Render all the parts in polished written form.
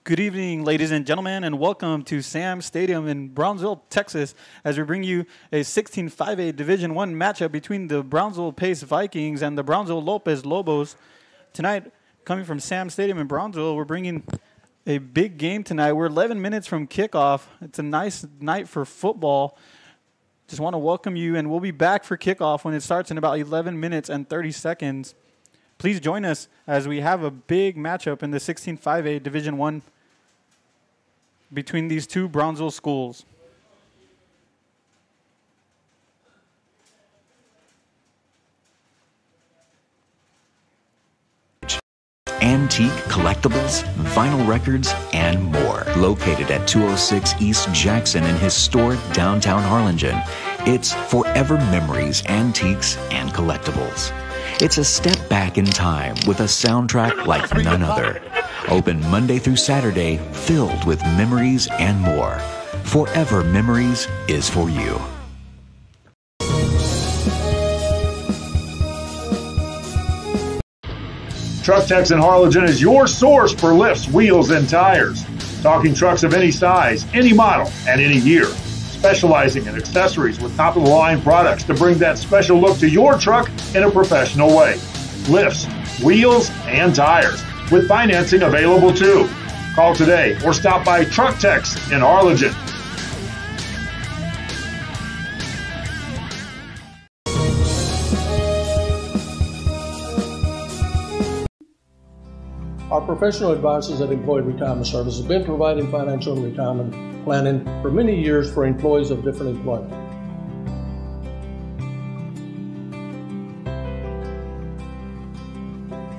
Good evening, ladies and gentlemen, and welcome to Sam's Stadium in Brownsville, Texas, as we bring you a 16-5A Division I matchup between the Brownsville Lopez Vikings and the Brownsville Lopez Lobos. Tonight, coming from Sam's Stadium in Brownsville, we're bringing a big game tonight. We're 11 minutes from kickoff. It's a nice night for football. Just want to welcome you, and we'll be back for kickoff when it starts in about 11 minutes and 30 seconds. Please join us as we have a big matchup in the 16-5A Division I between these two Brownsville schools. Antique collectibles, vinyl records, and more. Located at 206 East Jackson in historic downtown Harlingen, it's Forever Memories, Antiques, and Collectibles. It's a step back in time with a soundtrack like none other. Open Monday through Saturday, filled with memories and more. Forever Memories is for you. Truck Techs in Harlingen is your source for lifts, wheels, and tires. Talking trucks of any size, any model, and any year. Specializing in accessories with top-of-the-line products to bring that special look to your truck in a professional way. Lifts, wheels, and tires, with financing available too. Call today or stop by Truck Techs in Harlingen. Our professional advisors at Employee Retirement Services have been providing financial and retirement planning for many years for employees of different employment.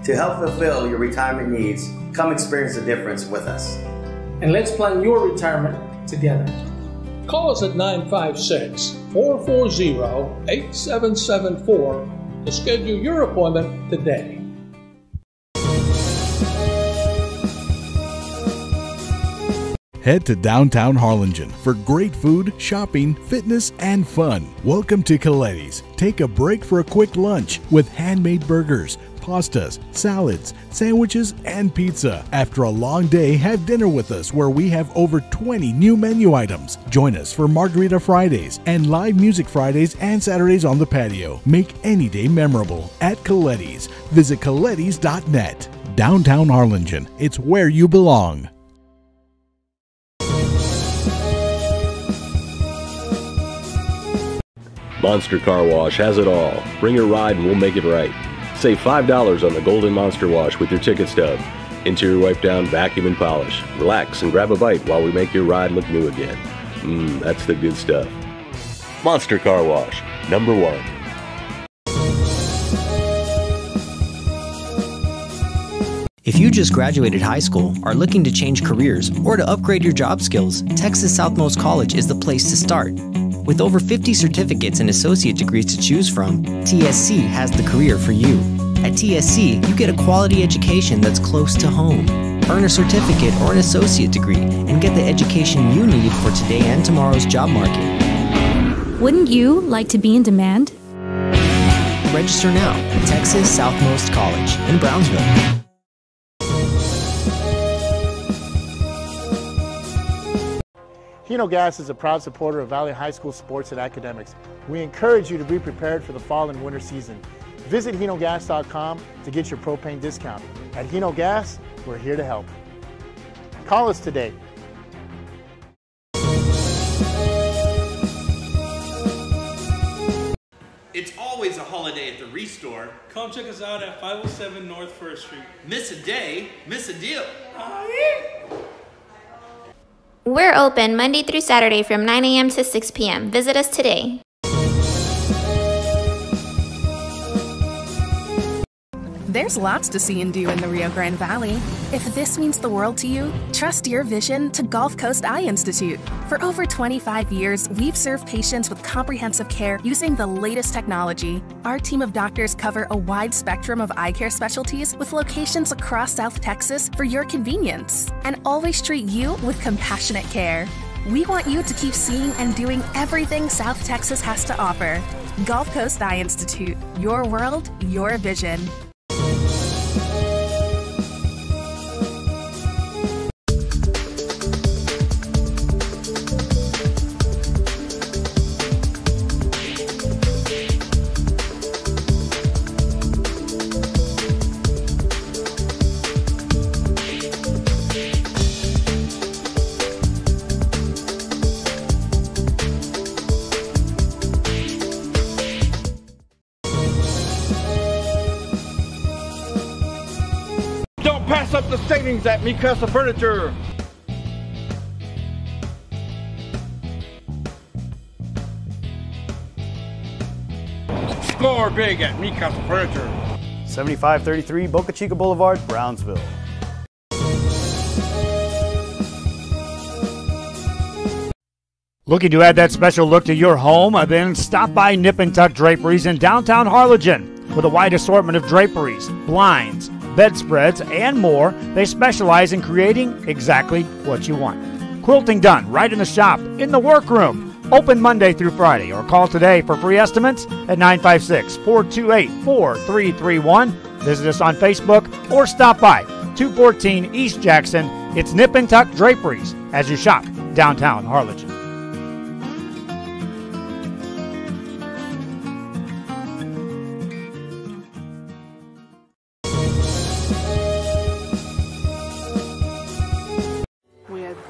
To help fulfill your retirement needs, come experience the difference with us. And let's plan your retirement together. Call us at 956-440-8774 to schedule your appointment today. Head to downtown Harlingen for great food, shopping, fitness, and fun. Welcome to Coletti's. Take a break for a quick lunch with handmade burgers, pastas, salads, sandwiches, and pizza. After a long day, have dinner with us where we have over 20 new menu items. Join us for Margarita Fridays and live music Fridays and Saturdays on the patio. Make any day memorable at Coletti's. Visit colettis.net. Downtown Harlingen. It's where you belong. Monster Car Wash has it all. Bring your ride and we'll make it right. Save $5 on the Golden Monster Wash with your ticket stub. Interior wipe down, vacuum and polish. Relax and grab a bite while we make your ride look new again. That's the good stuff. Monster Car Wash, #1. If you just graduated high school, are looking to change careers, or to upgrade your job skills, Texas Southmost College is the place to start. With over 50 certificates and associate degrees to choose from, TSC has the career for you. At TSC, you get a quality education that's close to home. Earn a certificate or an associate degree and get the education you need for today and tomorrow's job market. Wouldn't you like to be in demand? Register now at Texas Southmost College in Brownsville. Hino Gas is a proud supporter of Valley High School sports and academics. We encourage you to be prepared for the fall and winter season. Visit hinogas.com to get your propane discount. At Hino Gas, we're here to help. Call us today. It's always a holiday at the Restore. Come check us out at 507 North 1st Street. Miss a day, miss a deal. We're open Monday through Saturday from 9 a.m. to 6 p.m. Visit us today. There's lots to see and do in the Rio Grande Valley. If this means the world to you, trust your vision to Gulf Coast Eye Institute. For over 25 years, we've served patients with comprehensive care using the latest technology. Our team of doctors cover a wide spectrum of eye care specialties with locations across South Texas for your convenience, and always treat you with compassionate care. We want you to keep seeing and doing everything South Texas has to offer. Gulf Coast Eye Institute, your world, your vision. up the savings at Mikasa Furniture. Score big at Mikasa Furniture. 7533 Boca Chica Boulevard, Brownsville. Looking to add that special look to your home? Then stop by Nip and Tuck Draperies in downtown Harlingen. With a wide assortment of draperies, blinds, bedspreads, and more, they specialize in creating exactly what you want. Quilting done right in the shop, in the workroom. Open Monday through Friday, or call today for free estimates at 956-428-4331. Visit us on Facebook or stop by 214 East Jackson. It's Nip and Tuck Draperies as you shop downtown Harlingen.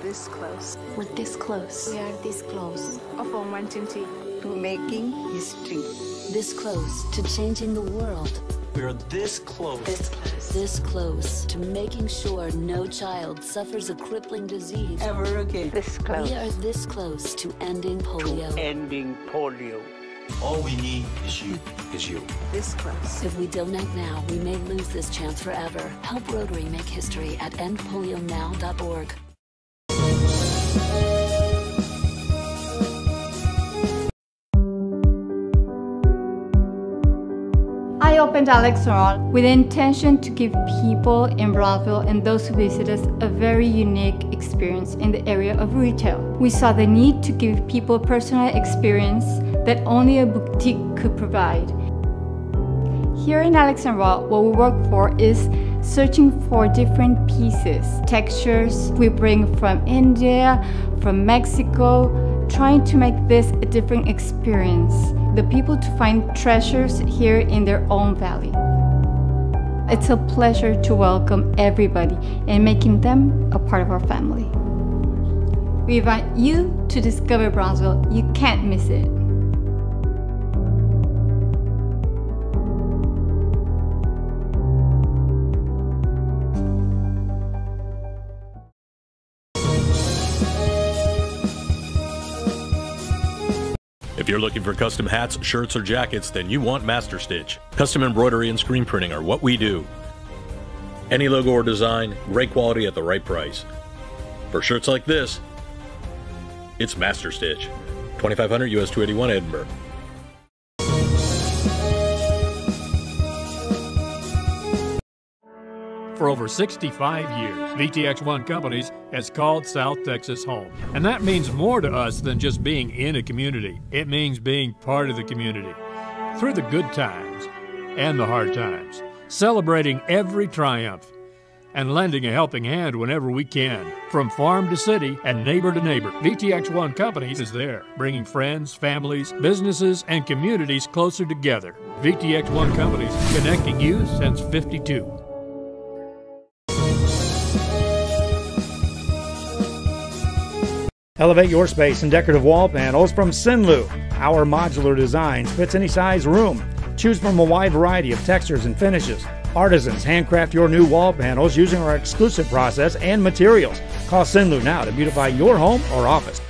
This close. We're this close. We are this close. Of wanting to making history. This close to changing the world. We are this close. This close. This close to making sure no child suffers a crippling disease ever again. This close. We are this close to ending polio. All we need is you. This close. If we don't act now, we may lose this chance forever. Help Rotary make history at endpolionow.org. I opened Alex Restaurant with the intention to give people in Brownsville and those who visit us a very unique experience in the area of retail. We saw the need to give people a personal experience that only a boutique could provide. Here in Alex Raw, what we work for is searching for different pieces, textures we bring from India, from Mexico, trying to make this a different experience. The people to find treasures here in their own valley. It's a pleasure to welcome everybody and making them a part of our family. We invite you to discover Brownsville. You can't miss it. If you're looking for custom hats, shirts, or jackets, then you want Master Stitch. Custom embroidery and screen printing are what we do. Any logo or design, great quality at the right price. For shirts like this, it's Master Stitch. 2500 US 281 Edinburgh. For over 65 years, VTX1 Companies has called South Texas home. And that means more to us than just being in a community. It means being part of the community. Through the good times and the hard times, celebrating every triumph, and lending a helping hand whenever we can. From farm to city and neighbor to neighbor, VTX1 Companies is there, bringing friends, families, businesses, and communities closer together. VTX1 Companies, connecting you since '52. Elevate your space in decorative wall panels from Sinlu. Our modular designs fits any size room. Choose from a wide variety of textures and finishes. Artisans handcraft your new wall panels using our exclusive process and materials. Call Sinlu now to beautify your home or office.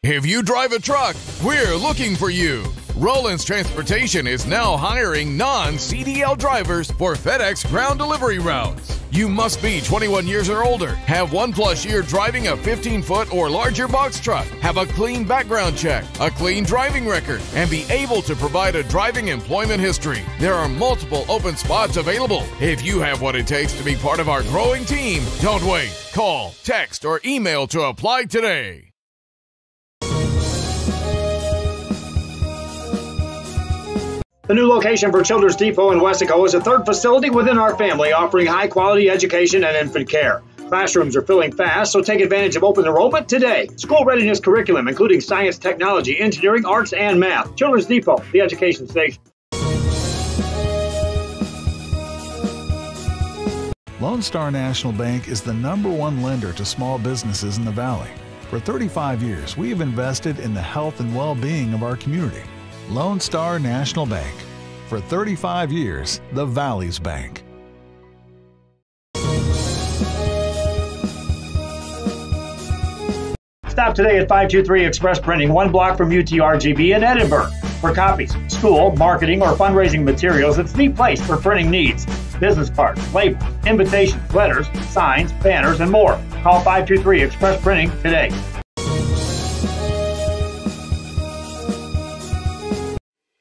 If you drive a truck, we're looking for you. Rollins Transportation is now hiring non-CDL drivers for FedEx ground delivery routes. You must be 21 years or older, have 1+ year driving a 15-foot or larger box truck, have a clean background check, a clean driving record, and be able to provide a driving employment history. There are multiple open spots available. If you have what it takes to be part of our growing team, don't wait. Call, text, or email to apply today. The new location for Children's Depot in Wesco is a third facility within our family offering high-quality education and infant care. Classrooms are filling fast, so take advantage of open enrollment today. School readiness curriculum, including science, technology, engineering, arts, and math. Children's Depot, the education station. Lone Star National Bank is the #1 lender to small businesses in the Valley. For 35 years, we have invested in the health and well-being of our community. Lone Star National Bank. For 35 years, the Valley's bank. Stop today at 523 Express Printing, 1 block from UTRGB in Edinburgh. For copies, school, marketing, or fundraising materials, it's the place for printing needs. Business cards, labels, invitations, letters, signs, banners, and more. Call 523 Express Printing today.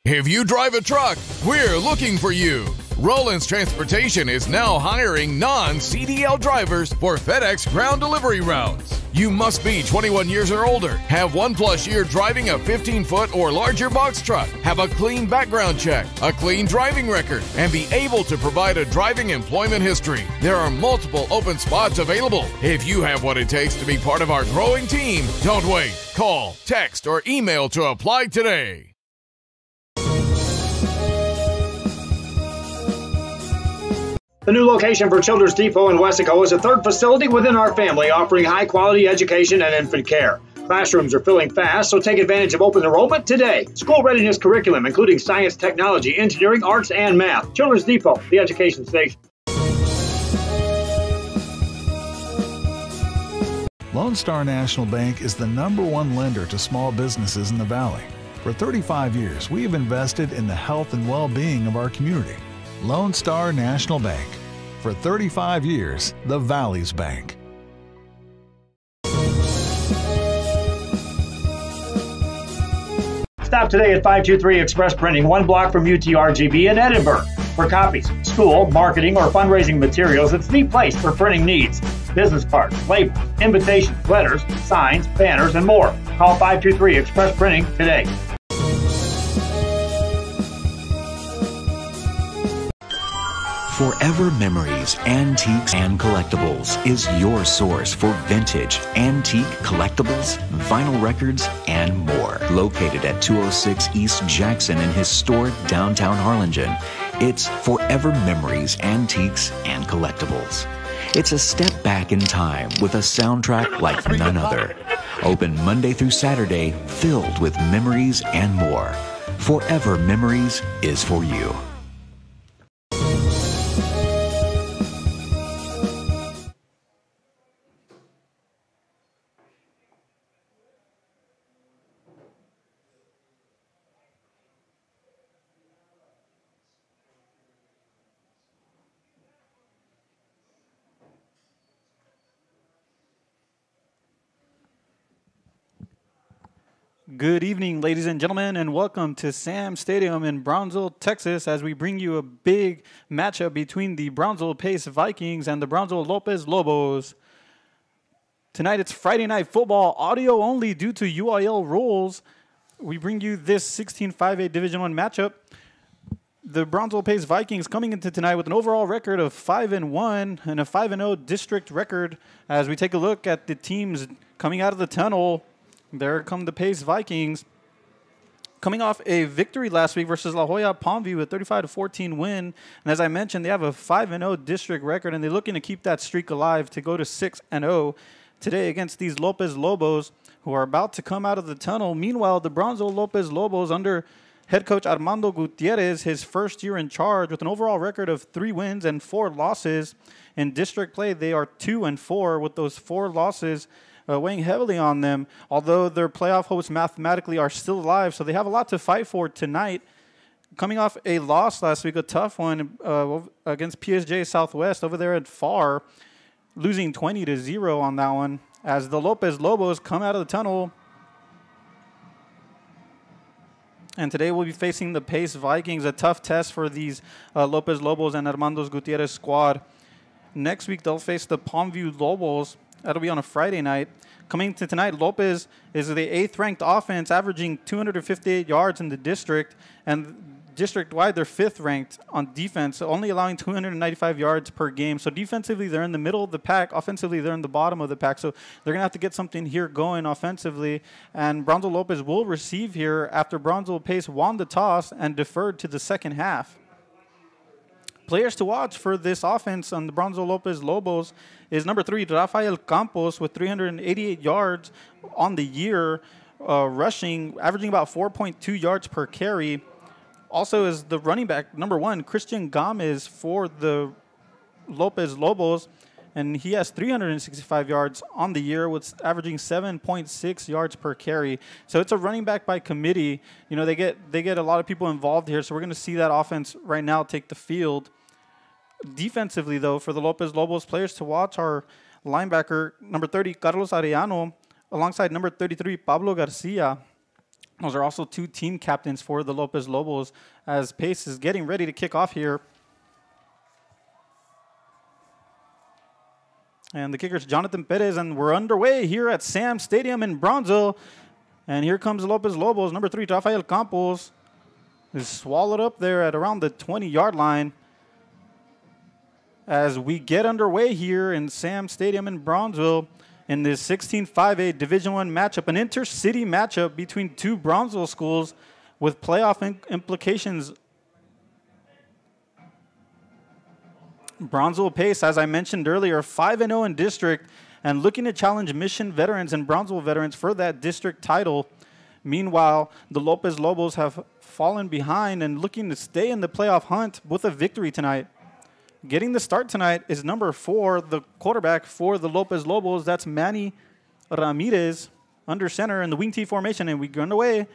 If you drive a truck, we're looking for you. Rollins Transportation is now hiring non-CDL drivers for FedEx ground delivery routes. You must be 21 years or older, have 1+ year driving a 15-foot or larger box truck, have a clean background check, a clean driving record, and be able to provide a driving employment history. There are multiple open spots available. If you have what it takes to be part of our growing team, don't wait. Call, text, or email to apply today. The new location for Children's Depot in Wesco is a third facility within our family offering high-quality education and infant care. Classrooms are filling fast, so take advantage of open enrollment today. School readiness curriculum, including science, technology, engineering, arts, and math. Children's Depot, the education station. Lone Star National Bank is the #1 lender to small businesses in the Valley. For 35 years, we have invested in the health and well-being of our community. Lone Star National Bank. For 35 years, the Valley's bank. Stop today at 523 Express Printing, 1 block from UTRGB in Edinburgh. For copies, school, marketing, or fundraising materials, it's the place for printing needs. Business cards, labels, invitations, letters, signs, banners, and more. Call 523 Express Printing today. Forever Memories, Antiques and Collectibles is your source for vintage, antique collectibles, vinyl records, and more. Located at 206 East Jackson in historic downtown Harlingen, it's Forever Memories, Antiques and Collectibles. It's a step back in time with a soundtrack like none other. Open Monday through Saturday, filled with memories and more. Forever Memories is for you. Good evening, ladies and gentlemen, and welcome to Sam Stadium in Brownsville, Texas, as we bring you a big matchup between the Brownsville Pace Vikings and the Brownsville Lopez Lobos. Tonight, it's Friday Night Football, audio only due to UIL rules. We bring you this 16-5A Division I matchup. The Brownsville Pace Vikings coming into tonight with an overall record of 5-1 and a 5-0 district record. As we take a look at the teams coming out of the tunnel, there come the Pace Vikings, coming off a victory last week versus La Jolla Palmview, a 35-14 win. And as I mentioned, they have a 5-0 district record, and they're looking to keep that streak alive to go to 6-0 today against these Lopez Lobos, who are about to come out of the tunnel. Meanwhile, the Brownsville Lopez Lobos, under head coach Armando Gutierrez, his first year in charge, with an overall record of 3 wins and 4 losses. In district play, they are 2-4, with those 4 losses weighing heavily on them, although their playoff hopes mathematically are still alive, so they have a lot to fight for tonight. Coming off a loss last week, a tough one against PSJ Southwest over there at FAR, losing 20-0 on that one, as the Lopez Lobos come out of the tunnel. And today we'll be facing the Pace Vikings, a tough test for these Lopez Lobos and Armando Gutierrez squad. Next week, they'll face the Palmview Lobos. That'll be on a Friday night. Coming to tonight, Lopez is the 8th ranked offense, averaging 258 yards in the district. And district-wide, they're 5th ranked on defense, only allowing 295 yards per game. So defensively, they're in the middle of the pack. Offensively, they're in the bottom of the pack. So they're going to have to get something here going offensively. And Brownsville Lopez will receive here after Brownsville Pace won the toss and deferred to the second half. Players to watch for this offense on the Brownsville Lopez Lobos is number 3, Rafael Campos, with 388 yards on the year, rushing, averaging about 4.2 yards per carry. Also is the running back, number 1, Christian Gomez for the Lopez Lobos, and he has 365 yards on the year with averaging 7.6 yards per carry. So it's a running back by committee. You know, they get a lot of people involved here, so we're going to see that offense right now take the field. Defensively, though, for the Lopez Lobos, players to watch are linebacker number 30, Carlos Arellano, alongside number 33, Pablo Garcia. Those are also 2 team captains for the Lopez Lobos as Pace is getting ready to kick off here. And the kicker is Jonathan Perez, and we're underway here at Sam Stadium in Brownsville. And here comes the Lopez Lobos. Number 3, Rafael Campos, is swallowed up there at around the 20-yard line. As we get underway here in Sam Stadium in Brownsville in this 16-5A Division I matchup, an intercity matchup between 2 Brownsville schools with playoff implications. Brownsville Pace, as I mentioned earlier, 5-0 in district and looking to challenge Mission veterans and Brownsville veterans for that district title. Meanwhile, the Lopez Lobos have fallen behind and looking to stay in the playoff hunt with a victory tonight. Getting the start tonight is number 4, the quarterback for the Lopez Lobos. That's Manny Ramirez, under center in the wing T formation, and we go underway.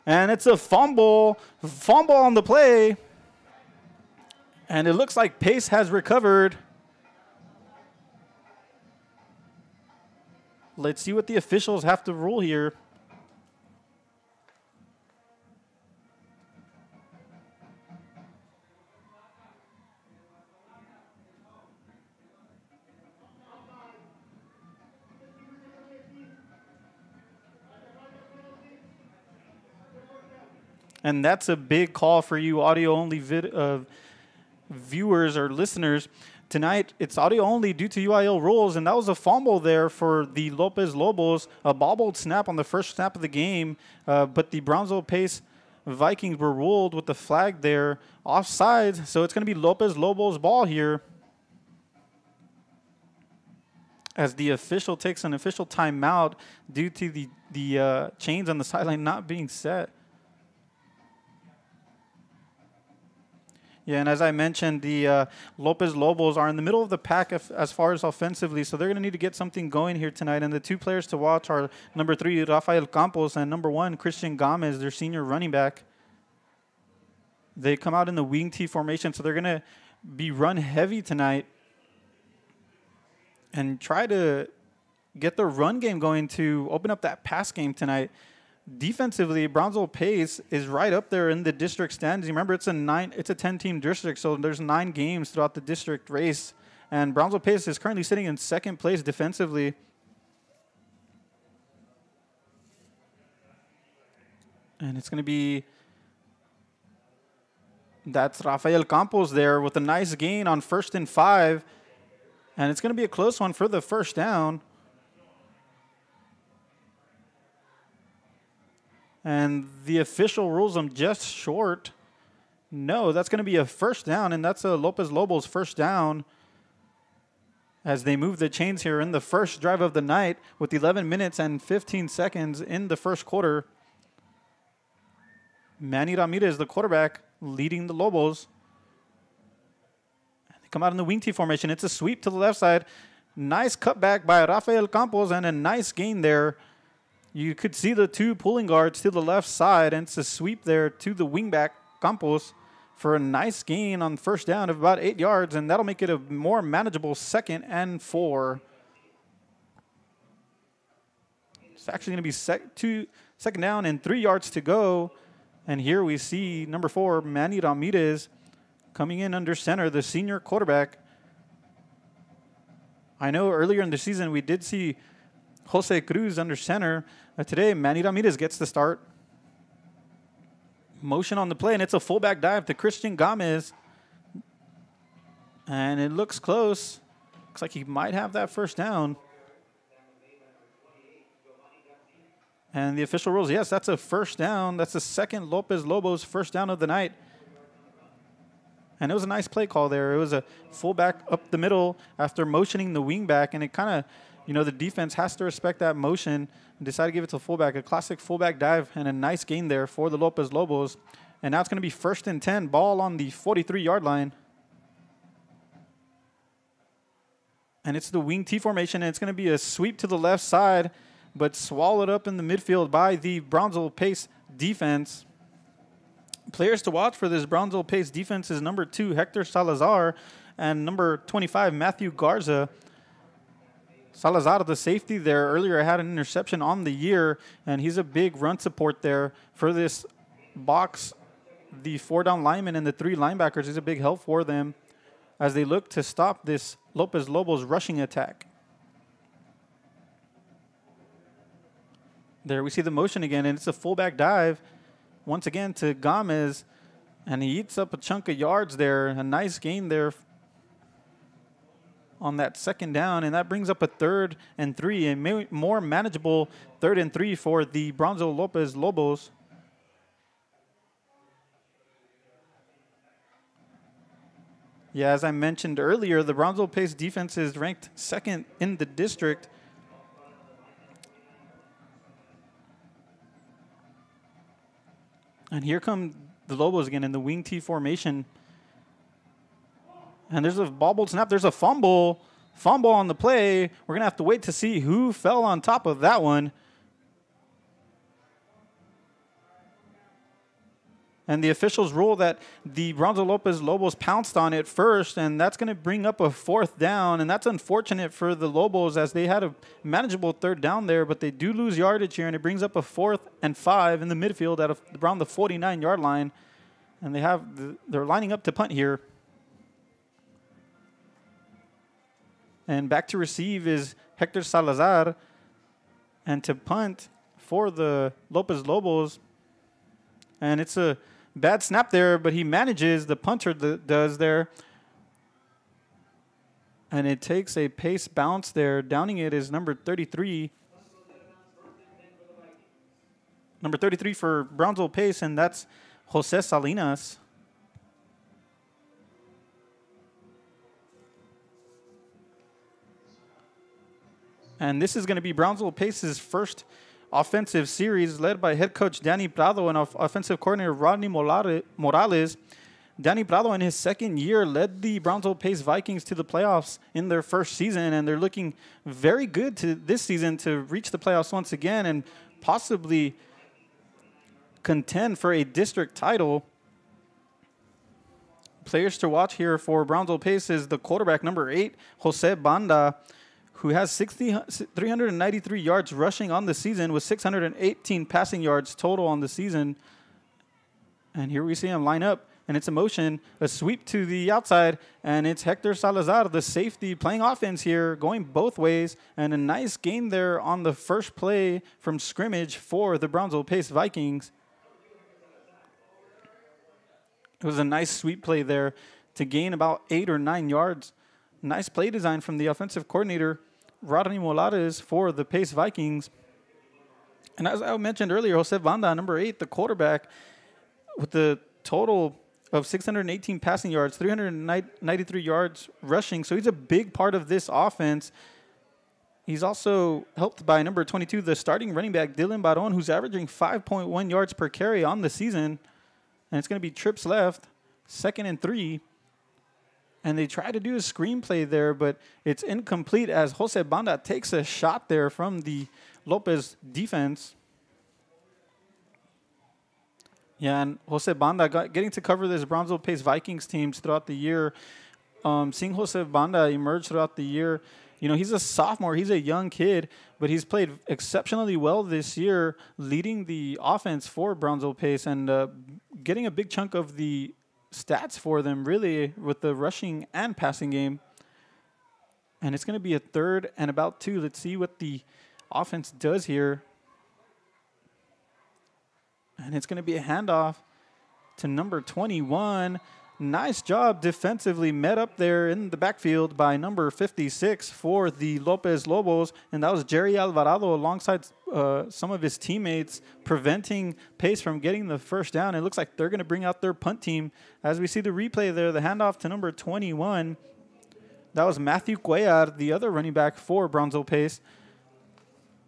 And it's a fumble on the play. And it looks like Pace has recovered. Let's see what the officials have to rule here. And that's a big call for you audio-only viewers or listeners. Tonight, it's audio-only due to UIL rules, and that was a fumble there for the Lopez Lobos, a bobbled snap on the first snap of the game, but the Brownsville Pace Vikings were ruled with the flag there offside, so it's going to be Lopez Lobos ball here as the official takes an official timeout due to the chains on the sideline not being set. Yeah, and as I mentioned, the Lopez Lobos are in the middle of the pack as far as offensively, so they're going to need to get something going here tonight. And the 2 players to watch are number 3, Rafael Campos, and number 1, Christian Gomez, their senior running back. They come out in the wing T formation, so they're going to be run heavy tonight and try to get their run game going to open up that pass game tonight. Defensively, Brownsville Pace is right up there in the district standings. Remember, it's a 10-team district, so there's 9 games throughout the district race. And Brownsville Pace is currently sitting in 2nd place defensively. And it's going to be, that's Rafael Campos there with a nice gain on 1st and 5. And it's going to be a close one for the first down. And the official rules them just short. No, that's going to be a first down, and that's a Lopez Lobos first down as they move the chains here in the first drive of the night with 11 minutes and 15 seconds in the first quarter. Manny Ramirez, the quarterback, leading the Lobos. They come out in the wing T formation. It's a sweep to the left side. Nice cutback by Rafael Campos and a nice gain there. You could see the 2 pulling guards to the left side, and it's a sweep there to the wingback, Campos, for a nice gain on first down of about 8 yards, and that'll make it a more manageable 2nd and 4. It's actually going to be second down and 3 yards to go. And here we see number 4, Manny Ramirez, coming in under center, the senior quarterback. I know earlier in the season we did see Jose Cruz under center. Today, Manny Ramirez gets the start. Motion on the play, and it's a fullback dive to Christian Gomez. And it looks close. Looks like he might have that first down. And the official rules, yes, that's a first down. That's the second Lopez Lobos first down of the night. And it was a nice play call there. It was a fullback up the middle after motioning the wing back. And it kind of, you know, the defense has to respect that motion and decide to give it to fullback. A classic fullback dive and a nice gain there for the Lopez Lobos. And now it's going to be 1st and 10, ball on the 43-yard line. And it's the wing T formation, and it's going to be a sweep to the left side, but swallowed up in the midfield by the Brownsville Pace defense. Players to watch for this Brownsville Pace defense is number 2, Hector Salazar, and number 25, Matthew Garza. Salazar, the safety there, earlier had an interception on the year, and he's a big run support there for this box. The 4-down linemen and the 3 linebackers is a big help for them as they look to stop this Lopez Lobos rushing attack. There we see the motion again, and it's a fullback dive once again to Gomez, and he eats up a chunk of yards there. A nice gain there on that second down, and that brings up a 3rd and 3, a more manageable 3rd and 3 for the Brownsville Lopez Lobos. Yeah, as I mentioned earlier, the Brownsville Pace defense is ranked 2nd in the district. And here come the Lobos again in the wing T formation. And there's a bobbled snap. There's a fumble. Fumble on the play. We're going to have to wait to see who fell on top of that one. And the officials rule that the Brownsville Lopez Lobos pounced on it first, and that's going to bring up a 4th down. And that's unfortunate for the Lobos as they had a manageable 3rd down there, but they do lose yardage here, and it brings up a 4th and 5 in the midfield at around the 49-yard line. And they're lining up to punt here. And back to receive is Hector Salazar. And to punt for the Lopez Lobos. And it's a bad snap there, but he manages, the punter does there. And it takes a pace bounce there. Downing it is number 33. Number 33 for Brownsville Pace, and that's Jose Salinas. And this is going to be Brownsville Pace's first offensive series led by head coach Danny Prado and offensive coordinator Rodney Morales. Danny Prado in his 2nd year led the Brownsville Pace Vikings to the playoffs in their first season, and they're looking very good to this season to reach the playoffs once again and possibly contend for a district title. Players to watch here for Brownsville Pace is the quarterback, number 8, Jose Banda, who has 393 yards rushing on the season with 618 passing yards total on the season. And here we see him line up, and it's a motion, a sweep to the outside, and it's Hector Salazar, the safety, playing offense here, going both ways, and a nice gain there on the first play from scrimmage for the Brownsville Pace Vikings. It was a nice sweep play there to gain about 8 or 9 yards. Nice play design from the offensive coordinator, Rodney Morales, for the Pace Vikings. And as I mentioned earlier, Jose Banda, number 8, the quarterback, with the total of 618 passing yards, 393 yards rushing. So he's a big part of this offense. He's also helped by number 22, the starting running back, Dylan Baron, who's averaging 5.1 yards per carry on the season. And it's going to be trips left, 2nd and 3. And they try to do a screenplay there, but it's incomplete as Jose Banda takes a shot there from the Lopez defense. Yeah, and Jose Banda getting to cover this Brownsville Pace Vikings teams throughout the year. Seeing Jose Banda emerge throughout the year, you know, he's a sophomore, he's a young kid, but he's played exceptionally well this year, leading the offense for Brownsville Pace and getting a big chunk of the stats for them, really, with the rushing and passing game. And it's going to be a 3rd and about 2. Let's see what the offense does here. And it's going to be a handoff to number 21. Nice job defensively, met up there in the backfield by number 56 for the Lopez Lobos, and that was Jerry Alvarado alongside some of his teammates, preventing Pace from getting the first down. It looks like they're going to bring out their punt team. As we see the replay there, the handoff to number 21. That was Matthew Cuellar, the other running back for Brownsville Pace.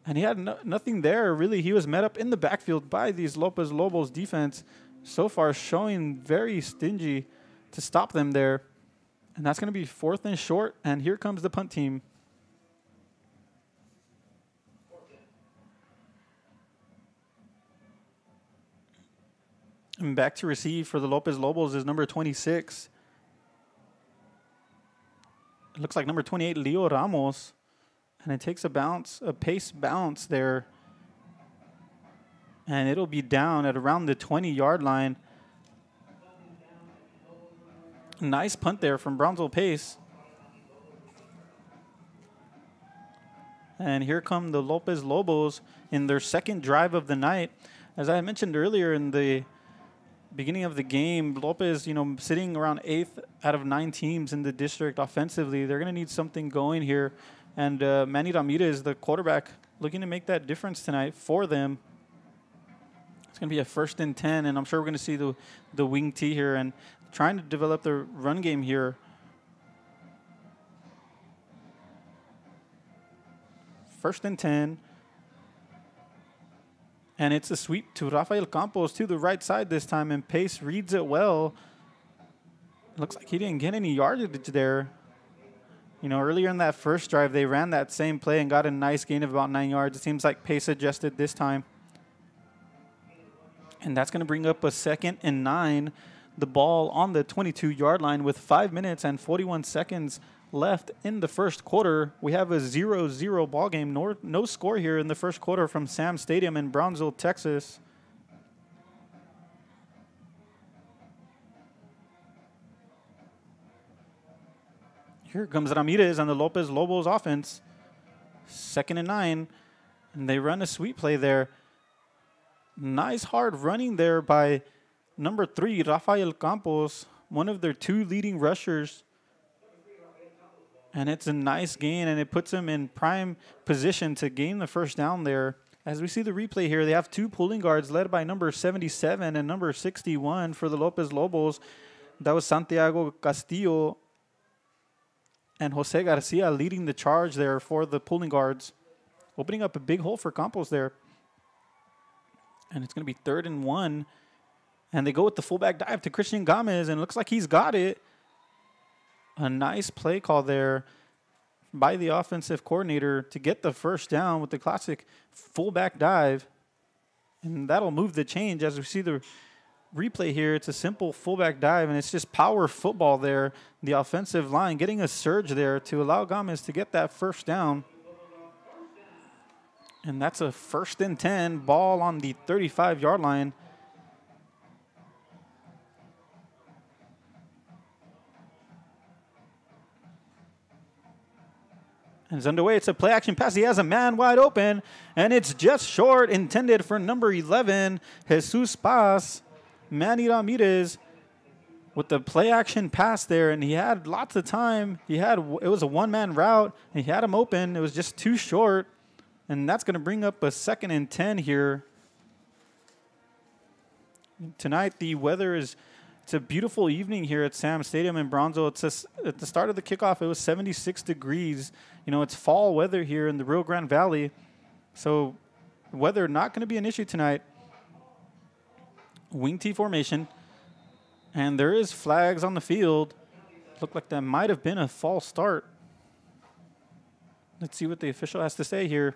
And he had nothing there, really. He was met up in the backfield by these Lopez Lobos defense, so far showing very stingy to stop them there. And that's going to be 4th and short, and here comes the punt team. And back to receive for the Lopez Lobos is number 26. It looks like number 28, Leo Ramos. And it takes a pace bounce there. And it'll be down at around the 20-yard line. Nice punt there from Brownsville Pace. And here come the Lopez Lobos in their second drive of the night. As I mentioned earlier in the beginning of the game, Lopez, sitting around 8th out of 9 teams in the district offensively. They're going to need something going here. And Manny Ramirez, the quarterback, looking to make that difference tonight for them. It's going to be a 1st and 10, and I'm sure we're going to see the wing T here and trying to develop the run game here. First and 10. And it's a sweep to Rafael Campos to the right side this time, and Pace reads it well. Looks like he didn't get any yardage there. Earlier in that first drive, they ran that same play and got a nice gain of about 9 yards. It seems like Pace adjusted this time. And that's going to bring up a 2nd and 9. The ball on the 22-yard line with 5 minutes and 41 seconds left in the first quarter. We have a 0-0 ball game. No score here in the first quarter from Sam Stadium in Brownsville, Texas. Here comes Ramirez on the Lopez Lobos offense. 2nd and 9. And they run a sweep play there. Nice hard running there by number 3, Rafael Campos, one of their 2 leading rushers. And it's a nice gain, and it puts them in prime position to gain the first down there. As we see the replay here, they have 2 pulling guards led by number 77 and number 61 for the Lopez Lobos. That was Santiago Castillo and Jose Garcia leading the charge there for the pulling guards, opening up a big hole for Campos there. And it's going to be 3rd and 1. And they go with the fullback dive to Christian Gomez, and it looks like he's got it. A nice play call there by the offensive coordinator to get the first down with the classic fullback dive. And that'll move the change as we see the replay here. It's a simple fullback dive, and it's just power football there. The offensive line getting a surge there to allow Gomez to get that first down. And that's a 1st and 10, ball on the 35-yard line. And it's underway. It's a play action pass. He has a man wide open, and it's just short, intended for number 11, Jesus Paz. Manny Ramirez with the play action pass there, and he had lots of time. It was a one-man route, and he had him open. It was just too short, and that's going to bring up a 2nd and 10 here. Tonight, the weather is, it's a beautiful evening here at Sam Stadium in Brownsville. At the start of the kickoff, it was 76 degrees. It's fall weather here in the Rio Grande Valley, so weather not going to be an issue tonight. Wing T formation, and there is flags on the field. Looked like that might have been a false start. Let's see what the official has to say here.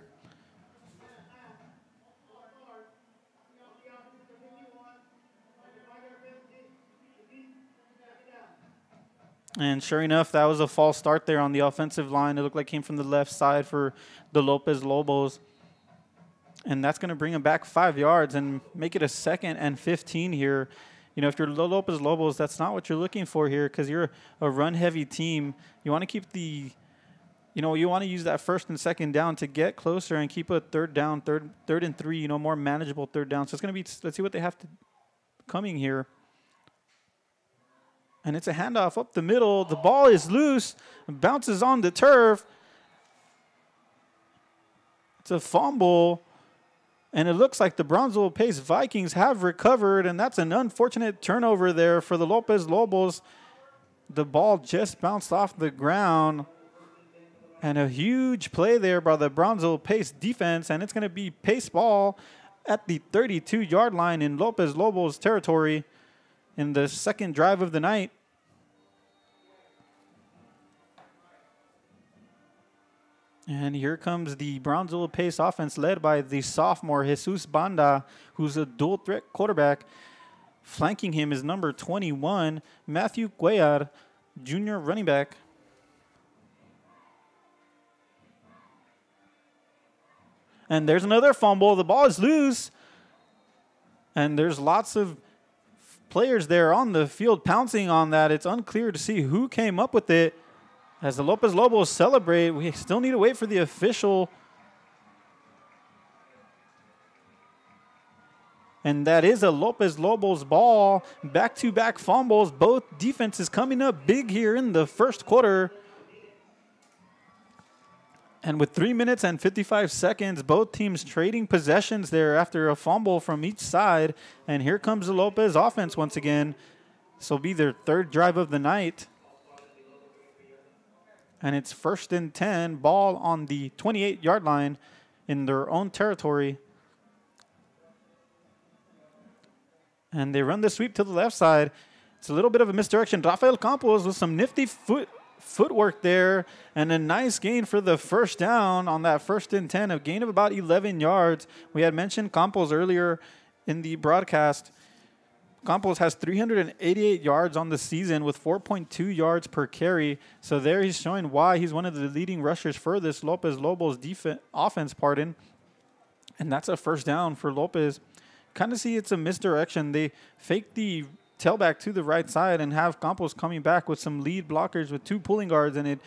And sure enough, that was a false start there on the offensive line. It looked like it came from the left side for the Lopez Lobos. And that's going to bring him back 5 yards and make it a 2nd and 15 here. If you're the Lopez Lobos, that's not what you're looking for here because you're a run-heavy team. You want to keep you want to use that 1st and 2nd down to get closer and keep a 3rd down, third and 3, more manageable 3rd down. So it's going to be, let's see what they have to coming here. And it's a handoff up the middle. The ball is loose, bounces on the turf. It's a fumble. And it looks like the Brownsville Lopez Vikings have recovered, and that's an unfortunate turnover there for the Lopez Lobos. The ball just bounced off the ground. And a huge play there by the Brownsville Pace defense, and it's going to be pace ball at the 32-yard line in Lopez Lobos territory in the second drive of the night. And here comes the Brownsville Pace offense led by the sophomore Jesus Banda, who's a dual threat quarterback. Flanking him is number 21, Matthew Cuellar, junior running back. And there's another fumble. The ball is loose. And there's lots of players there on the field pouncing on that. It's unclear to see who came up with it. As the Lopez Lobos celebrate, we still need to wait for the official. And that is a Lopez Lobos ball. Back-to-back fumbles. Both defenses coming up big here in the first quarter. And with 3 minutes and 55 seconds, both teams trading possessions there after a fumble from each side. And here comes the Lopez offense once again. This will be their third drive of the night. And it's 1st and 10, ball on the 28-yard line in their own territory. And they run the sweep to the left side. It's a little bit of a misdirection. Rafael Campos with some nifty footwork there, and a nice gain for the first down on that 1st and 10, a gain of about 11 yards. We had mentioned Campos earlier in the broadcast. Campos has 388 yards on the season with 4.2 yards per carry. So there he's showing why he's one of the leading rushers for this Lopez Lobos offense, And that's a first down for Lopez. Kind of see it's a misdirection. They fake the tailback to the right side and have Campos coming back with some lead blockers with 2 pulling guards, and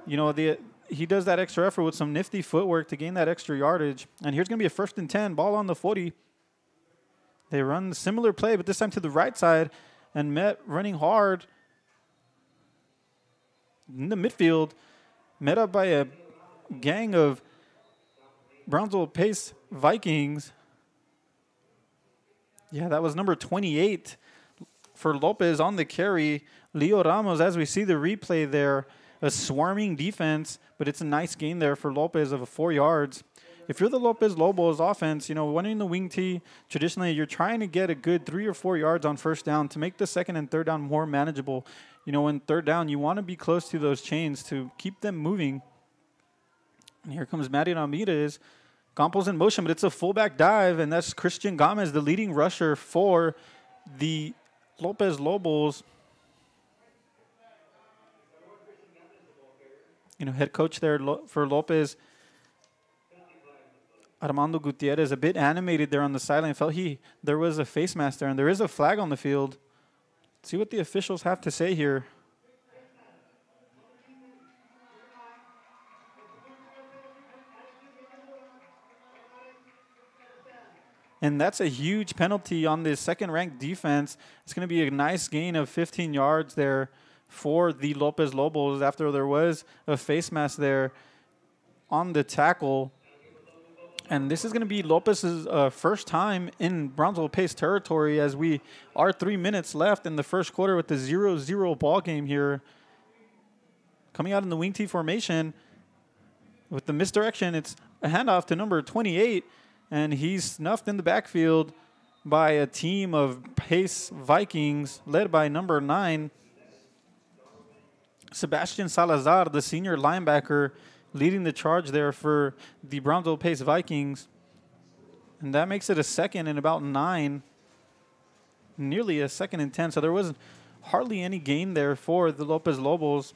he does that extra effort with some nifty footwork to gain that extra yardage. And here's going to be a 1st and 10, ball on the 40. They run a similar play, but this time to the right side, and Met running hard in the midfield, met up by a gang of Brownsville Pace Vikings. Yeah, that was number 28 for Lopez on the carry. Leo Ramos, as we see the replay there, a swarming defense, but it's a nice gain there for Lopez of 4 yards. If you're the Lopez Lobos offense, running the wing tee, traditionally you're trying to get a good 3 or 4 yards on first down to make the second and third down more manageable. In third down, you want to be close to those chains to keep them moving. And here comes Matty Ramirez. Campos in motion, but it's a fullback dive, and that's Christian Gomez, the leading rusher for the Lopez Lobos. Head coach there for Lopez, Armando Gutierrez, a bit animated there on the sideline. Felt there was a face mask there, and there is a flag on the field. Let's see what the officials have to say here. And that's a huge penalty on the second-ranked defense. It's going to be a nice gain of 15 yards there for the Lopez Lobos after there was a face mask there on the tackle. And this is going to be Lopez's first time in Brownsville Pace territory, as we are 3 minutes left in the first quarter with the 0-0 ball game here. Coming out in the wing tee formation with the misdirection, it's a handoff to number 28, and he's snuffed in the backfield by a team of Pace Vikings led by number 9, Sebastian Salazar, the senior linebacker, leading the charge there for the Brownsville Pace Vikings. And that makes it a 2nd and about 9, nearly a 2nd and 10. So there was hardly any gain there for the Lopez Lobos.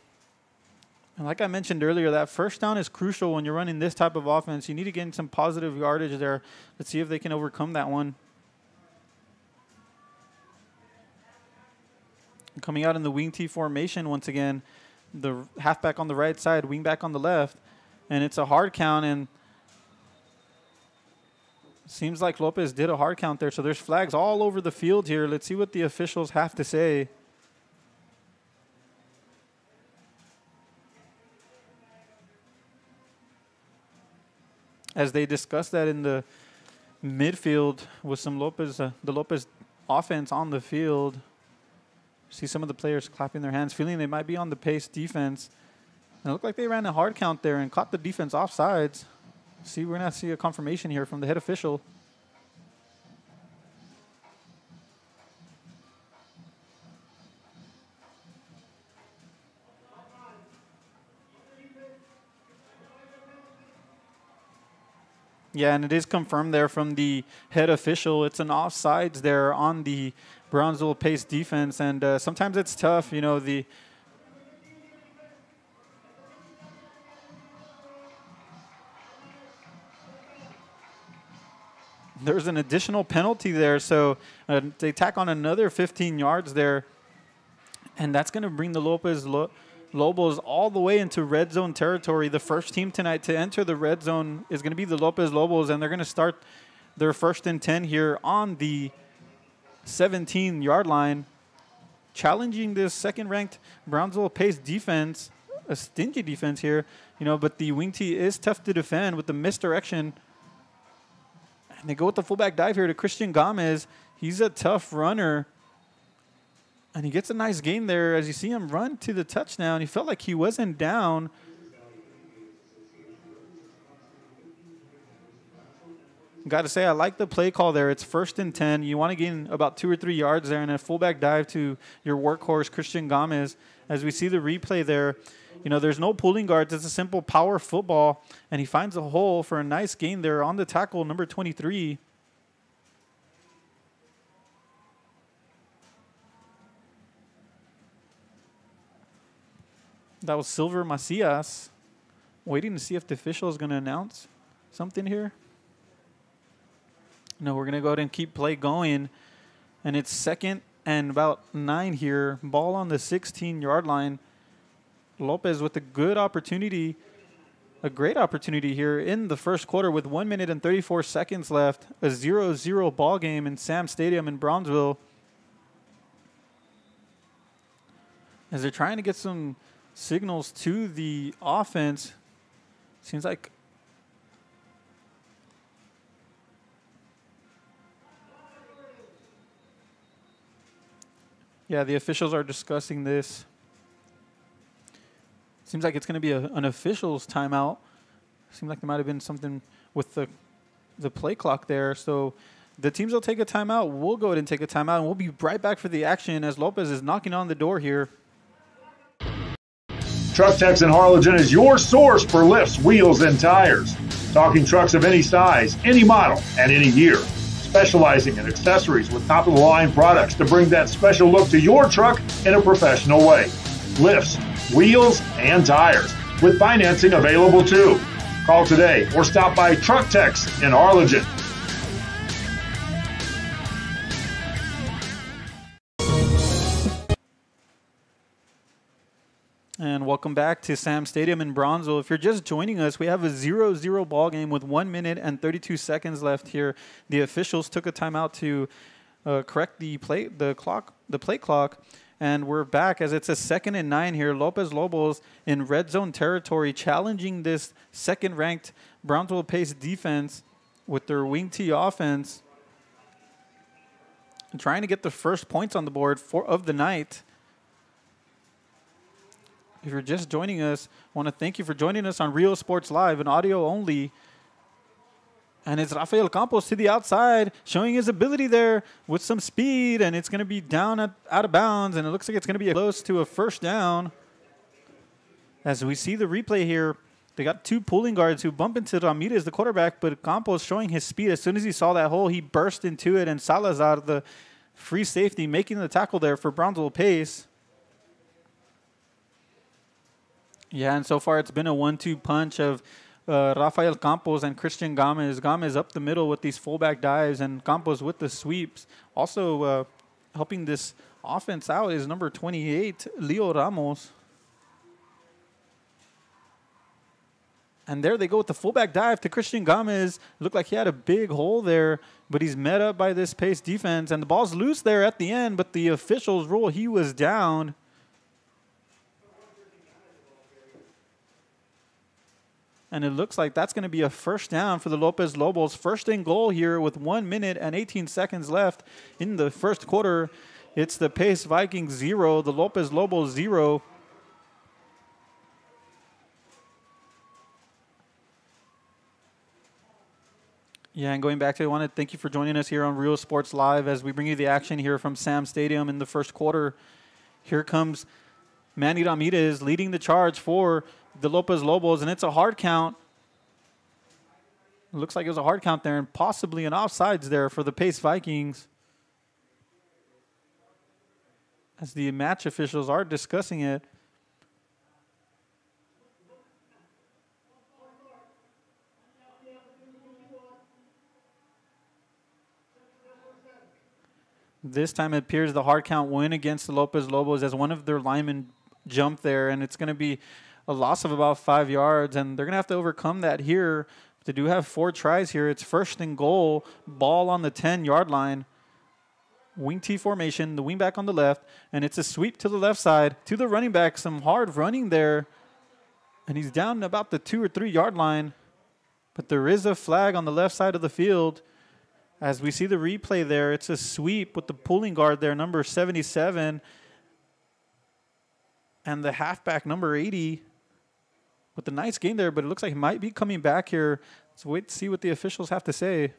And like I mentioned earlier, that first down is crucial when you're running this type of offense. You need to get some positive yardage there. Let's see if they can overcome that one. Coming out in the wing tee formation once again, the halfback on the right side, wingback on the left, and it's a hard count, and seems like Lopez did a hard count there, so there's flags all over the field here. Let's see what the officials have to say. as they discussed that in the midfield with some the Lopez offense on the field. See some of the players clapping their hands, feeling they might be on the pace defense. And it looked like they ran a hard count there and caught the defense offsides. See, we're going to see a confirmation here from the head official. Yeah, and it is confirmed there from the head official. It's an offsides there on the Brownsville pace defense, and sometimes it's tough, you know, there's an additional penalty there, so they tack on another 15 yards there, and that's going to bring the Lobos all the way into red zone territory. The first team tonight to enter the red zone is going to be the Lopez Lobos, and they're going to start their 1st and 10 here on the 17-yard line, challenging this second-ranked Brownsville pace defense, a stingy defense here, you know, but the wing tee is tough to defend with the misdirection. And they go with the fullback dive here to Christian Gomez. He's a tough runner. And he gets a nice gain there as you see him run to the touchdown. He felt like he wasn't down. Got to say, I like the play call there. It's 1st and 10. You want to gain about 2 or 3 yards there and a fullback dive to your workhorse, Christian Gomez. As we see the replay there, you know, there's no pulling guards. It's a simple power football. And he finds a hole for a nice gain there on the tackle, number 23. That was Silver Macias. Waiting to see if the official is going to announce something here. No, we're going to go ahead and keep play going. And it's 2nd and about 9 here. Ball on the 16-yard line. Lopez with a good opportunity, a great opportunity here in the first quarter with 1 minute and 34 seconds left. A 0-0 ball game in Sam Stadium in Brownsville. As they're trying to get some signals to the offense. Seems like yeah, the officials are discussing this. Seems like it's going to be an officials timeout. Seems like there might have been something with the play clock there. So the teams will take a timeout. We'll go ahead and take a timeout, and we'll be right back for the action as Lopez is knocking on the door here. Truck Techs in Harlingen is your source for lifts, wheels, and tires. Talking trucks of any size, any model, and any year. Specializing in accessories with top-of-the-line products to bring that special look to your truck in a professional way. Lifts, wheels, and tires, with financing available too. Call today or stop by Truck Techs in Harlingen. And welcome back to Sam Stadium in Brownsville. If you're just joining us, we have a 0-0 ball game with 1 minute and 32 seconds left here. The officials took a timeout to correct the play clock, and we're back as it's a 2nd and 9 here. Lopez Lobos in red zone territory, challenging this second-ranked Brownsville pace defense with their wing tee offense, and trying to get the first points on the board of the night. If you're just joining us, I want to thank you for joining us on Rio Sports Live, an audio only. And it's Rafael Campos to the outside, showing his ability there with some speed, and it's going to be down out of bounds, and it looks like it's going to be close to a first down. As we see the replay here, they got 2 pulling guards who bump into Ramirez, the quarterback, but Campos showing his speed. As soon as he saw that hole, he burst into it, and Salazar, the free safety, making the tackle there for Brownsville pace. Yeah, and so far it's been a 1-2 punch of Rafael Campos and Christian Gomez. Gomez up the middle with these fullback dives, and Campos with the sweeps. Also helping this offense out is number 28, Leo Ramos. And there they go with the fullback dive to Christian Gomez. Looked like he had a big hole there, but he's met up by this pace defense. And the ball's loose there at the end, but the officials rule he was down. And it looks like that's going to be a first down for the Lopez Lobos. First and goal here with 1 minute and 18 seconds left in the first quarter. It's the Pace Vikings 0, the Lopez Lobos 0. Yeah, and going back to it, I want to thank you for joining us here on Real Sports Live as we bring you the action here from Sam Stadium in the first quarter. Here comes Manny Ramirez leading the charge for the Lopez Lobos, and it's a hard count. It looks like it was a hard count there and possibly an offsides there for the Pace Vikings, as the match officials are discussing it. This time it appears the hard count win against the Lopez Lobos as one of their linemen jumped there, and it's going to be a loss of about 5 yards, and they're going to have to overcome that here. They do have 4 tries here. It's first and goal, ball on the 10-yard line. Wing T formation, the wing back on the left, and it's a sweep to the left side to the running back. Some hard running there, and he's down about the 2 or 3 yard line, but there is a flag on the left side of the field. As we see the replay there, it's a sweep with the pulling guard there, number 77, and the halfback, number 80, with a nice gain there, but it looks like he might be coming back here. Let's wait to see what the officials have to say.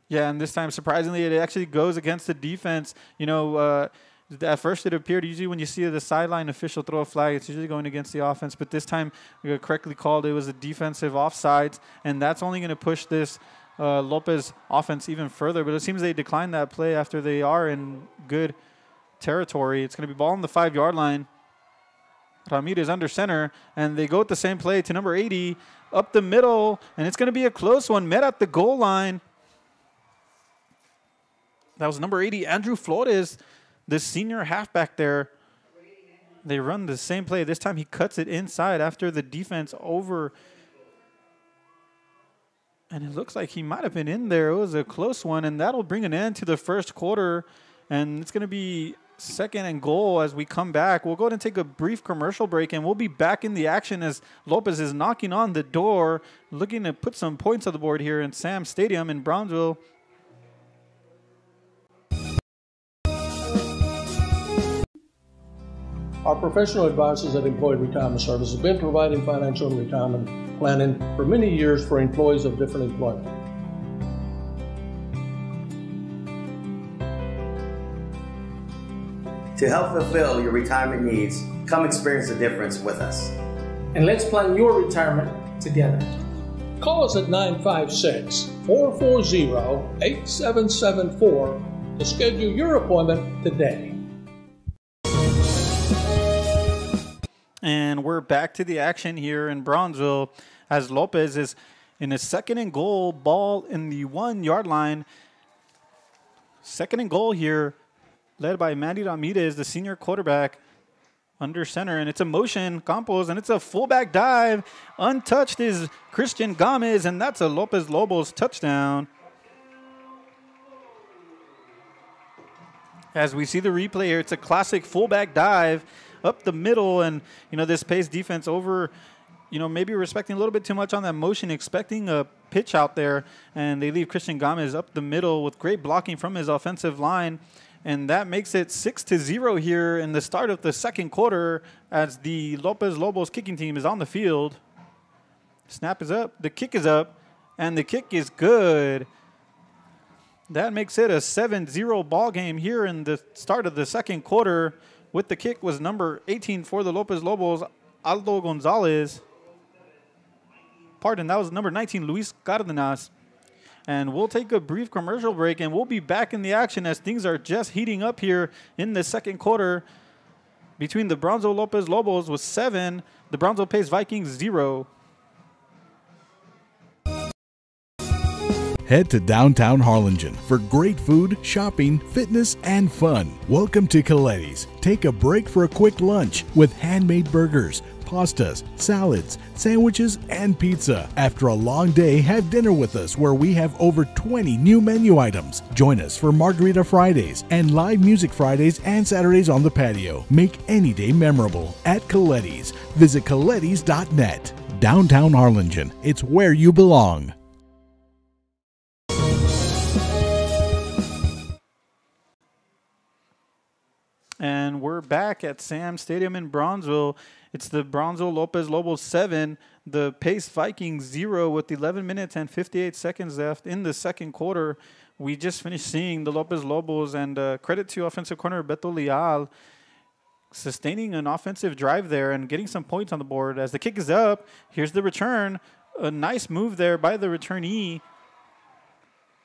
Yeah, and this time, surprisingly, it actually goes against the defense. You know, at first it appeared, usually when you see the sideline official throw a flag, it's usually going against the offense. But this time, correctly called, it was a defensive offsides, and that's only going to push this Lopez offense even further. But it seems they declined that play after they are in good territory. It's going to be ball on the 5 yard line. Ramirez under center, and they go with the same play to number 80 up the middle, and it's going to be a close one, met at the goal line. That was number 80, Andrew Flores, the senior halfback there. They run the same play. This time he cuts it inside after the defense over. And it looks like he might have been in there. It was a close one, and that'll bring an end to the first quarter. And it's going to be second and goal as we come back. We'll go ahead and take a brief commercial break, and we'll be back in the action as Lopez is knocking on the door, looking to put some points on the board here in Sam Stadium in Brownsville. Our professional advisors at Employee Retirement Services have been providing financial and retirement planning for many years for employees of different employment. To help fulfill your retirement needs, come experience the difference with us. And let's plan your retirement together. Call us at 956-440-8774 to schedule your appointment today. And we're back to the action here in Brownsville as Lopez is in a second and goal, ball in the 1 yard line. Second and goal here, led by Manny Ramirez, the senior quarterback, under center. And it's a motion, Campos, and it's a fullback dive. Untouched is Christian Gomez, and that's a Lopez Lobos touchdown. As we see the replay here, it's a classic fullback dive up the middle, and this Pace defense over, maybe respecting a little bit too much on that motion, expecting a pitch out there, and they leave Christian Gomez up the middle with great blocking from his offensive line, and that makes it 6-0 here in the start of the second quarter as the Lopez Lobos kicking team is on the field. Snap is up, the kick is up, and the kick is good. That makes it a 7-0 ball game here in the start of the second quarter. With the kick was number 18 for the Lopez Lobos, Aldo Gonzalez. Pardon, that was number 19, Luis Cardenas. And we'll take a brief commercial break, and we'll be back in the action as things are just heating up here in the second quarter between the Brownsville Lopez Lobos with 7, the Brownsville Pace Vikings 0. Head to downtown Harlingen for great food, shopping, fitness, and fun. Welcome to Coletti's. Take a break for a quick lunch with handmade burgers, pastas, salads, sandwiches, and pizza. After a long day, have dinner with us where we have over 20 new menu items. Join us for Margarita Fridays and live music Fridays and Saturdays on the patio. Make any day memorable at Coletti's. Visit Coletti's.net. Downtown Harlingen. It's where you belong. And we're back at Sam Stadium in Brownsville. It's the Brownsville Lopez Lobos 7, the Pace Vikings 0 with 11 minutes and 58 seconds left in the second quarter. We just finished seeing the Lopez Lobos, and credit to offensive corner Beto Leal sustaining an offensive drive there and getting some points on the board. As the kick is up, here's the return. A nice move there by the returnee.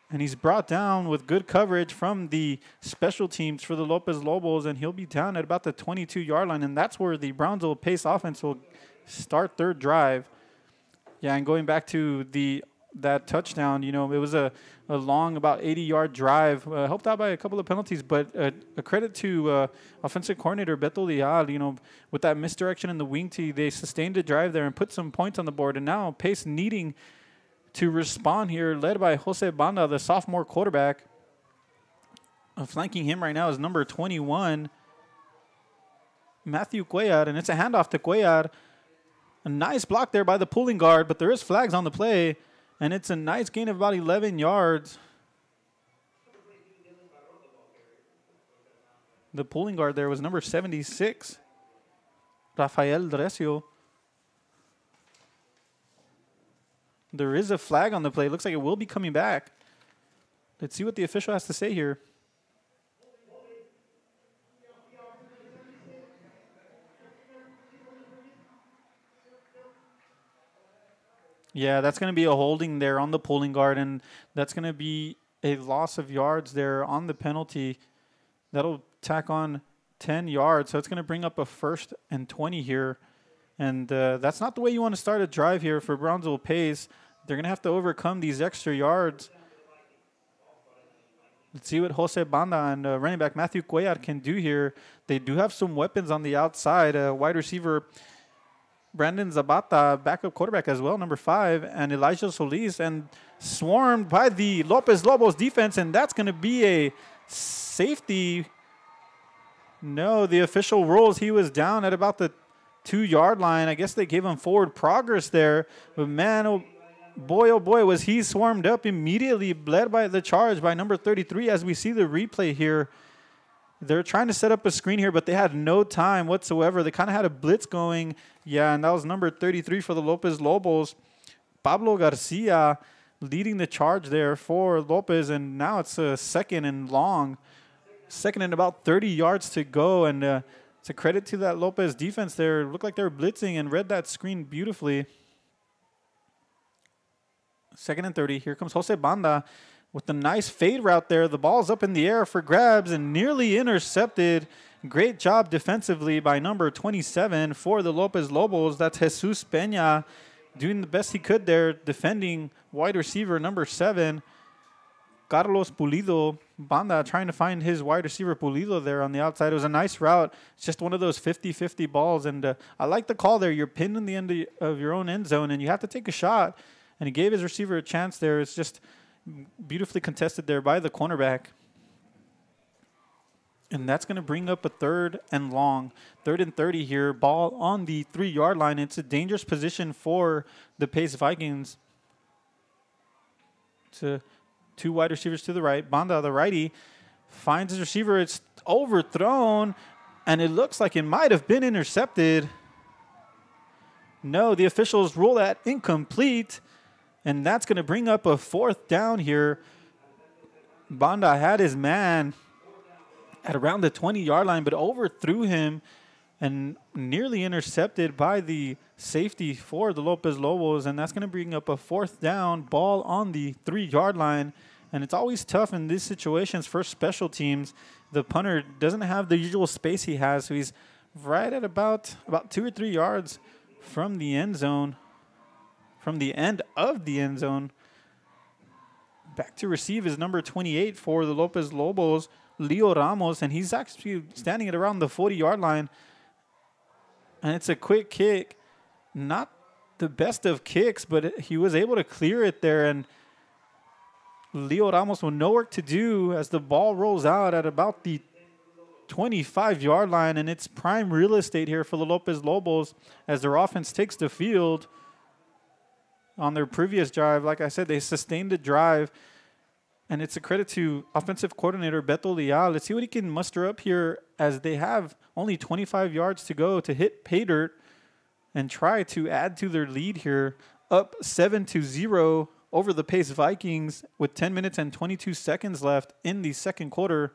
And he's brought down with good coverage from the special teams for the Lopez Lobos, and he'll be down at about the 22-yard line, and that's where the Brownsville Pace offense will start third drive. Yeah, and going back to that touchdown, you know, it was a long, about 80-yard drive, helped out by a couple of penalties, but a credit to offensive coordinator Beto Leal, you know, with that misdirection in the wing tee, they sustained a drive there and put some points on the board, and now Pace needing to respond here, led by Jose Banda, the sophomore quarterback. Flanking him right now is number 21, Matthew Cuellar, and it's a handoff to Cuellar. A nice block there by the pulling guard, but there is flags on the play, and it's a nice gain of about 11 yards. The pulling guard there was number 76, Rafael Drecio. There is a flag on the play. Looks like it will be coming back. Let's see what the official has to say here. Yeah, that's going to be a holding there on the pulling guard, and that's going to be a loss of yards there on the penalty. That'll tack on 10 yards, so it's going to bring up a 1st and 20 here. And that's not the way you want to start a drive here for Brownsville Pace. They're going to have to overcome these extra yards. Let's see what Jose Banda and running back Matthew Cuellar can do here. They do have some weapons on the outside. Wide receiver Brandon Zabata, backup quarterback as well, number 5, and Elijah Solis, and swarmed by the Lopez Lobos defense, and that's going to be a safety. No, the official rules he was down at about the 2-yard line. I guess they gave him forward progress there. But man, oh boy, was he swarmed up immediately, led by the charge by number 33 as we see the replay here. They're trying to set up a screen here, but they had no time whatsoever. They kind of had a blitz going. Yeah, and that was number 33 for the Lopez Lobos. Pablo Garcia leading the charge there for Lopez, and now it's a 2nd and long. 2nd and about 30 yards to go, and it's a credit to that Lopez defense there. It looked like they were blitzing and read that screen beautifully. 2nd and 30. Here comes Jose Banda with a nice fade route there. The ball's up in the air for grabs and nearly intercepted. Great job defensively by number 27 for the Lopez Lobos. That's Jesus Peña doing the best he could there, defending wide receiver number 7. Carlos Pulido, Banda trying to find his wide receiver Pulido there on the outside. It was a nice route. It's just one of those 50-50 balls. And I like the call there. You're pinned in the end of your own end zone, and you have to take a shot. And he gave his receiver a chance there. It's just beautifully contested there by the cornerback. And that's going to bring up a 3rd and long. 3rd and 30 here. Ball on the 3-yard line. It's a dangerous position for the Pace Vikings. It's 2 wide receivers to the right. Banda, the righty, finds his receiver. It's overthrown, and it looks like it might have been intercepted. No, the officials rule that incomplete, and that's going to bring up a 4th down here. Banda had his man at around the 20-yard line, but overthrew him and nearly intercepted by the safety for the Lopez Lobos, and that's going to bring up a 4th down, ball on the 3-yard line. And it's always tough in these situations for special teams. The punter doesn't have the usual space he has, so he's right at about 2 or 3 yards from the end zone, from the end of the end zone. Back to receive is number 28 for the Lopez Lobos, Leo Ramos, and he's actually standing at around the 40-yard line. And it's a quick kick not the best of kicks, but he was able to clear it there. And Leo Ramos with no work to do as the ball rolls out at about the 25-yard line, and it's prime real estate here for the Lopez Lobos as their offense takes the field. On their previous drive, like I said, they sustained the drive, and it's a credit to offensive coordinator Beto Leal. Let's see what he can muster up here as they have only 25 yards to go to hit pay dirt and try to add to their lead here, up 7-0 over the Pace Vikings with 10 minutes and 22 seconds left in the second quarter.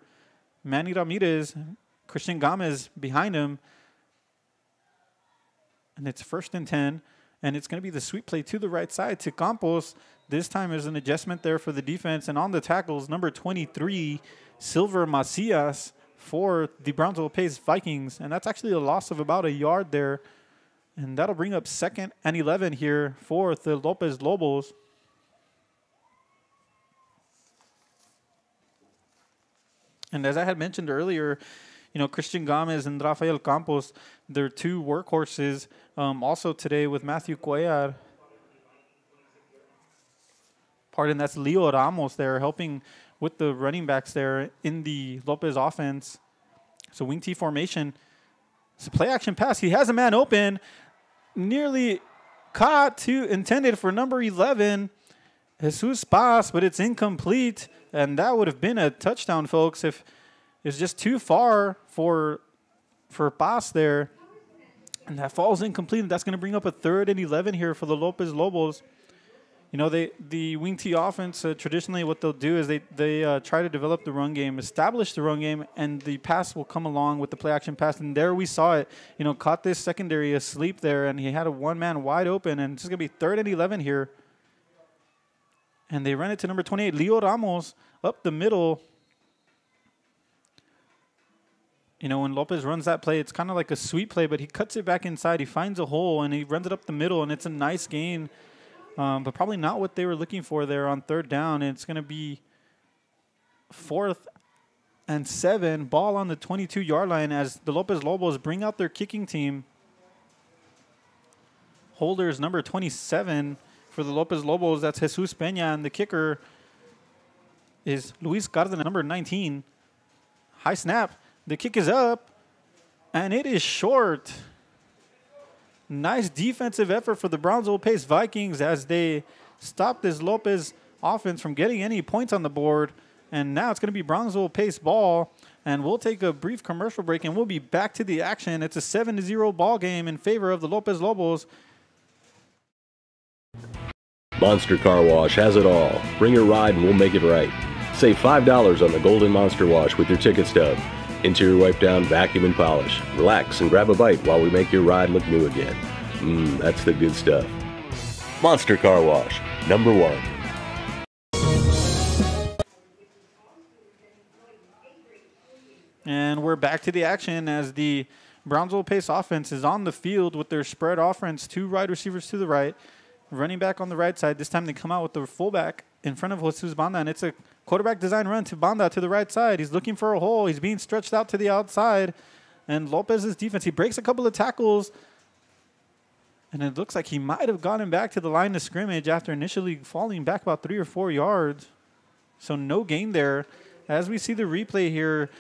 Manny Ramirez, Christian Gomez behind him, and it's 1st and 10. And it's going to be the sweep play to the right side to Campos. This time there's an adjustment there for the defense. And on the tackles, number 23, Silver Macias for the Brownsville Pace Vikings. And that's actually a loss of about a yard there. And that'll bring up 2nd and 11 here for the Lopez Lobos. And as I had mentioned earlier, you know, Christian Gomez and Rafael Campos, they're two workhorses. Also today with Matthew Cuellar. Pardon, that's Leo Ramos there helping with the running backs there in the Lopez offense. So wing T formation. It's a play action pass. He has a man open. Nearly caught to intended for number 11, Jesus Paz, but it's incomplete. And that would have been a touchdown, folks, if it's just too far for Paz there. And that falls incomplete. And that's going to bring up a 3rd and 11 here for the Lopez Lobos. You know, the wing T offense, traditionally what they'll do is they try to develop the run game, establish the run game, and the pass will come along with the play action pass. And there we saw it, you know, caught this secondary asleep there, and he had a one-man wide open. And it's just going to be 3rd and 11 here. And they run it to number 28, Leo Ramos, up the middle. You know, when Lopez runs that play, it's kind of like a sweep play, but he cuts it back inside. He finds a hole, and he runs it up the middle, and it's a nice gain. But probably not what they were looking for there on 3rd down. And it's going to be 4th and 7, ball on the 22-yard line as the Lopez Lobos bring out their kicking team. Holders number 27 for the Lopez Lobos. That's Jesus Peña, and the kicker is Luis Cárdenas, number 19. High snap. The kick is up, and it is short. Nice defensive effort for the Brownsville Pace Vikings as they stop this Lopez offense from getting any points on the board. And now it's going to be Brownsville Pace ball, and we'll take a brief commercial break, and we'll be back to the action. It's a 7-0 ball game in favor of the Lopez Lobos. Monster Car Wash has it all. Bring your ride and we'll make it right. Save $5 on the Golden Monster Wash with your ticket stub. Interior wipe down, vacuum, and polish. Relax and grab a bite while we make your ride look new again. That's the good stuff. Monster Car Wash, number 1. And we're back to the action as the Brownsville Pace offense is on the field with their spread offense. 2 wide receivers to the right, running back on the right side. This time they come out with the fullback in front of Jesus Banda, and it's a quarterback design run to Banda to the right side. He's looking for a hole. He's being stretched out to the outside. And Lopez's defense, he breaks a couple of tackles. And it looks like he might have gotten back to the line of scrimmage after initially falling back about 3 or 4 yards. So no gain there. As we see the replay here,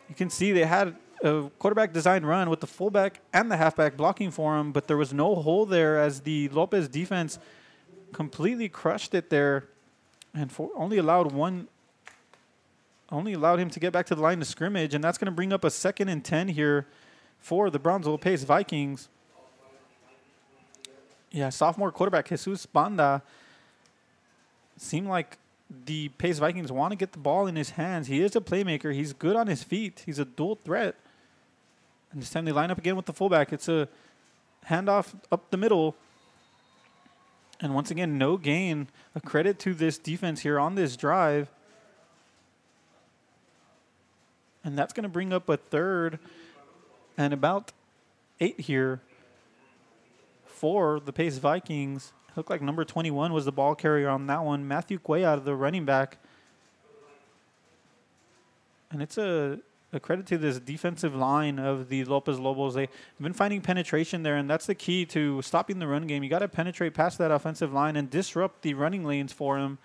you can see they had a quarterback design run with the fullback and the halfback blocking for him, but there was no hole there as the Lopez defense completely crushed it there. And only allowed him to get back to the line of scrimmage, and that's going to bring up a 2nd and 10 here for the Brownsville Pace Vikings. Yeah, sophomore quarterback Jesus Banda seemed like the Pace Vikings want to get the ball in his hands. He is a playmaker. He's good on his feet. He's a dual threat. And this time they line up again with the fullback. It's a handoff up the middle. And once again, no gain. A credit to this defense here on this drive. And that's going to bring up a 3rd and about 8 here for the Pace Vikings. Looked like number 21 was the ball carrier on that one. Matthew Cuellar, the running back. And it's a a credit to this defensive line of the Lopez Lobos. They've been finding penetration there, and that's the key to stopping the run game. You got to penetrate past that offensive line and disrupt the running lanes for him.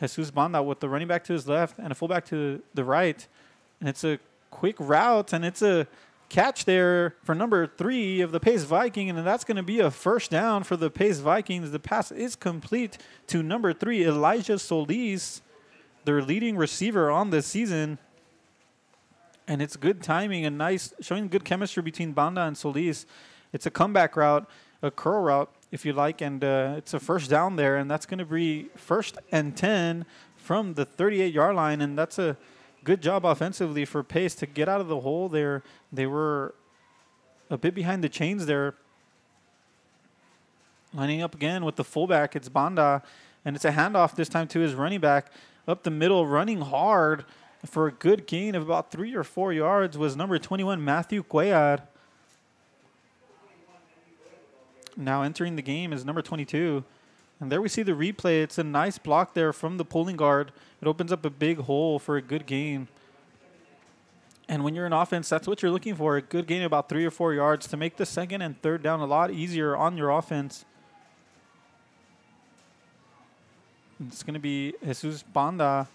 Jesus Banda with the running back to his left and a fullback to the right. And it's a quick route, and it's a catch there for number 3 of the Pace Viking, and that's going to be a first down for the Pace Vikings. The pass is complete to number 3, Elijah Solis, their leading receiver on the season. And it's good timing and nice, showing good chemistry between Banda and Solis. It's a comeback route, a curl route, if you like, and it's a first down there, and that's going to be 1st and 10 from the 38-yard line, and that's a good job offensively for Pace to get out of the hole there. They were a bit behind the chains there. Lining up again with the fullback, it's Banda, and it's a handoff this time to his running back. Up the middle, running hard for a good gain of about 3 or 4 yards was number 21, Matthew Cuellar. Now entering the game is number 22. And there we see the replay. It's a nice block there from the pulling guard. It opens up a big hole for a good gain. And when you're in offense, that's what you're looking for, a good gain of about 3 or 4 yards to make the 2nd and 3rd down a lot easier on your offense. It's going to be Jesus Banda,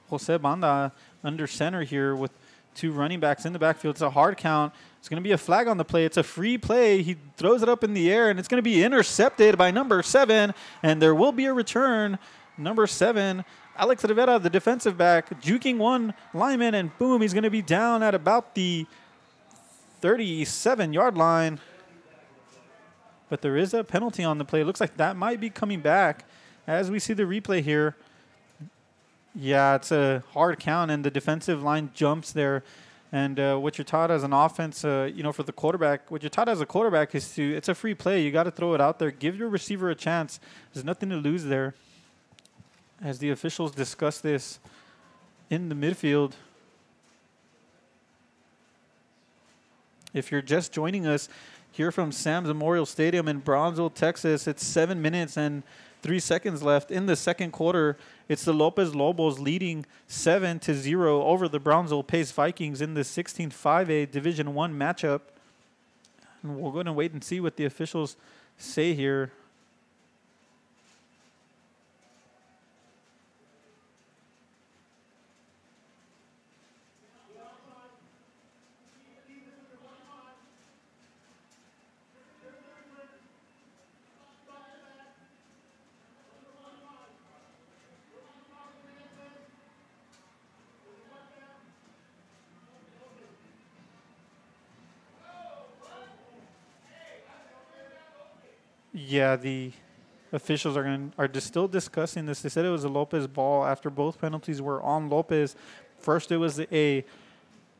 Jose Banda, under center here with 2 running backs in the backfield. It's a hard count. It's going to be a flag on the play. It's a free play. He throws it up in the air, and it's going to be intercepted by number 7, and there will be a return. Number 7, Alex Rivera, the defensive back, juking one lineman, and boom, he's going to be down at about the 37-yard line. But there is a penalty on the play. It looks like that might be coming back as we see the replay here. Yeah, it's a hard count, and the defensive line jumps there. And what you're taught as an offense, for the quarterback, what you're taught as a quarterback is it's a free play. You got to throw it out there. Give your receiver a chance. There's nothing to lose there. As the officials discuss this in the midfield. If you're just joining us here from Sam's Memorial Stadium in Brownsville, Texas, it's 7 minutes and 3 seconds left in the 2nd quarter. It's the Lopez Lobos leading 7-0 over the Brownsville Pace Vikings in the 16-5A Division I matchup. And we'll go ahead and wait and see what the officials say here. Yeah, the officials are just still discussing this. They said it was a Lopez ball after both penalties were on Lopez. First, it was a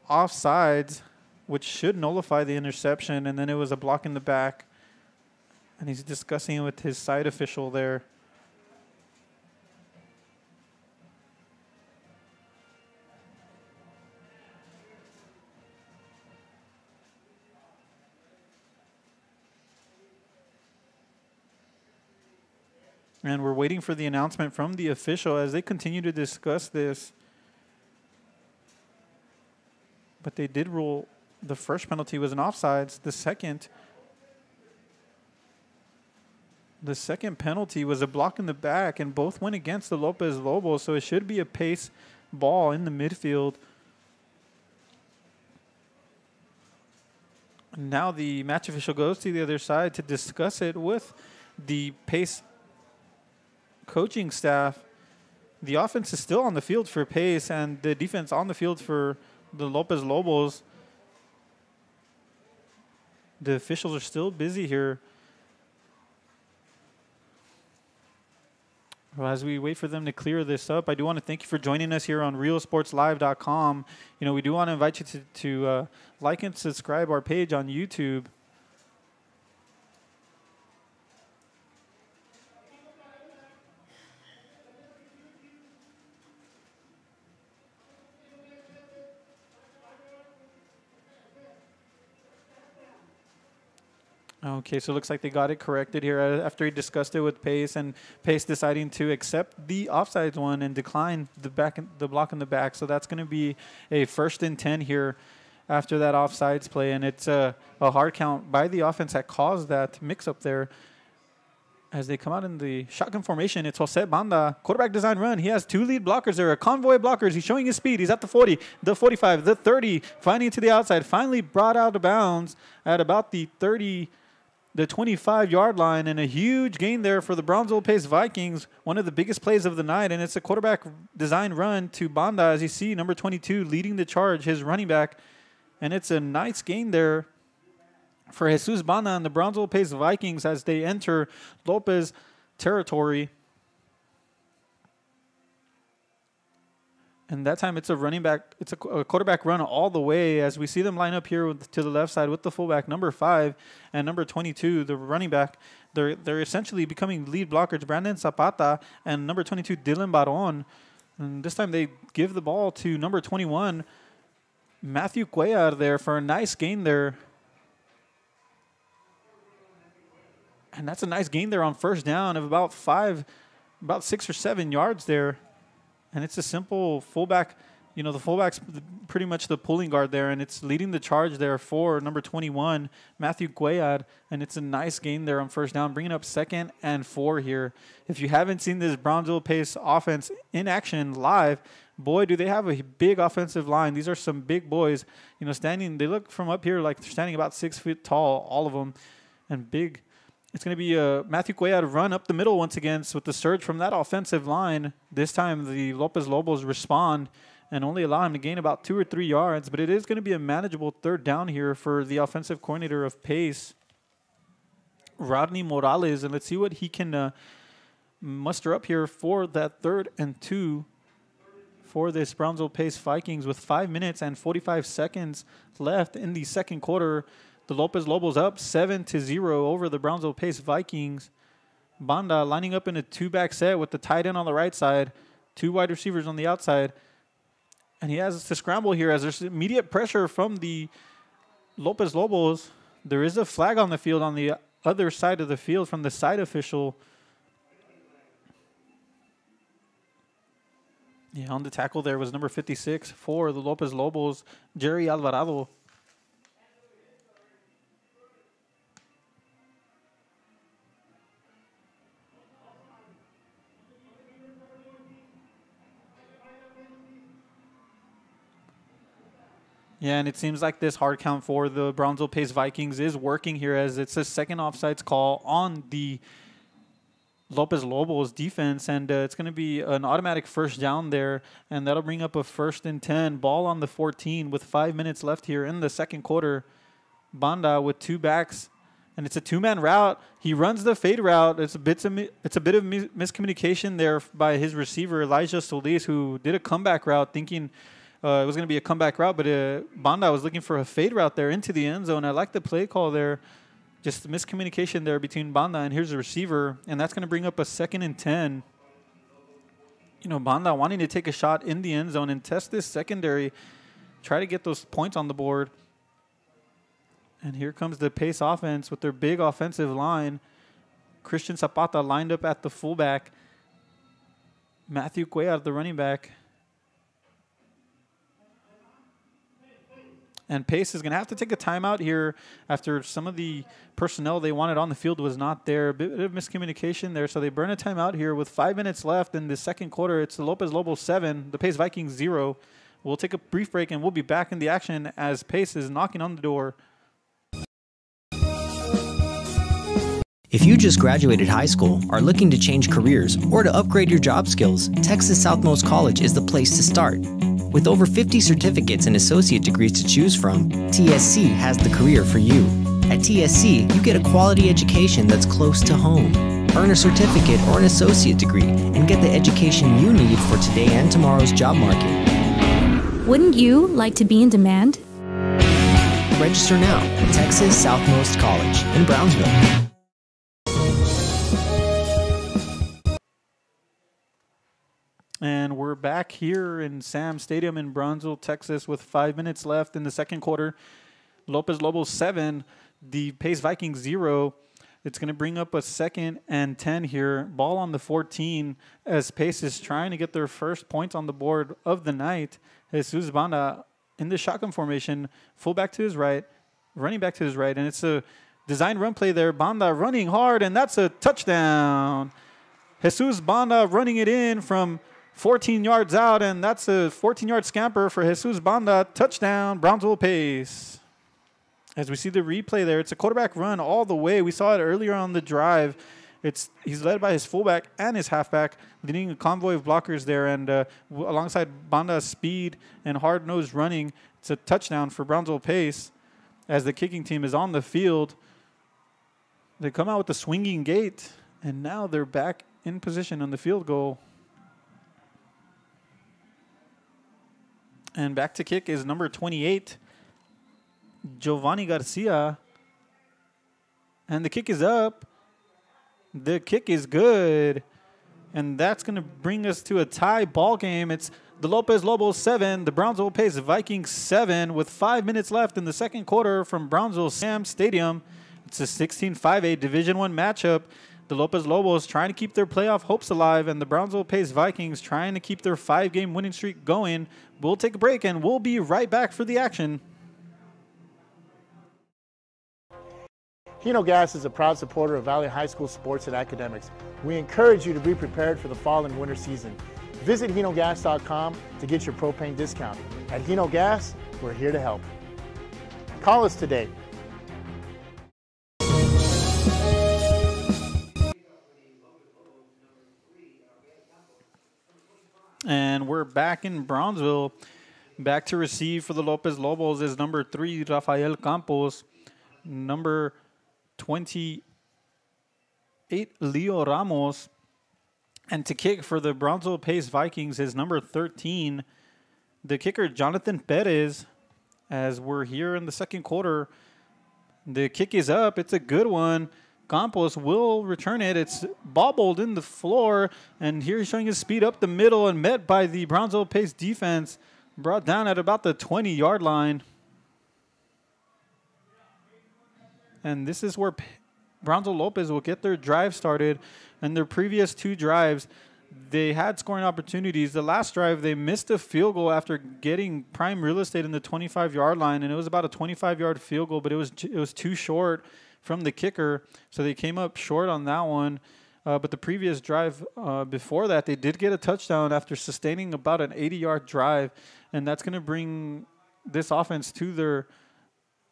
offsides, which should nullify the interception, and then it was a block in the back. And he's discussing it with his side official there. And we're waiting for the announcement from the official as they continue to discuss this. But they did rule the first penalty was an offsides. The second penalty was a block in the back, and both went against the Lopez Lobos, so it should be a pace ball in the midfield. And now the match official goes to the other side to discuss it with the Pace coaching staff. The offense is still on the field for Pace, and the defense on the field for the Lopez Lobos. The officials are still busy here. Well, as we wait for them to clear this up, I do want to thank you for joining us here on realsportslive.com. We do want to invite you to like and subscribe our page on YouTube. Okay, so it looks like they got it corrected here after he discussed it with Pace, and Pace deciding to accept the offsides one and decline the block in the back. So that's going to be a 1st and 10 here after that offsides play, and it's a hard count by the offense that caused that mix-up there. As they come out in the shotgun formation, it's Jose Banda, quarterback design run. He has 2 lead blockers there, a convoy of blockers. He's showing his speed. He's at the 40, the 45, the 30, finding it to the outside. Finally brought out of bounds at about the 30, the 25-yard line, and a huge gain there for the Brownsville Lopez Vikings, one of the biggest plays of the night, and it's a quarterback design run to Banda, as you see, number 22 leading the charge, his running back, and it's a nice gain there for Jesus Banda and the Brownsville Lopez Vikings as they enter Lopez territory. And that time it's a running back, it's a quarterback run all the way as we see them line up here to the left side with the fullback, number 5 and number 22, the running back. They're essentially becoming lead blockers, Brandon Zapata and number 22, Dylan Baron. And this time they give the ball to number 21, Matthew Cuellar there for a nice gain there. And that's a nice gain there on 1st down of about 6 or 7 yards there. And it's a simple fullback. You know, the fullback's pretty much the pulling guard there, and it's leading the charge there for number 21, Matthew Cuellar. And it's a nice gain there on 1st down, bringing up 2nd and 4 here. If you haven't seen this Brownsville Pace offense in action live, boy, do they have a big offensive line. These are some big boys. You know, standing, they look from up here like they're standing about 6 feet tall, all of them, and big. It's going to be Matthew Cuellar run up the middle once again with the surge from that offensive line. This time the Lopez Lobos respond and only allow him to gain about 2 or 3 yards. But it is going to be a manageable 3rd down here for the offensive coordinator of Pace, Rodney Morales. And let's see what he can muster up here for that 3rd and 2 for this Brownsville Pace Vikings with 5 minutes and 45 seconds left in the 2nd quarter. The Lopez Lobos up 7-0 over the Brownsville Pace Vikings. Banda lining up in a 2-back set with the tight end on the right side, 2 wide receivers on the outside. And he has to scramble here as there's immediate pressure from the Lopez Lobos. There is a flag on the field on the other side of the field from the side official. Yeah, on the tackle there was number 56 for the Lopez Lobos, Jerry Alvarado. Yeah, and it seems like this hard count for the Brownsville Pace Vikings is working here as it's a 2nd offsides call on the Lopez Lobos defense, and it's going to be an automatic 1st down there, and that'll bring up a 1st and 10, ball on the 14 with 5 minutes left here in the 2nd quarter. Banda with 2 backs, and it's a 2-man route. He runs the fade route. It's a bit of miscommunication there by his receiver, Elijah Solis, who did a comeback route thinking it was going to be a comeback route, but Banda was looking for a fade route there into the end zone. I like the play call there. Just miscommunication there between Banda and here's the receiver, and that's going to bring up a 2nd and 10. You know, Banda wanting to take a shot in the end zone and test this secondary, try to get those points on the board. And here comes the Pace offense with their big offensive line. Christian Zapata lined up at the fullback. Matthew Cuellar, the running back. And Pace is going to have to take a timeout here after some of the personnel they wanted on the field was not there. A bit of miscommunication there, so they burn a timeout here with 5 minutes left in the 2nd quarter. It's the Lopez Lobos 7, the Pace Vikings 0. We'll take a brief break, and we'll be back in the action as Pace is knocking on the door. If you just graduated high school, are looking to change careers, or to upgrade your job skills, Texas Southmost College is the place to start. With over 50 certificates and associate degrees to choose from, TSC has the career for you. At TSC, you get a quality education that's close to home. Earn a certificate or an associate degree and get the education you need for today and tomorrow's job market. Wouldn't you like to be in demand? Register now at Texas Southmost College in Brownsville. And we're back here in Sam Stadium in Brownsville, Texas with 5 minutes left in the 2nd quarter. Lopez Lobos 7, the Pace Vikings 0. It's going to bring up a 2nd and 10 here. Ball on the 14 as Pace is trying to get their first points on the board of the night. Jesus Banda in the shotgun formation, fullback to his right, running back to his right, and it's a design run play there. Banda running hard, and that's a touchdown. Jesus Banda running it in from 14 yards out, and that's a 14-yard scamper for Jesus Banda. Touchdown, Brownsville Pace. As we see the replay there, it's a quarterback run all the way. We saw it earlier on the drive. He's led by his fullback and his halfback, leading a convoy of blockers there. And alongside Banda's speed and hard-nosed running, it's a touchdown for Brownsville Pace as the kicking team is on the field. They come out with the swinging gate, and now they're back in position on the field goal. And back to kick is number 28, Giovanni Garcia. And the kick is up. The kick is good. And that's going to bring us to a tie ball game. It's the Lopez Lobos 7, the Brownsville Pace Vikings 7, with 5 minutes left in the second quarter from Brownsville Sam Stadium. It's a 16-5A Division I matchup. The Lopez Lobos trying to keep their playoff hopes alive, and the Brownsville Pace Vikings trying to keep their 5-game winning streak going. We'll take a break, and we'll be right back for the action. Hino Gas is a proud supporter of Valley High School sports and academics. We encourage you to be prepared for the fall and winter season. Visit hinogas.com to get your propane discount. At Hino Gas, we're here to help. Call us today. And we're back in Brownsville. Back to receive for the Lopez Lobos is number 3, Rafael Campos. Number 28, Leo Ramos. And to kick for the Brownsville Pace Vikings is number 13, the kicker, Jonathan Perez. As we're here in the second quarter, the kick is up. It's a good one. Campos will return it. It's bobbled in the floor, and here he's showing his speed up the middle and met by the Brownsville Pace defense, brought down at about the 20-yard line. And this is where Brownsville Lopez will get their drive started. And their previous 2 drives, they had scoring opportunities. The last drive, they missed a field goal after getting prime real estate in the 25-yard line, and it was about a 25-yard field goal, but it was too short from the kicker, so they came up short on that one. But the previous drive before that, they did get a touchdown after sustaining about an 80-yard drive, and that's going to bring this offense to their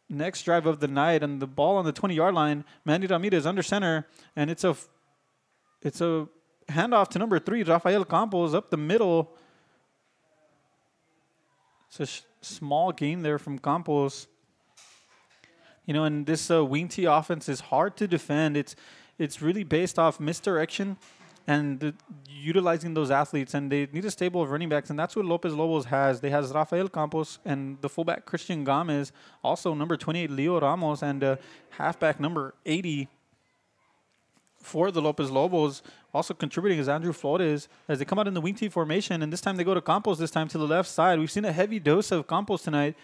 next drive of the night. And the ball on the 20-yard line, Manny Ramirez under center, and it's a handoff to number 3, Rafael Campos, up the middle. It's a small gain there from Campos. You know, and this wing T offense is hard to defend. It's really based off misdirection and utilizing those athletes, and they need a stable of running backs, and that's what Lopez Lobos has. They has Rafael Campos and the fullback Christian Gomez, also number 28 Leo Ramos, and halfback number 80 for the Lopez Lobos. Also contributing is Andrew Flores as they come out in the wing T formation, and this time they go to Campos, this time to the left side. We've seen a heavy dose of Campos tonight.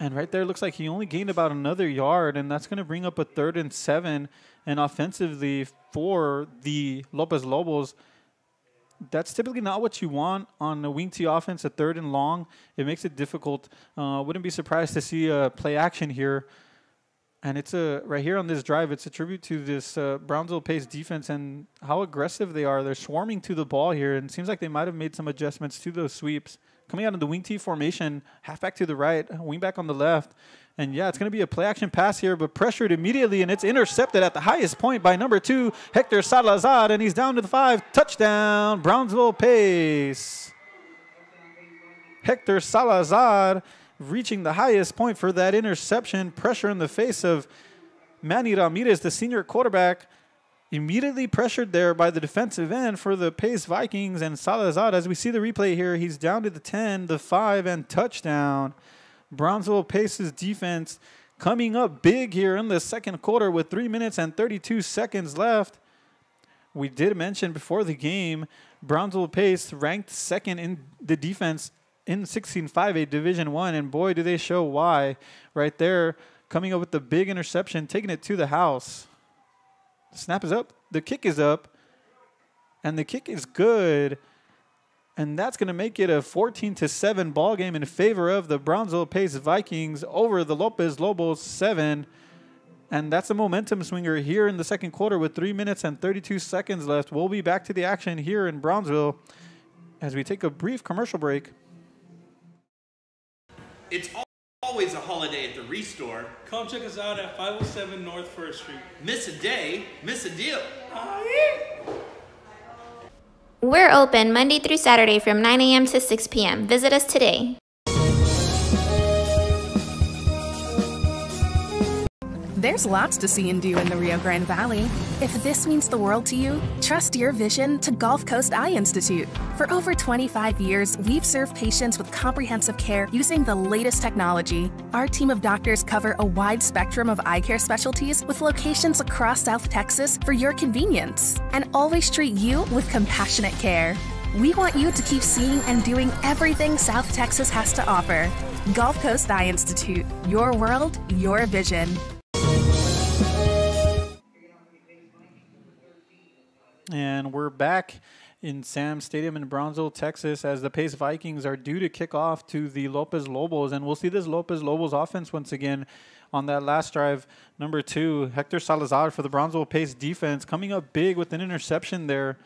And right there, looks like he only gained about another yard, and that's going to bring up a 3rd and 7. And offensively for the Lopez Lobos, that's typically not what you want on a wing T offense, a 3rd and long. It makes it difficult. Wouldn't be surprised to see a play action here. And it's right here on this drive, it's a tribute to this Brownsville Pace defense and how aggressive they are. They're swarming to the ball here, and it seems like they might have made some adjustments to those sweeps. Coming out of the wing T formation, halfback to the right, wingback on the left. And yeah, it's going to be a play action pass here, but pressured immediately, and it's intercepted at the highest point by number 2, Hector Salazar, and he's down to the 5. Touchdown, Brownsville Pace. Hector Salazar reaching the highest point for that interception. Pressure in the face of Manny Ramirez, the senior quarterback. Immediately pressured there by the defensive end for the Pace Vikings, and Salazar, as we see the replay here, he's down to the 10, the 5, and touchdown. Brownsville Pace's defense coming up big here in the second quarter with 3 minutes and 32 seconds left. We did mention before the game, Brownsville Pace ranked 2nd in the defense in 16-5A Division I, and boy, do they show why. Right there, coming up with the big interception, taking it to the house. The snap is up. The kick is up. And the kick is good. And that's going to make it a 14-7 ball game in favor of the Brownsville Pace Vikings over the Lopez Lobos 7. And that's a momentum swinger here in the second quarter with 3 minutes and 32 seconds left. We'll be back to the action here in Brownsville as we take a brief commercial break. It's always a holiday at the Restore. Come check us out at 507 North 1st Street. Miss a day, miss a deal. We're open Monday through Saturday from 9 a.m. to 6 p.m. Visit us today. There's lots to see and do in the Rio Grande Valley. If this means the world to you, trust your vision to Gulf Coast Eye Institute. For over 25 years, we've served patients with comprehensive care using the latest technology. Our team of doctors cover a wide spectrum of eye care specialties with locations across South Texas for your convenience, and always treat you with compassionate care. We want you to keep seeing and doing everything South Texas has to offer. Gulf Coast Eye Institute, your world, your vision. And we're back in Sam Stadium in Brownsville, Texas, as the Pace Vikings are due to kick off to the Lopez Lobos. And we'll see this Lopez Lobos offense once again on that last drive. Number 2, Hector Salazar for the Brownsville Pace defense, coming up big with an interception there,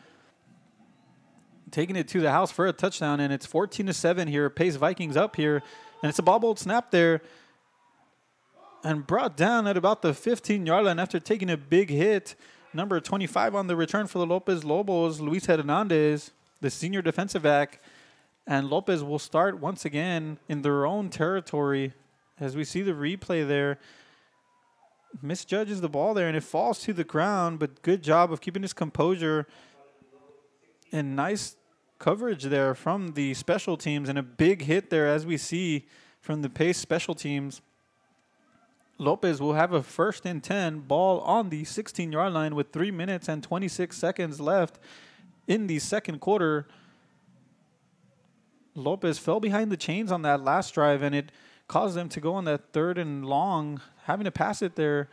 taking it to the house for a touchdown. And it's 14-7 here. Pace Vikings up here. And it's a bobbled snap there and brought down at about the 15-yard line after taking a big hit. Number 25 on the return for the Lopez Lobos, Luis Hernandez, the senior defensive back. And Lopez will start once again in their own territory as we see the replay there. Misjudges the ball there, and it falls to the ground, but good job of keeping his composure. And nice coverage there from the special teams, and a big hit there as we see from the Pace special teams. Lopez will have a 1st and 10 ball on the 16-yard line with 3 minutes and 26 seconds left in the second quarter. Lopez fell behind the chains on that last drive, and it caused them to go on that 3rd and long, having to pass it there.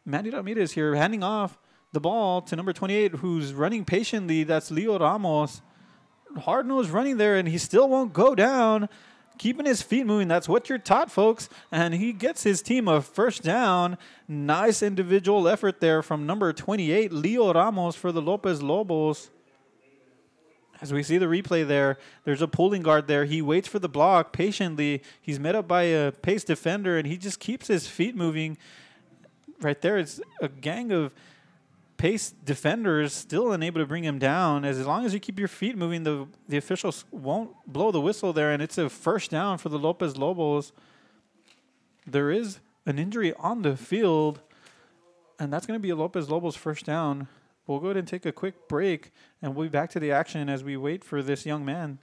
Manny Ramirez here handing off the ball to number 28, who's running patiently. That's Leo Ramos. Hard-nosed running there, and he still won't go down. Keeping his feet moving, that's what you're taught, folks. And he gets his team a 1st down. Nice individual effort there from number 28, Leo Ramos for the Lopez Lobos. As we see the replay there, there's a pulling guard there. He waits for the block patiently. He's met up by a Pace defender, and he just keeps his feet moving. Right there, it's a gang of Pace defenders still unable to bring him down. As long as you keep your feet moving, the officials won't blow the whistle there, and it's a 1st down for the Lopez Lobos. There is an injury on the field, and that's going to be a Lopez Lobos 1st down. We'll go ahead and take a quick break, and we'll be back to the action as we wait for this young man.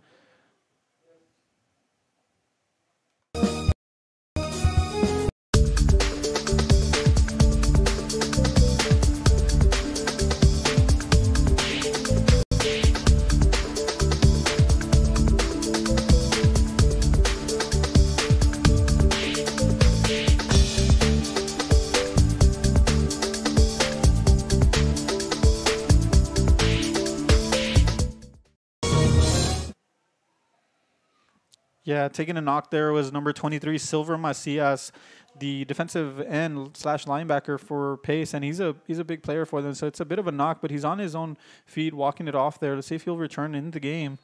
Yeah, taking a knock there was number 23, Silver Macias, the defensive end / linebacker for Pace, and he's a big player for them. So it's a bit of a knock, but he's on his own feet, walking it off there. Let's see if he'll return into the game.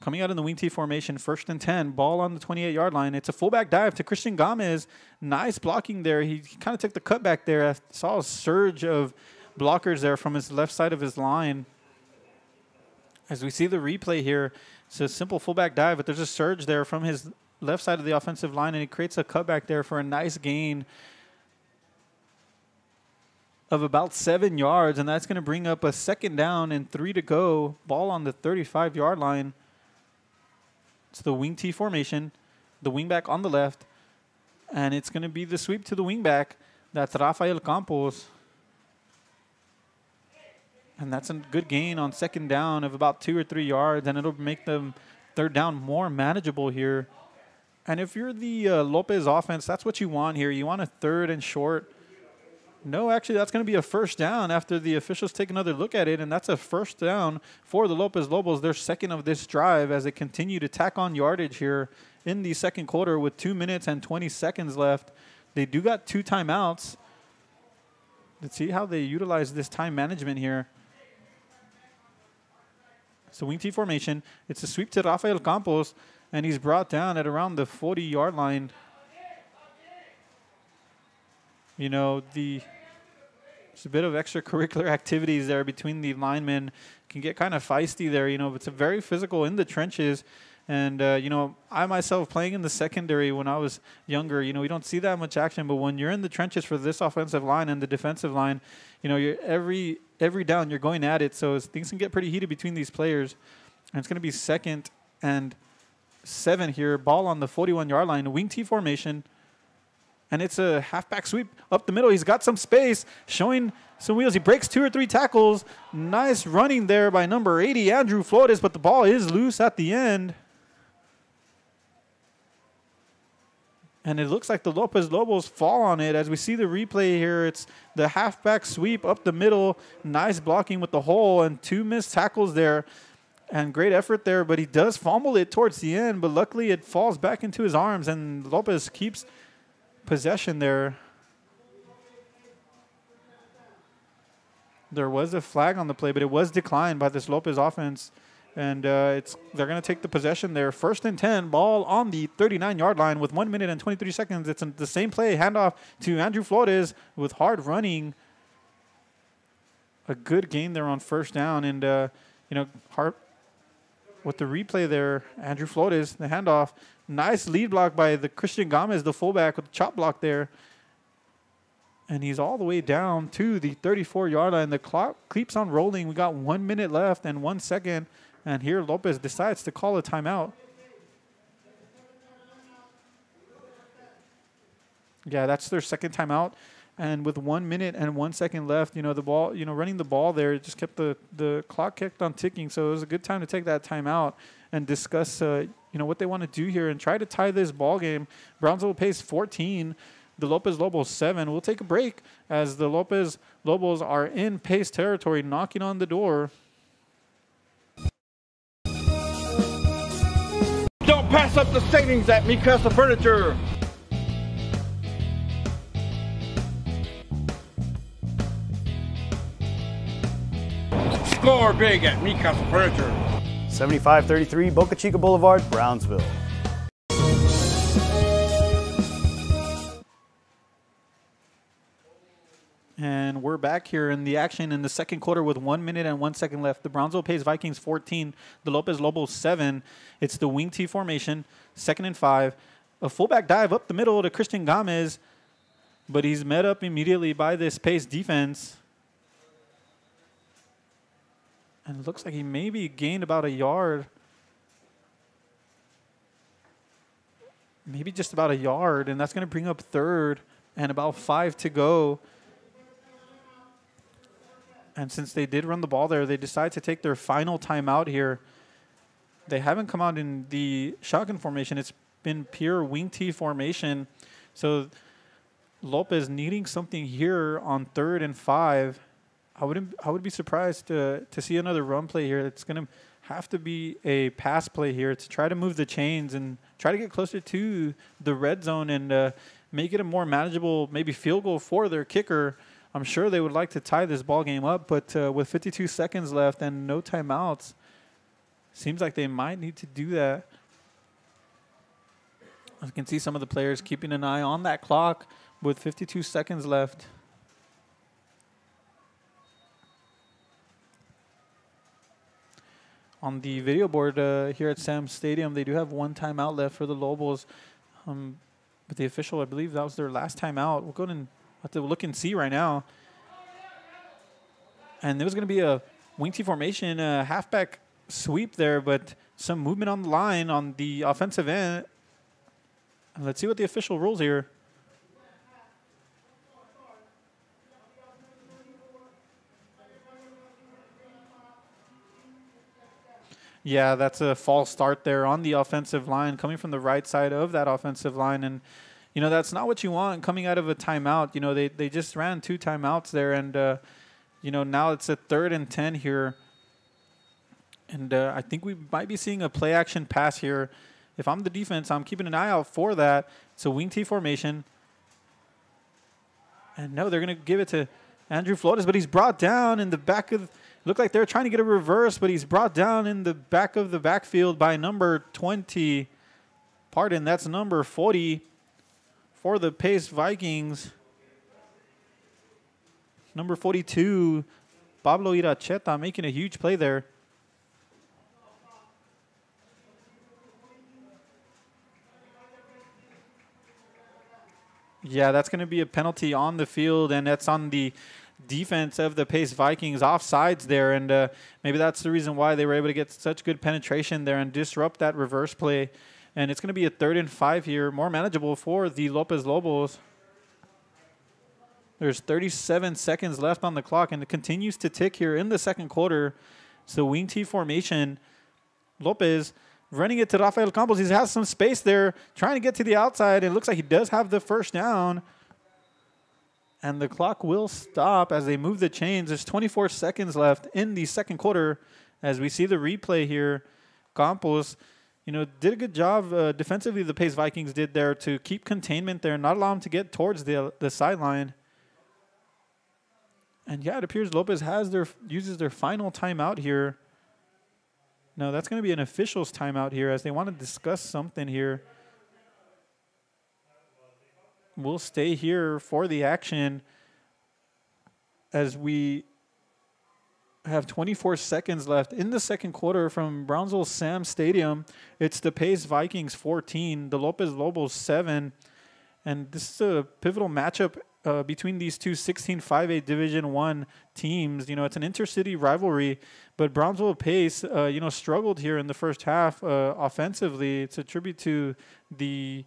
Coming out in the wing T formation, 1st and 10, ball on the 28-yard line. It's a fullback dive to Christian Gomez. Nice blocking there. He kind of took the cutback there. I saw a surge of blockers there from his left side of his line. As we see the replay here, it's a simple fullback dive, but there's a surge there from his left side of the offensive line, and he creates a cutback there for a nice gain of about 7 yards, and that's going to bring up a 2nd down and 3 to go. Ball on the 35-yard line. It's the wing T formation, the wingback on the left, and it's going to be the sweep to the wingback. That's Rafael Campos. And that's a good gain on 2nd down of about 2 or 3 yards, and it'll make them 3rd down more manageable here And if you're the Lopez offense, that's what you want here. You want a 3rd and short. No, actually, that's going to be a first down after the officials take another look at it, and that's a first down for the Lopez Lobos, their second of this drive, as they continue to tack on yardage here in the second quarter with 2 minutes and 20 seconds left. They do got 2 timeouts. Let's see how they utilize this time management here. It's a wing T formation. It's a sweep to Rafael Campos, and he's brought down at around the 40-yard line. You know, there's a bit of extracurricular activities there between the linemen. Can get kind of feisty there. You know, it's a very physical in the trenches. And, you know, I myself playing in the secondary when I was younger, you know, we don't see that much action. But when you're in the trenches for this offensive line and the defensive line, you know, you're every down you're going at it. So things can get pretty heated between these players. And it's going to be 2nd and 7 here. Ball on the 41-yard line. Wing T formation. And it's a halfback sweep up the middle. He's got some space, showing some wheels. He breaks 2 or 3 tackles. Nice running there by number 80, Andrew Flores, but the ball is loose at the end. And it looks like the Lopez Lobos fall on it. As we see the replay here, it's the halfback sweep up the middle. Nice blocking with the hole and 2 missed tackles there. And great effort there, but he does fumble it towards the end. But luckily it falls back into his arms, and Lopez keeps possession there. There was a flag on the play, but it was declined by this Lopez offense. And they're going to take the possession there. 1st and 10, ball on the 39-yard line with 1 minute and 23 seconds. It's the same play, handoff to Andrew Flores with hard running. A good gain there on 1st down. And, you know, with the replay there, Andrew Flores, the handoff. Nice lead block by the Christian Gomez, the fullback, with the chop block there. And he's all the way down to the 34-yard line. The clock keeps on rolling. We got 1 minute left and 1 second. And here Lopez decides to call a timeout. Yeah, that's their second timeout. And with 1 minute and 1 second left, you know, the ball, you know, running the ball there, it just kept the clock kept on ticking. So it was a good time to take that timeout and discuss, you know, what they want to do here and try to tie this ball game. Brownsville Pace 14, the Lopez Lobos 7. We'll take a break as the Lopez Lobos are in Pace territory, knocking on the door. Don't pass up the savings at Mikasa Furniture. Score big at Mikasa Furniture. 7533 Boca Chica Boulevard, Brownsville. And we're back here in the action in the second quarter with 1 minute and 1 second left. The Brownsville Pace Vikings 14, the Lopez Lobos 7. It's the wing T formation, 2nd and 5. A fullback dive up the middle to Christian Gomez, but he's met up immediately by this Pace defense. And it looks like he maybe gained about a yard. Maybe just about a yard, and that's going to bring up 3rd and about 5 to go. And since they did run the ball there, they decide to take their final timeout here. They haven't come out in the shotgun formation. It's been pure wing T formation. So Lopez needing something here on 3rd and 5. I would be surprised to see another run play here. It's going to have to be a pass play here to try to move the chains and try to get closer to the red zone and make it a more manageable maybe field goal for their kicker. I'm sure they would like to tie this ball game up, but with 52 seconds left and no timeouts, seems like they might need to do that. I can see some of the players keeping an eye on that clock with 52 seconds left. On the video board here at Sam Stadium, they do have 1 timeout left for the Lobos. But the official, I believe that was their last timeout. We'll go ahead and have to look and see right now. And there was going to be a wing T formation, a halfback sweep there, but some movement on the line on the offensive end. And let's see what the official rules here. Yeah, that's a false start there on the offensive line, coming from the right side of that offensive line. And, you know, that's not what you want coming out of a timeout. You know, they just ran 2 timeouts there. And, you know, now it's a 3rd and 10 here. And I think we might be seeing a play action pass here. If I'm the defense, I'm keeping an eye out for that. It's a wing T formation. And no, they're going to give it to Andrew Flores, but he's brought down in the back of – looked like they're trying to get a reverse, but he's brought down in the back of the backfield by number 20. Pardon, that's number 40 for the Pace Vikings. Number 42, Pablo Iracheta, making a huge play there. Yeah, that's going to be a penalty on the field, and that's on the defense of the Pace Vikings, offsides there. And maybe that's the reason why they were able to get such good penetration there and disrupt that reverse play. And it's going to be a 3rd and 5 here, more manageable for the Lopez Lobos. There's 37 seconds left on the clock, and it continues to tick here in the 2nd quarter. So wing T formation, Lopez running it to Rafael Campos. He has some space there, trying to get to the outside. It looks like he does have the first down. And the clock will stop as they move the chains. There's 24 seconds left in the 2nd quarter as we see the replay here. Campos, you know, did a good job defensively, the Pace Vikings did there to keep containment there, not allow him to get towards the sideline. And yeah, it appears Lopez uses their final timeout here. No, that's going to be an official's timeout here as they want to discuss something here. We'll stay here for the action as we have 24 seconds left in the 2nd quarter from Brownsville Sam Stadium. It's the Pace Vikings 14, the Lopez Lobos 7. And this is a pivotal matchup between these two 16-5A Division I teams. You know, it's an intercity rivalry, but Brownsville Pace, you know, struggled here in the first half offensively. It's a tribute to the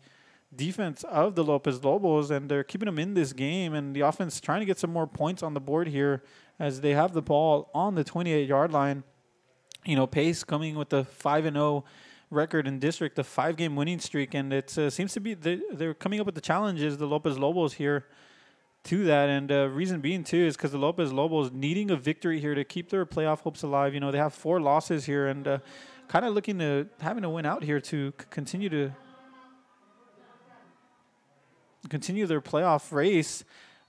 defense of the Lopez Lobos, and they're keeping them in this game, and the offense trying to get some more points on the board here as they have the ball on the 28-yard line. You know, Pace coming with a 5-0 record in district, a 5-game winning streak, and it seems to be they're coming up with the challenges, the Lopez Lobos here, to that. And reason being too is because the Lopez Lobos needing a victory here to keep their playoff hopes alive. You know, they have 4 losses here, and kind of looking to having to win out here to continue their playoff race.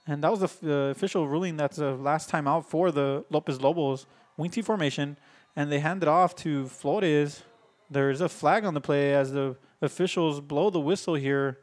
And that was the official ruling. That's the last time out for the Lopez Lobos. Wing T formation, and they hand it off to Flores. There's a flag on the play as the officials blow the whistle here.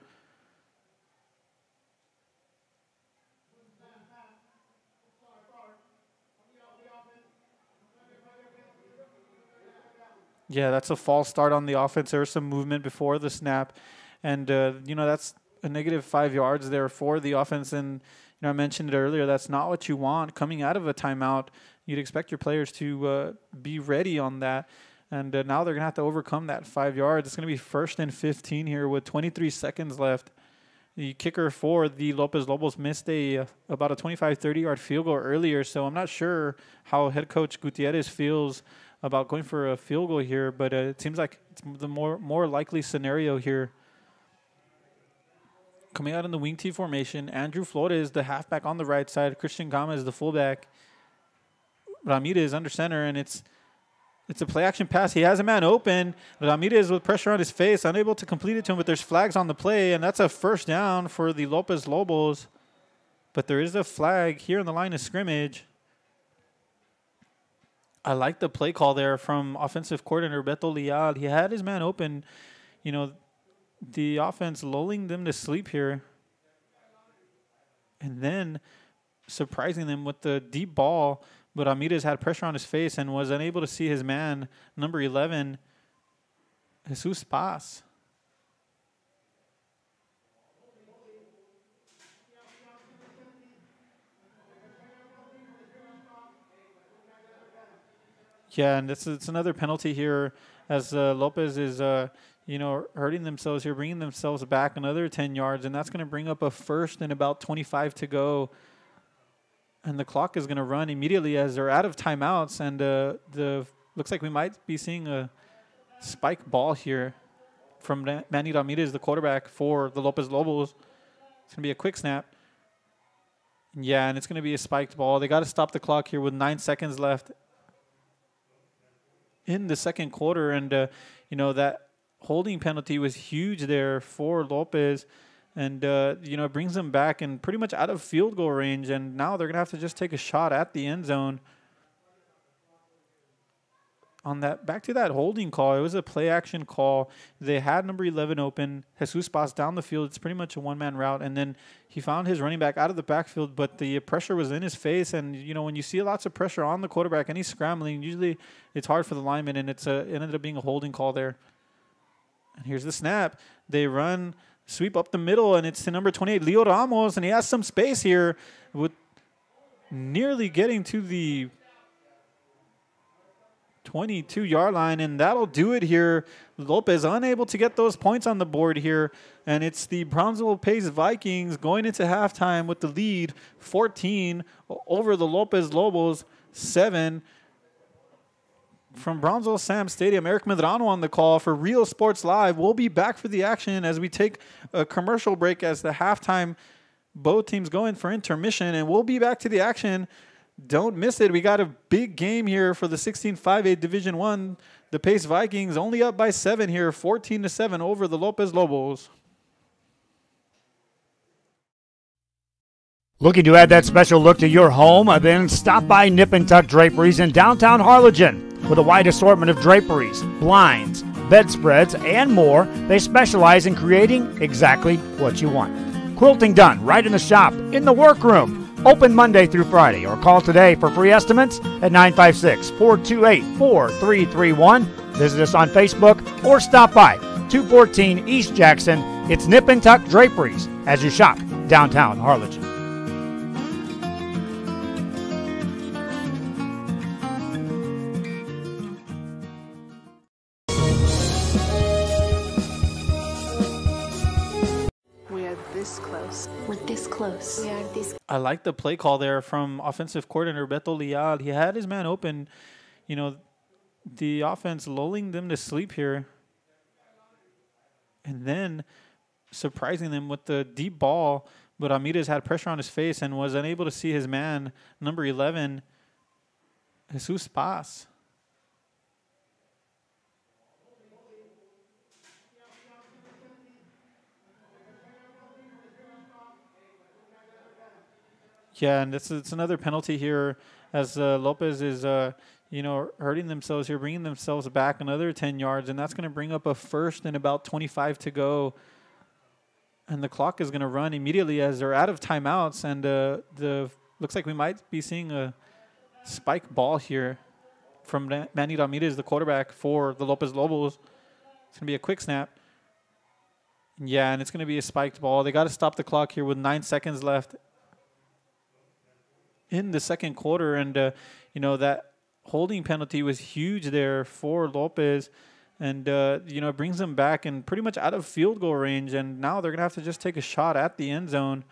Yeah, that's a false start on the offense. There was some movement before the snap. And, you know, that's a negative 5 yards there for the offense. And, you know, I mentioned it earlier, that's not what you want coming out of a timeout. You'd expect your players to be ready on that. And now they're going to have to overcome that 5 yards. It's going to be 1st and 15 here with 23 seconds left. The kicker for the Lopez Lobos missed about a 25, 30-yard field goal earlier. So I'm not sure how head coach Gutierrez feels about going for a field goal here, but it seems like it's the more likely scenario here. Coming out in the wing T formation, Andrew Flores, the halfback on the right side, Christian Gomez, the fullback, Ramirez under center, and it's a play-action pass. He has a man open. Ramirez with pressure on his face, unable to complete it to him, but there's flags on the play, and that's a first down for the Lopez Lobos. But there is a flag here in the line of scrimmage. I like the play call there from offensive coordinator Beto Leal. He had his man open. You know, the offense lulling them to sleep here. And then surprising them with the deep ball. But Ramirez had pressure on his face and was unable to see his man, number 11, Jesus Paz. Yeah, and it's another penalty here as Lopez is, you know, hurting themselves here, bringing themselves back another 10 yards, and that's going to bring up a 1st and about 25 to go. And the clock is going to run immediately as they're out of timeouts, and the looks like we might be seeing a spike ball here from Manny Ramirez, the quarterback for the Lopez Lobos. It's going to be a quick snap. Yeah, and it's going to be a spiked ball. They got to stop the clock here with 9 seconds left in the second quarter. And, you know, that holding penalty was huge there for Lopez. And, you know, it brings them back and pretty much out of field goal range. And now they're going to have to just take a shot at the end zone. On that, back to that holding call, it was a play action call. They had number 11 open. Jesus Paz down the field. It's pretty much a one-man route. And then he found his running back out of the backfield, but the pressure was in his face. And, you know, when you see lots of pressure on the quarterback and he's scrambling, usually it's hard for the lineman, and it ended up being a holding call there. And here's the snap. They run, sweep up the middle, and it's to number 28, Leo Ramos, and he has some space here with nearly getting to the 22-yard line, and that'll do it here. Lopez unable to get those points on the board here, and it's the Brownsville Lopez Vikings going into halftime with the lead 14 over the Lopez Lobos 7. From Brownsville Sam Stadium, Eric Medrano on the call for Real Sports Live. We'll be back for the action as we take a commercial break as the halftime both teams go in for intermission, and we'll be back to the action. Don't miss it. We got a big game here for the 16-5A Division I. The Pace Vikings only up by 7 here, 14-7 over the Lopez Lobos. Looking to add that special look to your home? Then stop by Nip and Tuck Draperies in downtown Harlingen. With a wide assortment of draperies, blinds, bedspreads, and more, they specialize in creating exactly what you want. Quilting done right in the shop, in the workroom. Open Monday through Friday, or call today for free estimates at 956-428-4331. Visit us on Facebook or stop by 214 East Jackson. It's Nip and Tuck Draperies as you shop downtown Harlingen. We're this close. We are this. I like the play call there from offensive coordinator Beto Leal. He had his man open. You know, the offense lulling them to sleep here. And then surprising them with the deep ball. But Ramirez had pressure on his face and was unable to see his man, number 11, Jesus Paz. Yeah, and it's another penalty here as Lopez is, you know, hurting themselves here, bringing themselves back another 10 yards, and that's going to bring up a first and about 25 to go. And the clock is going to run immediately as they're out of timeouts, and looks like we might be seeing a spike ball here from Manny Ramirez, the quarterback for the Lopez Lobos. It's going to be a quick snap. Yeah, and it's going to be a spiked ball. They got to stop the clock here with 9 seconds left in the second quarter, and you know, that holding penalty was huge there for Lopez, and you know, it brings them back and pretty much out of field goal range, and now they're gonna have to just take a shot at the end zone.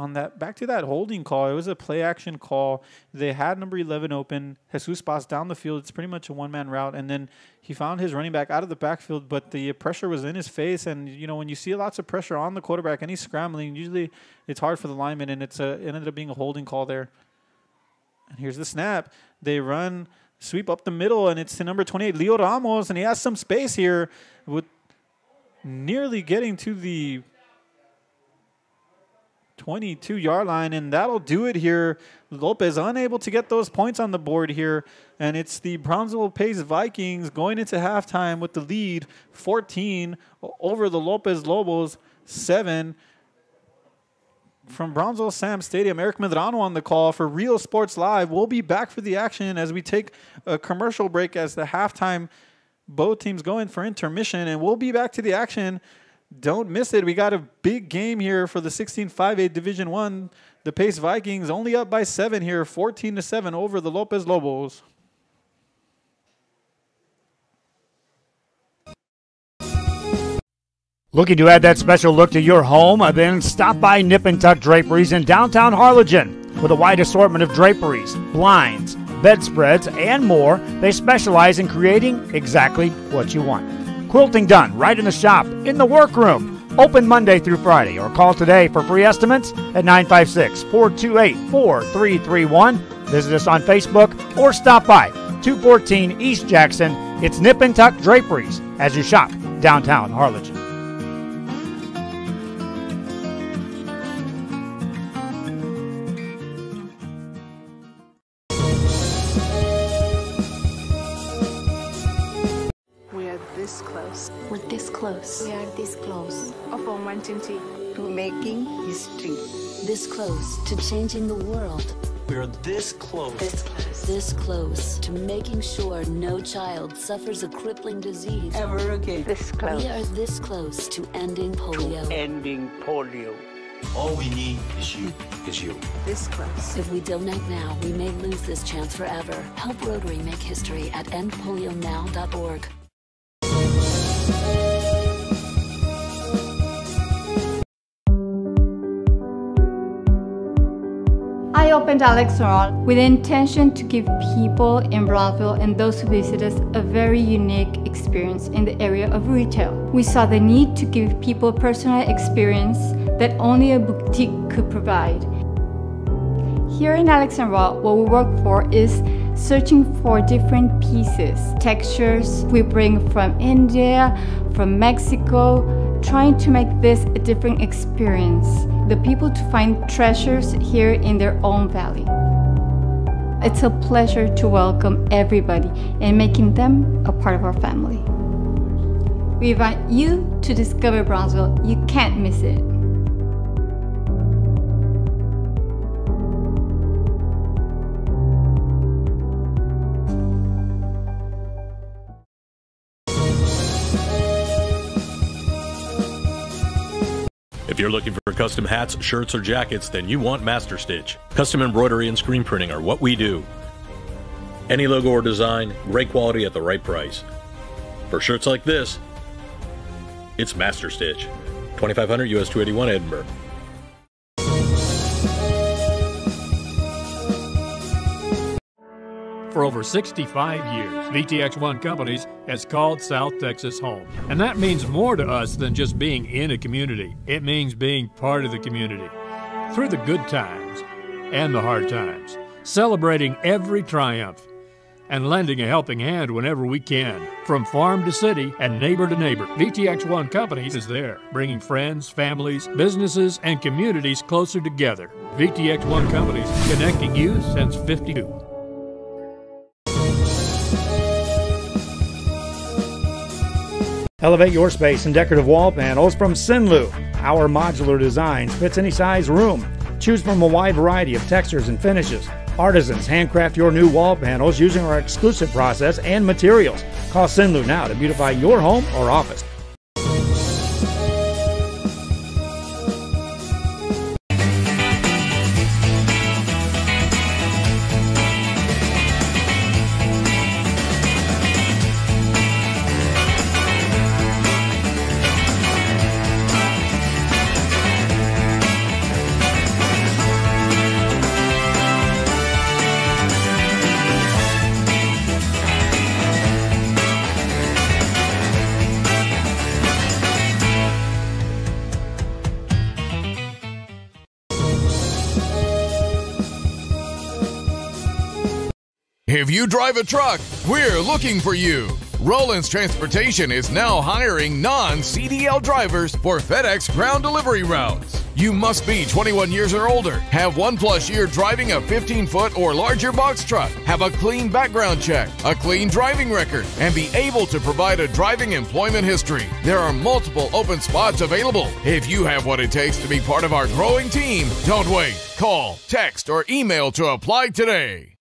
On that, back to that holding call, it was a play action call. They had number 11 open. Jesus Paz down the field. It's pretty much a one-man route. And then he found his running back out of the backfield, but the pressure was in his face. And, you know, when you see lots of pressure on the quarterback and he's scrambling, usually it's hard for the lineman, and it ended up being a holding call there. And here's the snap. They run, sweep up the middle, and it's to number 28, Leo Ramos, and he has some space here with nearly getting to the 22-yard line, and that'll do it here. Lopez unable to get those points on the board here, and it's the Brownsville Lopez Vikings going into halftime with the lead 14 over the Lopez Lobos 7. From Brownsville Sam Stadium, Eric Medrano on the call for Real Sports Live. We'll be back for the action as we take a commercial break as the halftime both teams go in for intermission, and we'll be back to the action. Don't miss it. We got a big game here for the 16-5A Division I. The Pace Vikings only up by 7 here, 14-7 over the Lopez Lobos. Looking to add that special look to your home? Then stop by Nip and Tuck Draperies in downtown Harlingen. With a wide assortment of draperies, blinds, bedspreads, and more. They specialize in creating exactly what you want. Quilting done right in the shop, in the workroom. Open Monday through Friday, or call today for free estimates at 956-428-4331. Visit us on Facebook or stop by 214 East Jackson. It's Nip and Tuck Draperies as you shop downtown Harlingen. This close. We're this close. We are this close of wanting to making history. This close to changing the world. We are this close. This close. This close to making sure no child suffers a crippling disease ever again. This close. We are this close to ending polio. All we need is you. This close. If we don't act now, we may lose this chance forever. Help Rotary make history at endpolionow.org. I opened Alex Restaurant with the intention to give people in Brownsville and those who visit us a very unique experience in the area of retail. We saw the need to give people a personal experience that only a boutique could provide. Here in Alex Raw, what we work for is searching for different pieces, textures we bring from India, from Mexico, trying to make this a different experience. The people to find treasures here in their own valley. It's a pleasure to welcome everybody and making them a part of our family. We invite you to discover Brownsville. You can't miss it. If you're looking for custom hats, shirts, or jackets, then you want Master Stitch. Custom embroidery and screen printing are what we do. Any logo or design, great quality at the right price. For shirts like this, it's Master Stitch. 2500 US 281 Edinburgh. For over 65 years, VTX1 Companies has called South Texas home. And that means more to us than just being in a community. It means being part of the community. Through the good times and the hard times, celebrating every triumph and lending a helping hand whenever we can. From farm to city and neighbor to neighbor, VTX1 Companies is there, bringing friends, families, businesses, and communities closer together. VTX1 Companies, connecting you since '52. Elevate your space in decorative wall panels from Sinlu. Our modular designs fits any size room. Choose from a wide variety of textures and finishes. Artisans handcraft your new wall panels using our exclusive process and materials. Call Sinlu now to beautify your home or office. If you drive a truck, we're looking for you. Roland's Transportation is now hiring non-CDL drivers for FedEx ground delivery routes. You must be 21 years or older, have 1+ year driving a 15-foot or larger box truck, have a clean background check, a clean driving record, and be able to provide a driving employment history. There are multiple open spots available. If you have what it takes to be part of our growing team, don't wait. Call, text, or email to apply today.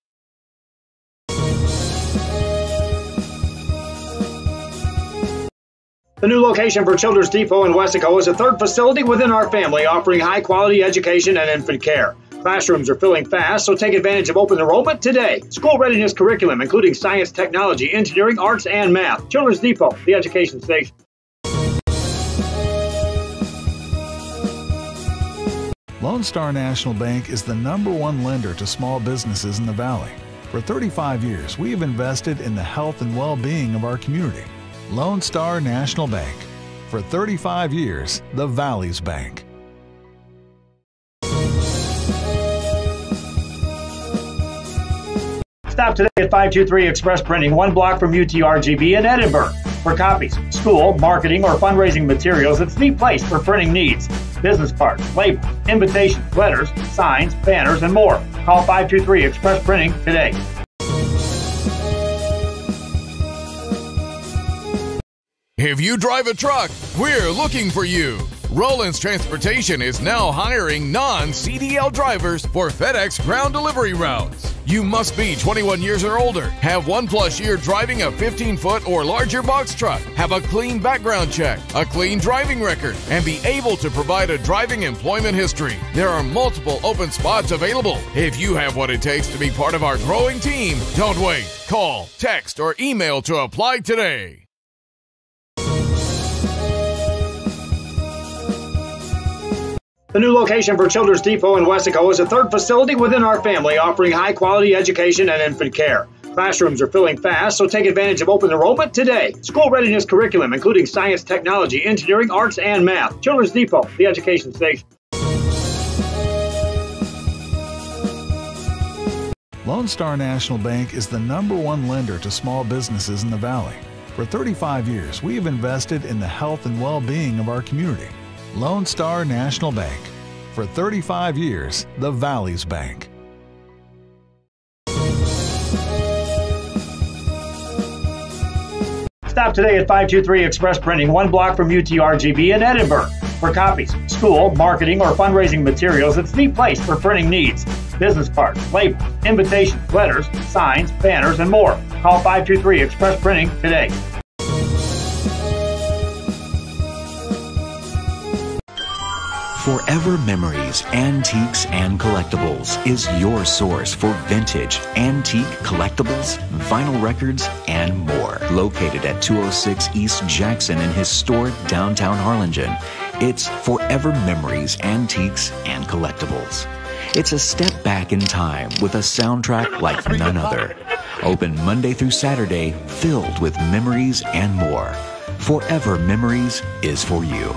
The new location for Children's Depot in Wesco is a third facility within our family offering high-quality education and infant care. Classrooms are filling fast, so take advantage of open enrollment today. School readiness curriculum, including science, technology, engineering, arts, and math. Children's Depot, the education station. Lone Star National Bank is the #1 lender to small businesses in the Valley. For 35 years, we have invested in the health and well-being of our community. Lone Star National Bank. For 35 years, the Valley's Bank. Stop today at 523 Express Printing, 1 block from UTRGV in Edinburgh. For copies, school, marketing, or fundraising materials, it's the place for printing needs. Business cards, labels, invitations, letters, signs, banners, and more. Call 523 Express Printing today. If you drive a truck, we're looking for you. Rollins Transportation is now hiring non-CDL drivers for FedEx ground delivery routes. You must be 21 years or older, have 1+ year driving a 15-foot or larger box truck, have a clean background check, a clean driving record, and be able to provide a driving employment history. There are multiple open spots available. If you have what it takes to be part of our growing team, don't wait. Call, text, or email to apply today. The new location for Children's Depot in Wesco is a third facility within our family, offering high-quality education and infant care. Classrooms are filling fast, so take advantage of open enrollment today. School readiness curriculum, including science, technology, engineering, arts, and math. Children's Depot, the education station. Lone Star National Bank is the #1 lender to small businesses in the Valley. For 35 years, we have invested in the health and well-being of our community. Lone Star National Bank. For 35 years, the Valley's Bank. Stop today at 523 Express Printing, 1 block from UTRGV in Edinburgh. For copies, school, marketing, or fundraising materials, it's the place for printing needs. Business cards, labels, invitations, letters, signs, banners, and more. Call 523 Express Printing today. Forever Memories, Antiques, and Collectibles is your source for vintage, antique, collectibles, vinyl records, and more. Located at 206 East Jackson in historic downtown Harlingen, it's Forever Memories, Antiques, and Collectibles. It's a step back in time with a soundtrack like none other. Open Monday through Saturday, filled with memories and more. Forever Memories is for you.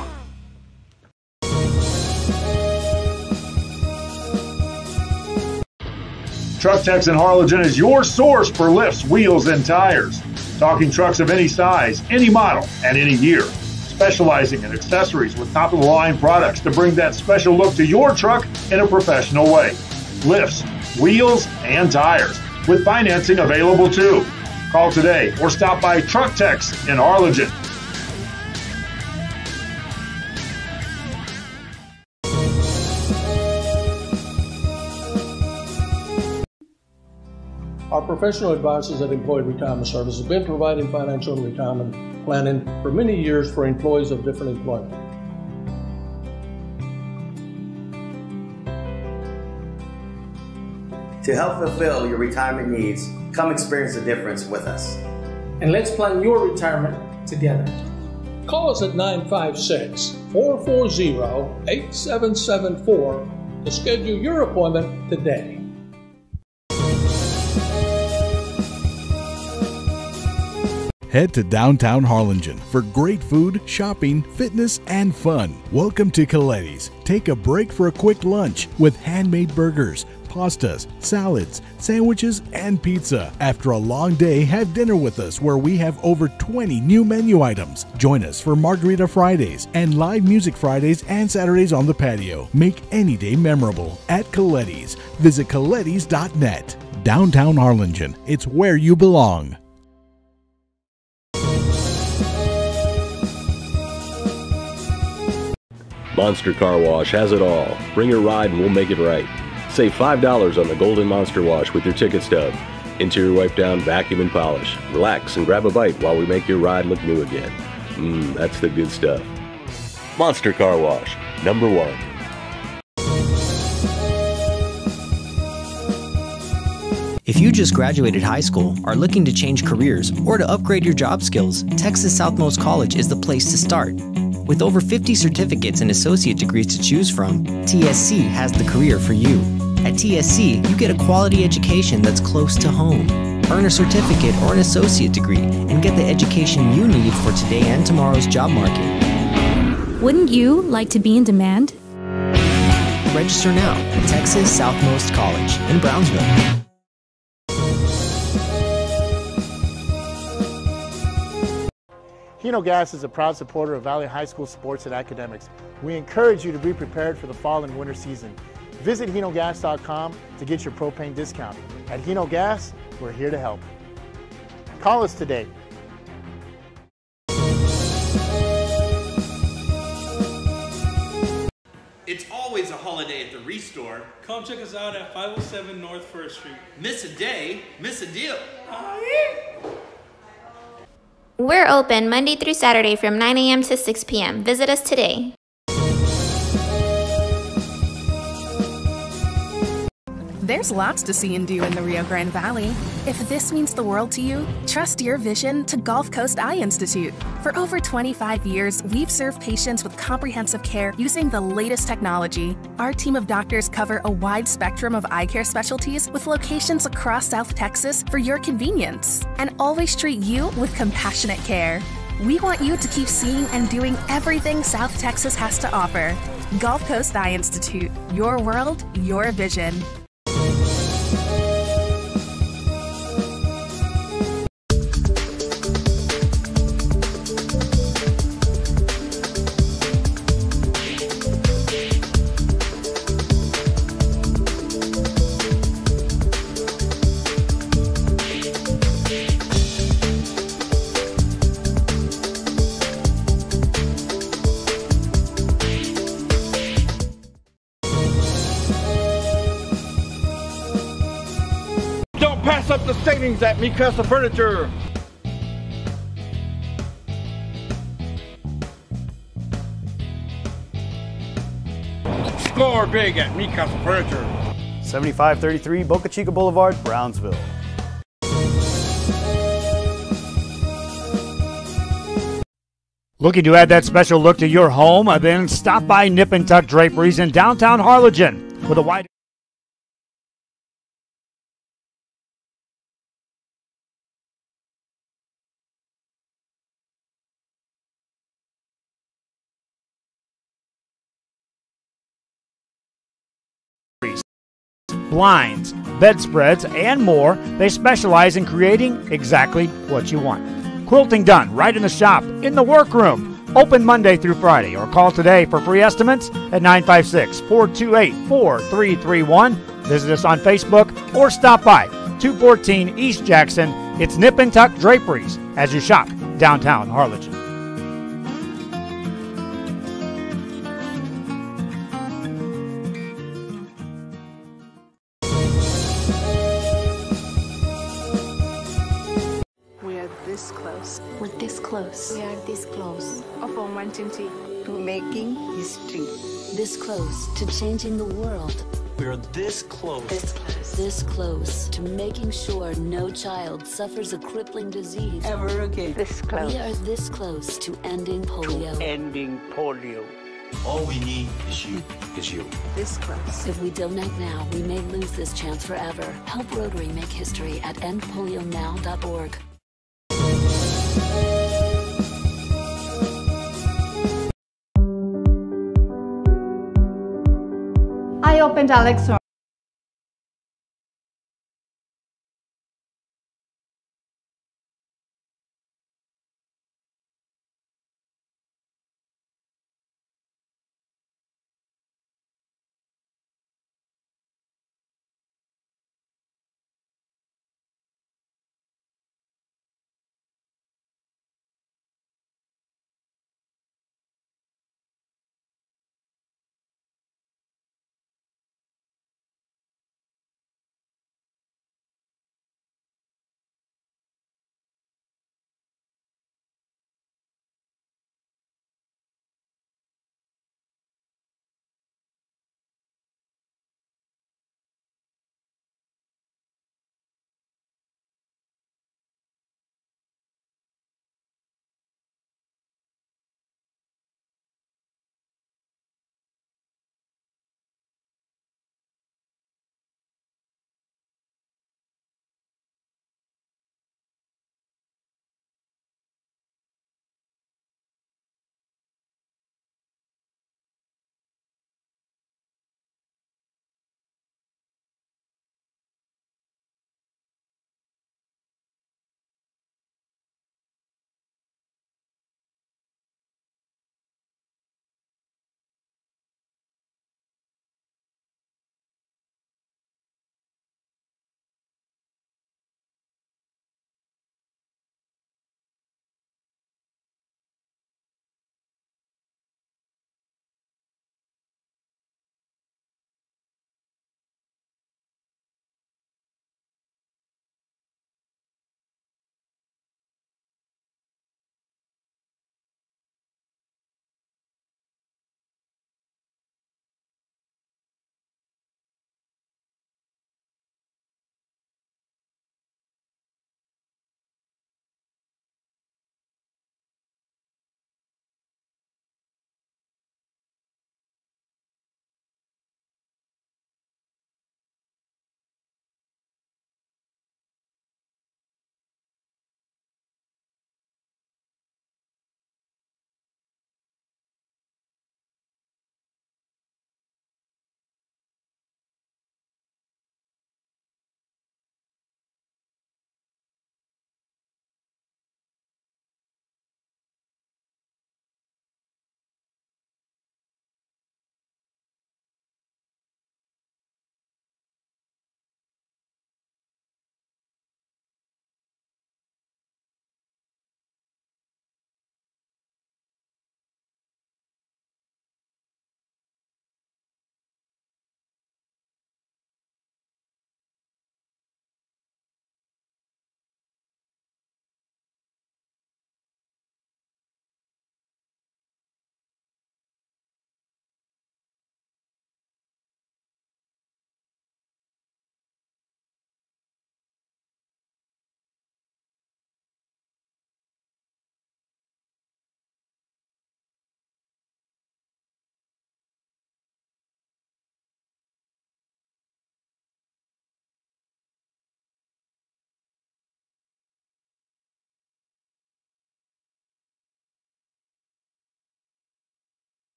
Truck Techs in Harlingen is your source for lifts, wheels, and tires. Talking trucks of any size, any model, and any year. Specializing in accessories with top-of-the-line products to bring that special look to your truck in a professional way. Lifts, wheels, and tires, with financing available too. Call today or stop by Truck Techs in Harlingen. Our professional advisors at Employee Retirement Service have been providing financial and retirement planning for many years for employees of different employment. To help fulfill your retirement needs, come experience the difference with us. And let's plan your retirement together. Call us at 956-440-8774 to schedule your appointment today. Head to downtown Harlingen for great food, shopping, fitness, and fun. Welcome to Coletti's. Take a break for a quick lunch with handmade burgers, pastas, salads, sandwiches, and pizza. After a long day, have dinner with us where we have over 20 new menu items. Join us for Margarita Fridays and live music Fridays and Saturdays on the patio. Make any day memorable at Coletti's. Visit colettis.net. Downtown Harlingen. It's where you belong. Monster Car Wash has it all. Bring your ride and we'll make it right. Save $5 on the Golden Monster Wash with your ticket stub. Interior wipe down, vacuum and polish. Relax and grab a bite while we make your ride look new again. That's the good stuff. Monster Car Wash, #1. If you just graduated high school, are looking to change careers, or to upgrade your job skills, Texas Southmost College is the place to start. With over 50 certificates and associate degrees to choose from, TSC has the career for you. At TSC, you get a quality education that's close to home. Earn a certificate or an associate degree and get the education you need for today and tomorrow's job market. Wouldn't you like to be in demand? Register now at Texas Southmost College in Brownsville. Hino Gas is a proud supporter of Valley High School sports and academics. We encourage you to be prepared for the fall and winter season. Visit hinogas.com to get your propane discount. At Hino Gas, we're here to help. Call us today. It's always a holiday at the Restore. Come check us out at 507 North 1st Street. Miss a day, miss a deal. We're open Monday through Saturday from 9 a.m. to 6 p.m. Visit us today. There's lots to see and do in the Rio Grande Valley. If this means the world to you, trust your vision to Gulf Coast Eye Institute. For over 25 years, we've served patients with comprehensive care using the latest technology. Our team of doctors cover a wide spectrum of eye care specialties with locations across South Texas for your convenience, and always treat you with compassionate care. We want you to keep seeing and doing everything South Texas has to offer. Gulf Coast Eye Institute, your world, your vision. Pass up the savings at Me Custom Furniture. Score big at Me Custom Furniture. 7533 Boca Chica Boulevard, Brownsville. Looking to add that special look to your home? Then stop by Nip and Tuck Draperies in downtown Harlingen with a wide blinds, bedspreads, and more. They specialize in creating exactly what you want. Quilting done right in the shop, in the workroom. Open Monday through Friday, or call today for free estimates at 956-428-4331. Visit us on Facebook or stop by 214 East Jackson. It's Nip and Tuck Draperies as you shop downtown Harlingen. This close. We're this close. We are this close. Of wanting to making history. This close to changing the world. We are this close. This close. This close to making sure no child suffers a crippling disease ever again. This close. We are this close to ending polio. All we need is you. This close. If we don't act now, we may lose this chance forever. Help Rotary make history at endpolionow.org. I opened Alexa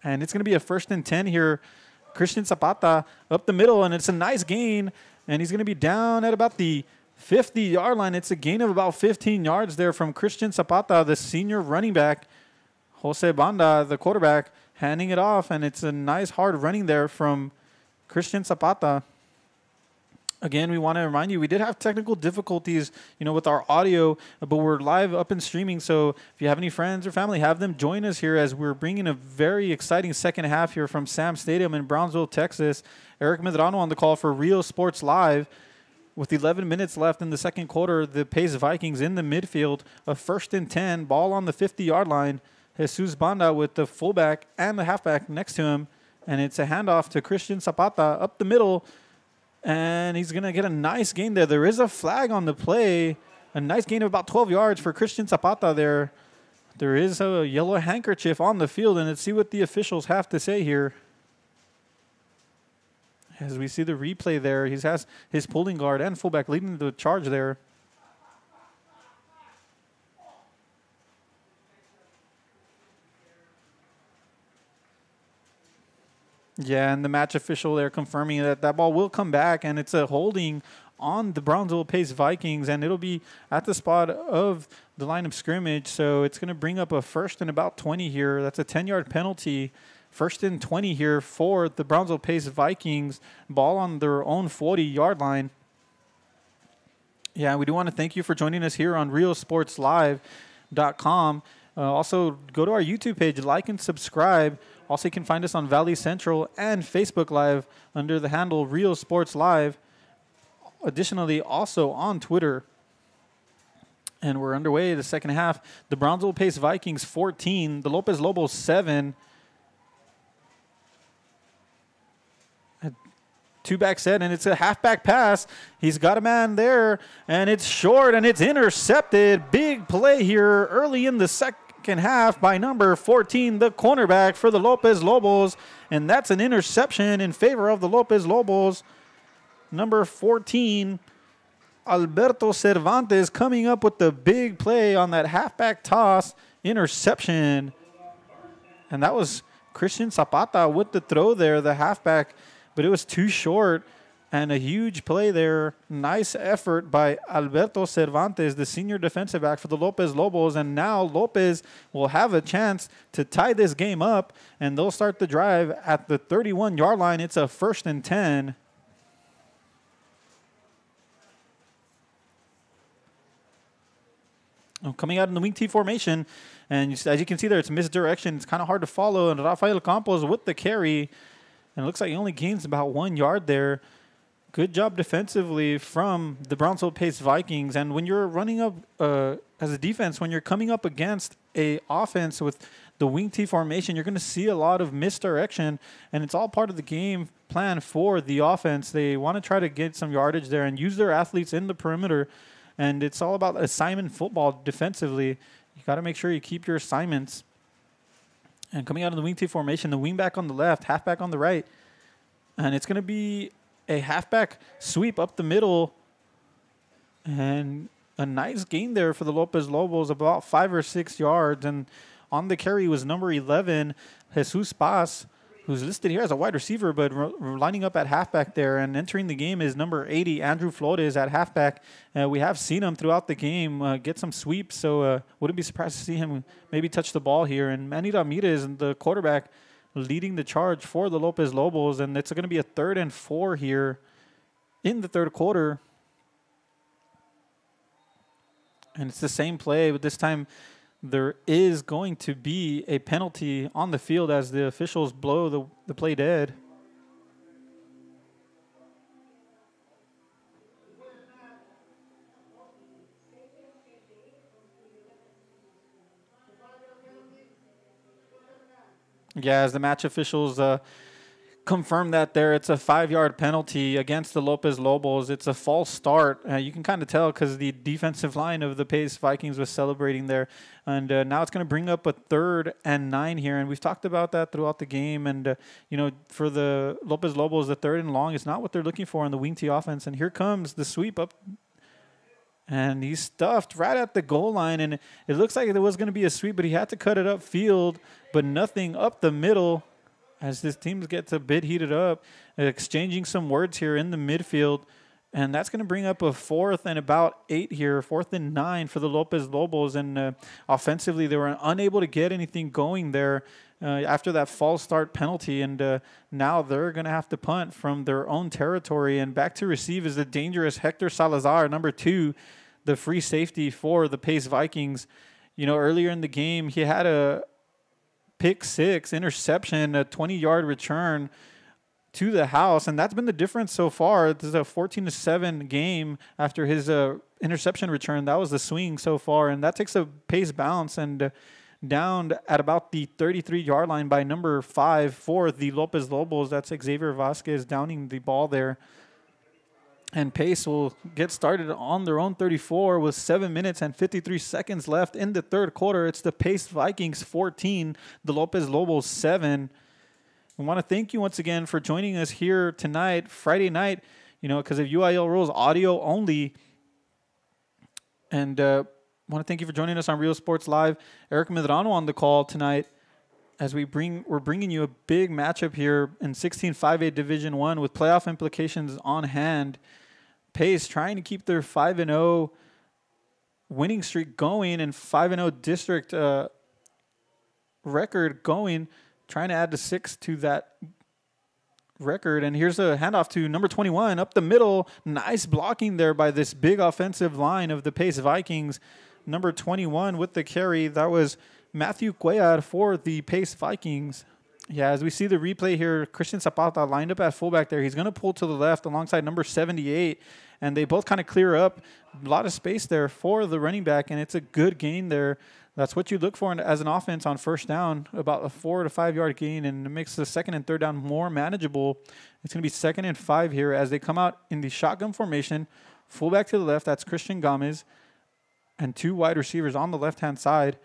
And it's going to be a 1st and 10 here. Christian Zapata up the middle, and it's a nice gain. And he's going to be down at about the 50-yard line. It's a gain of about 15 yards there from Christian Zapata, the senior running back. Jose Banda, the quarterback, handing it off, and it's a nice hard running there from Christian Zapata. Again, we want to remind you, we did have technical difficulties, with our audio, but we're live up and streaming. So if you have any friends or family, have them join us here as we're bringing a very exciting second half here from Sam Stadium in Brownsville, Texas. Eric Medrano on the call for Real Sports Live. With 11 minutes left in the second quarter, the Pace Vikings in the midfield, a 1st and 10, ball on the 50-yard line. Jesus Banda with the fullback and the halfback next to him, and it's a handoff to Christian Zapata up the middle. And he's going to get a nice gain there. There is a flag on the play. A nice gain of about 12 yards for Christian Zapata there. There is a yellow handkerchief on the field, and let's see what the officials have to say here. As we see the replay there, he has his pulling guard and fullback leading the charge there. Yeah, and the match official there confirming that that ball will come back, and it's a holding on the Brownsville Pace Vikings, and it'll be at the spot of the line of scrimmage. So it's going to bring up a 1st and about 20 here. That's a 10-yard penalty. 1st and 20 here for the Brownsville Pace Vikings. Ball on their own 40-yard line. Yeah, we do want to thank you for joining us here on realsportslive.com. Also, go to our YouTube page, like and subscribe. Also, you can find us on Valley Central and Facebook Live under the handle Real Sports Live. Additionally, also on Twitter. And we're underway the second half. The Brownsville Pace Vikings 14, the Lopez Lobos 7. Two-back set, and it's a halfback pass. He's got a man there, and it's short, and it's intercepted. Big play here early in the second half by number 14, the cornerback for the Lopez Lobos, and that's an interception in favor of the Lopez Lobos. Number 14, Alberto Cervantes, coming up with the big play on that halfback toss interception. And that was Christian Zapata with the throw there, the halfback, but it was too short, and a huge play there. Nice effort by Alberto Cervantes, the senior defensive back for the Lopez Lobos, and now Lopez will have a chance to tie this game up, and they'll start the drive at the 31-yard line. It's a 1st and 10. Coming out in the wing T formation, and as you can see there, it's misdirection. It's kind of hard to follow, and Rafael Campos with the carry. And it looks like he only gains about 1 yard there. Good job defensively from the Brownsville Pace Vikings. And when you're running up as a defense, when you're coming up against a offense with the wing T formation, you're going to see a lot of misdirection. And it's all part of the game plan for the offense. They want to try to get some yardage there and use their athletes in the perimeter. And it's all about assignment football defensively. You got to make sure you keep your assignments. And coming out of the wing T formation, the wing back on the left, halfback on the right. And it's going to be a halfback sweep up the middle. And a nice gain there for the Lopez Lobos, about 5 or 6 yards. And on the carry was number 11, Jesus Paz, who's listed here as a wide receiver, but lining up at halfback there. And entering the game is number 80, Andrew Flores, at halfback. We have seen him throughout the game get some sweeps, so wouldn't be surprised to see him maybe touch the ball here. And Manny Ramirez, the quarterback, leading the charge for the Lopez Lobos. And it's going to be a 3rd and 4 here in the third quarter. And it's the same play, but this time there is going to be a penalty on the field as the officials blow the play dead. Yeah, as the match officials confirm that there, it's a 5-yard penalty against the Lopez Lobos. It's a false start. You can kind of tell because the defensive line of the Pace Vikings was celebrating there. And now it's going to bring up a 3rd and 9 here. And we've talked about that throughout the game. And, for the Lopez Lobos, the 3rd and long is not what they're looking for in the wing T offense. And here comes the sweep up. And he's stuffed right at the goal line. And it looks like there was going to be a sweep, but he had to cut it upfield. But nothing up the middle. as this team gets a bit heated up, exchanging some words here in the midfield. And that's going to bring up a 4th and about 8 here, 4th and 9 for the Lopez Lobos. And offensively, they were unable to get anything going there after that false start penalty. And now they're going to have to punt from their own territory. And back to receive is the dangerous Hector Salazar, number 2, the free safety for the Pace Vikings. You know, earlier in the game, he had a pick 6 interception, a 20-yard return to the house, and that's been the difference so far. This is a 14-7 game after his interception return. That was the swing so far, and that takes a pace bounce and down at about the 33-yard line by number 5 for the Lopez Lobos. That's Xavier Vasquez downing the ball there. And Pace will get started on their own 34 with 7 minutes and 53 seconds left in the third quarter. It's the Pace Vikings 14, the Lopez Lobos 7. I want to thank you once again for joining us here tonight, Friday night, you know, because of UIL rules, audio only. And I want to thank you for joining us on Real Sports Live. Eric Medrano on the call tonight as we're bringing you a big matchup here in 16-5A Division I with playoff implications on hand. Pace trying to keep their 5-0 winning streak going and 5-0 district record going, trying to add the 6 to that record. And here's a handoff to number 21 up the middle. Nice blocking there by this big offensive line of the Pace Vikings. Number 21 with the carry. That was Matthew Cuellar for the Pace Vikings. Yeah, as we see the replay here, Christian Zapata lined up at fullback there. He's going to pull to the left alongside number 78, and they both kind of clear up. A lot of space there for the running back, and it's a good gain there. That's what you look for as an offense on first down, about a 4 to 5 yard gain, and it makes the second and third down more manageable. It's going to be 2nd and 5 here as they come out in the shotgun formation. Fullback to the left, that's Christian Gomez, and 2 wide receivers on the left-hand side.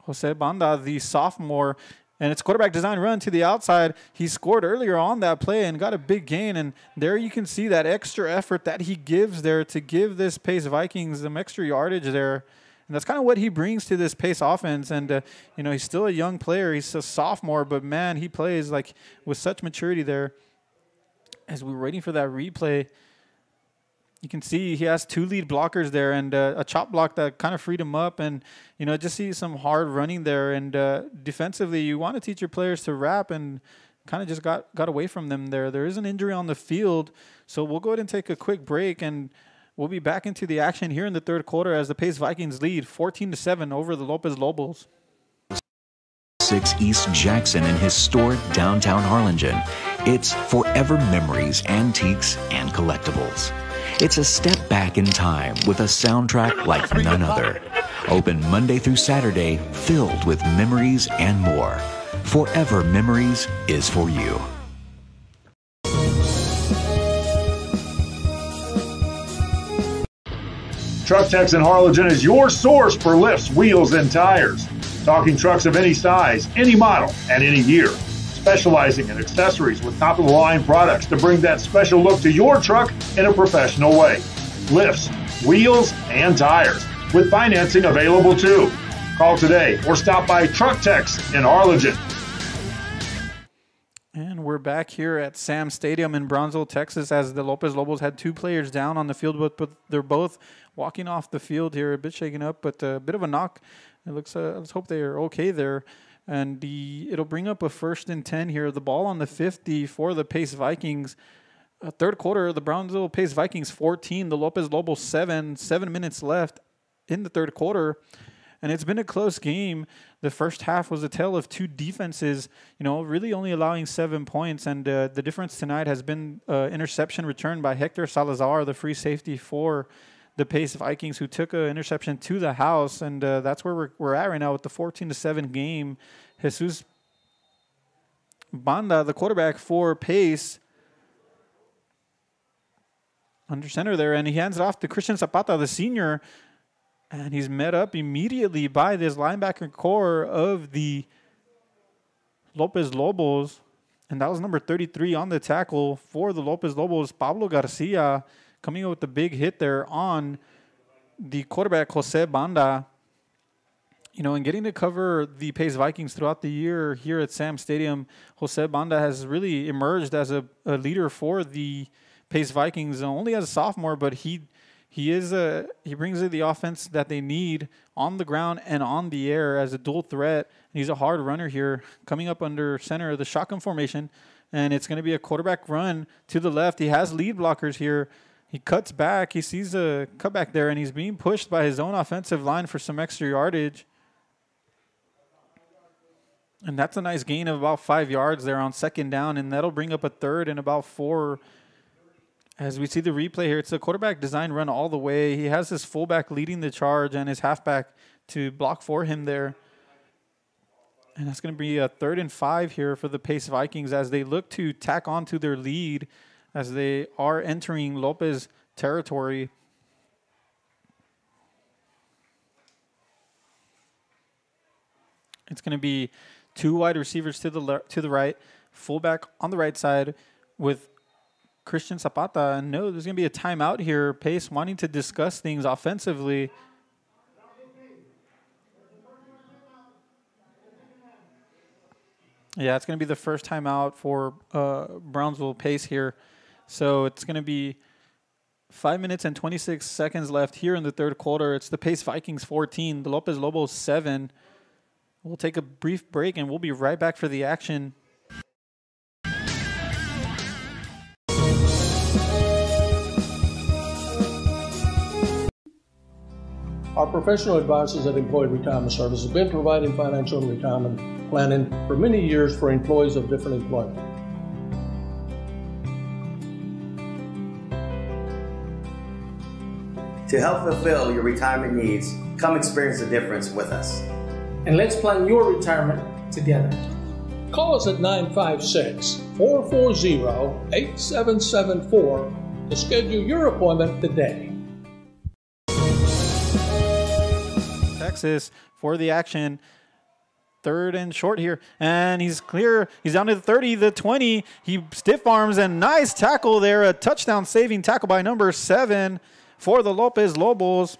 Jose Banda, the sophomore, and it's quarterback design run to the outside. He scored earlier on that play and got a big gain, and there you can see that extra effort that he gives there to give this Pace Vikings some extra yardage there. And that's kind of what he brings to this Pace offense. And, you know, he's still a young player. He's a sophomore, but, man, he plays like with such maturity there. As we're waiting for that replay, you can see he has 2 lead blockers there and a chop block that kind of freed him up. And, you know, just see some hard running there. And defensively, you want to teach your players to wrap, and kind of just got away from them there. There is an injury on the field, so we'll go ahead and take a quick break, and we'll be back into the action here in the third quarter as the Pace Vikings lead 14-7 over the Lopez Lobos. 6 East Jackson in historic downtown Harlingen. It's forever memories, antiques, and collectibles. It's a step back in time with a soundtrack like none other. Open Monday through Saturday, filled with memories and more. Forever Memories is for you. Truck Techs in Harlingen is your source for lifts, wheels, and tires. Talking trucks of any size, any model, and any year. Specializing in accessories with top-of-the-line products to bring that special look to your truck in a professional way. Lifts, wheels, and tires, with financing available too. Call today or stop by Truck Techs in Harlingen. And we're back here at Sam Stadium in Brownsville, Texas, as the Lopez Lobos had 2 players down on the field, but they're both walking off the field here, a bit shaken up, but a bit of a knock. It looks. Let's hope they are okay there. And it'll bring up a 1st and 10 here. The ball on the 50 for the Pace Vikings. Third quarter, the Brownsville Pace Vikings 14, the Lopez Lobos 7. 7 minutes left in the third quarter. And it's been a close game. The first half was a tale of 2 defenses, you know, really only allowing 7 points. And the difference tonight has been interception returned by Hector Salazar, the free safety for the Pace Vikings, who took an interception to the house. And that's where we're at right now with the 14-7 game. Jesus Banda, the quarterback for Pace, under center there, and he hands it off to Christian Zapata, the senior, and he's met up immediately by this linebacker core of the Lopez Lobos, and that was number 33 on the tackle for the Lopez Lobos, Pablo Garcia, coming up with the big hit there on the quarterback, Jose Banda. You know, and getting to cover the Pace Vikings throughout the year here at Sam Stadium, Jose Banda has really emerged as a leader for the Pace Vikings, only as a sophomore, but he brings in the offense that they need on the ground and on the air as a dual threat. And he's a hard runner here, coming up under center of the shotgun formation, and it's going to be a quarterback run to the left. He has lead blockers here. He cuts back. He sees a cutback there, and he's being pushed by his own offensive line for some extra yardage. And that's a nice gain of about 5 yards there on second down, and that'll bring up a third and about 4. As we see the replay here, it's a quarterback design run all the way. He has his fullback leading the charge and his halfback to block for him there. And that's going to be a 3rd and 5 here for the Pace Vikings as they look to tack on to their lead as they are entering Lopez territory. It's going to be 2 wide receivers to the right, fullback on the right side with Christian Zapata. And no, there's going to be a timeout here. Pace wanting to discuss things offensively. Yeah, it's going to be the first timeout for Brownsville Pace here. So it's going to be 5 minutes and 26 seconds left here in the third quarter. It's the Pace Vikings 14, the Lopez Lobos 7. We'll take a brief break, and we'll be right back for the action. Our professional advisors at Employee Retirement Service have been providing financial and retirement planning for many years for employees of different employment. To help fulfill your retirement needs, come experience the difference with us. And let's plan your retirement together. Call us at 956-440-8774 to schedule your appointment today. Texas for the action. 3rd and short here, and he's clear. He's down to the 30, the 20. He stiff arms, and nice tackle there. A touchdown saving tackle by number 7 for the Lopez Lobos.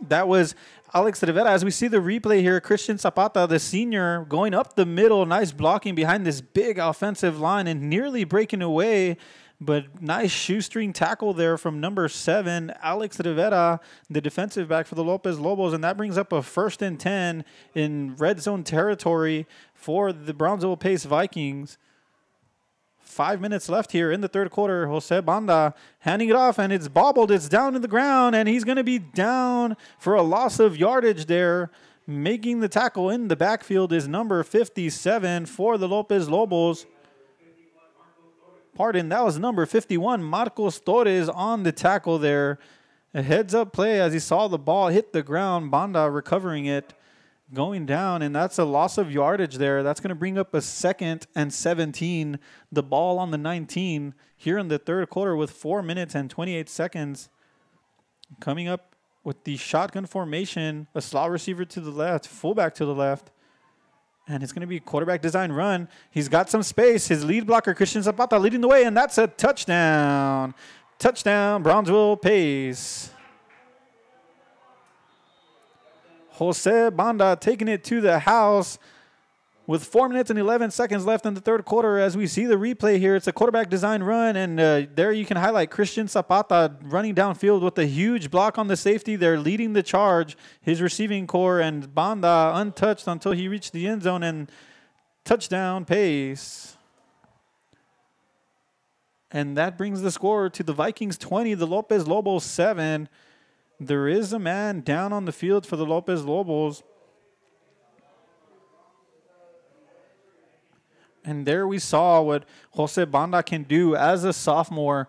That was Alex Rivera. As we see the replay here, Christian Zapata, the senior, going up the middle. Nice blocking behind this big offensive line and nearly breaking away. But nice shoestring tackle there from number 7, Alex Rivera, the defensive back for the Lopez Lobos. And that brings up a 1st and 10 in red zone territory for the Brownsville Pace Vikings. 5 minutes left here in the third quarter. Jose Banda handing it off, and it's bobbled. It's down to the ground, and he's going to be down for a loss of yardage there. Making the tackle in the backfield is number 57 for the Lopez Lobos. Pardon, that was number 51, Marcos Torres, on the tackle there. A heads-up play as he saw the ball hit the ground. Banda recovering it, going down, and that's a loss of yardage there. That's going to bring up a 2nd and 17. The ball on the 19 here in the third quarter with 4 minutes and 28 seconds. Coming up with the shotgun formation, a slot receiver to the left, fullback to the left. And it's going to be a quarterback design run. He's got some space. His lead blocker, Christian Zapata, leading the way, and that's a touchdown. Touchdown, Brownsville Pace. Jose Banda taking it to the house with 4 minutes and 11 seconds left in the third quarter. As we see the replay here, it's a quarterback design run, and there you can highlight Christian Zapata running downfield with a huge block on the safety. They're leading the charge, his receiving core, and Banda untouched until he reached the end zone, and touchdown Pace. And that brings the score to the Vikings 20, the Lopez Lobos 7. There is a man down on the field for the Lopez Lobos. And there we saw what Jose Banda can do as a sophomore.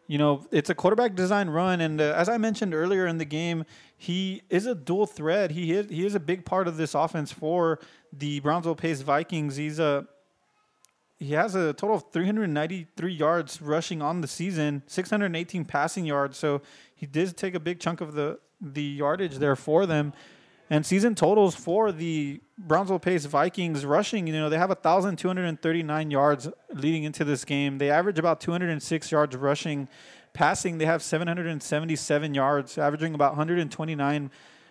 You know, it's a quarterback design run. And as I mentioned earlier in the game, he is a dual threat. He is a big part of this offense for the Brownsville Pace Vikings. He has a total of 393 yards rushing on the season, 618 passing yards. So he did take a big chunk of the yardage there for them. And season totals for the Brownsville Pace Vikings rushing, you know, they have 1,239 yards leading into this game. They average about 206 yards rushing. Passing, they have 777 yards, averaging about 129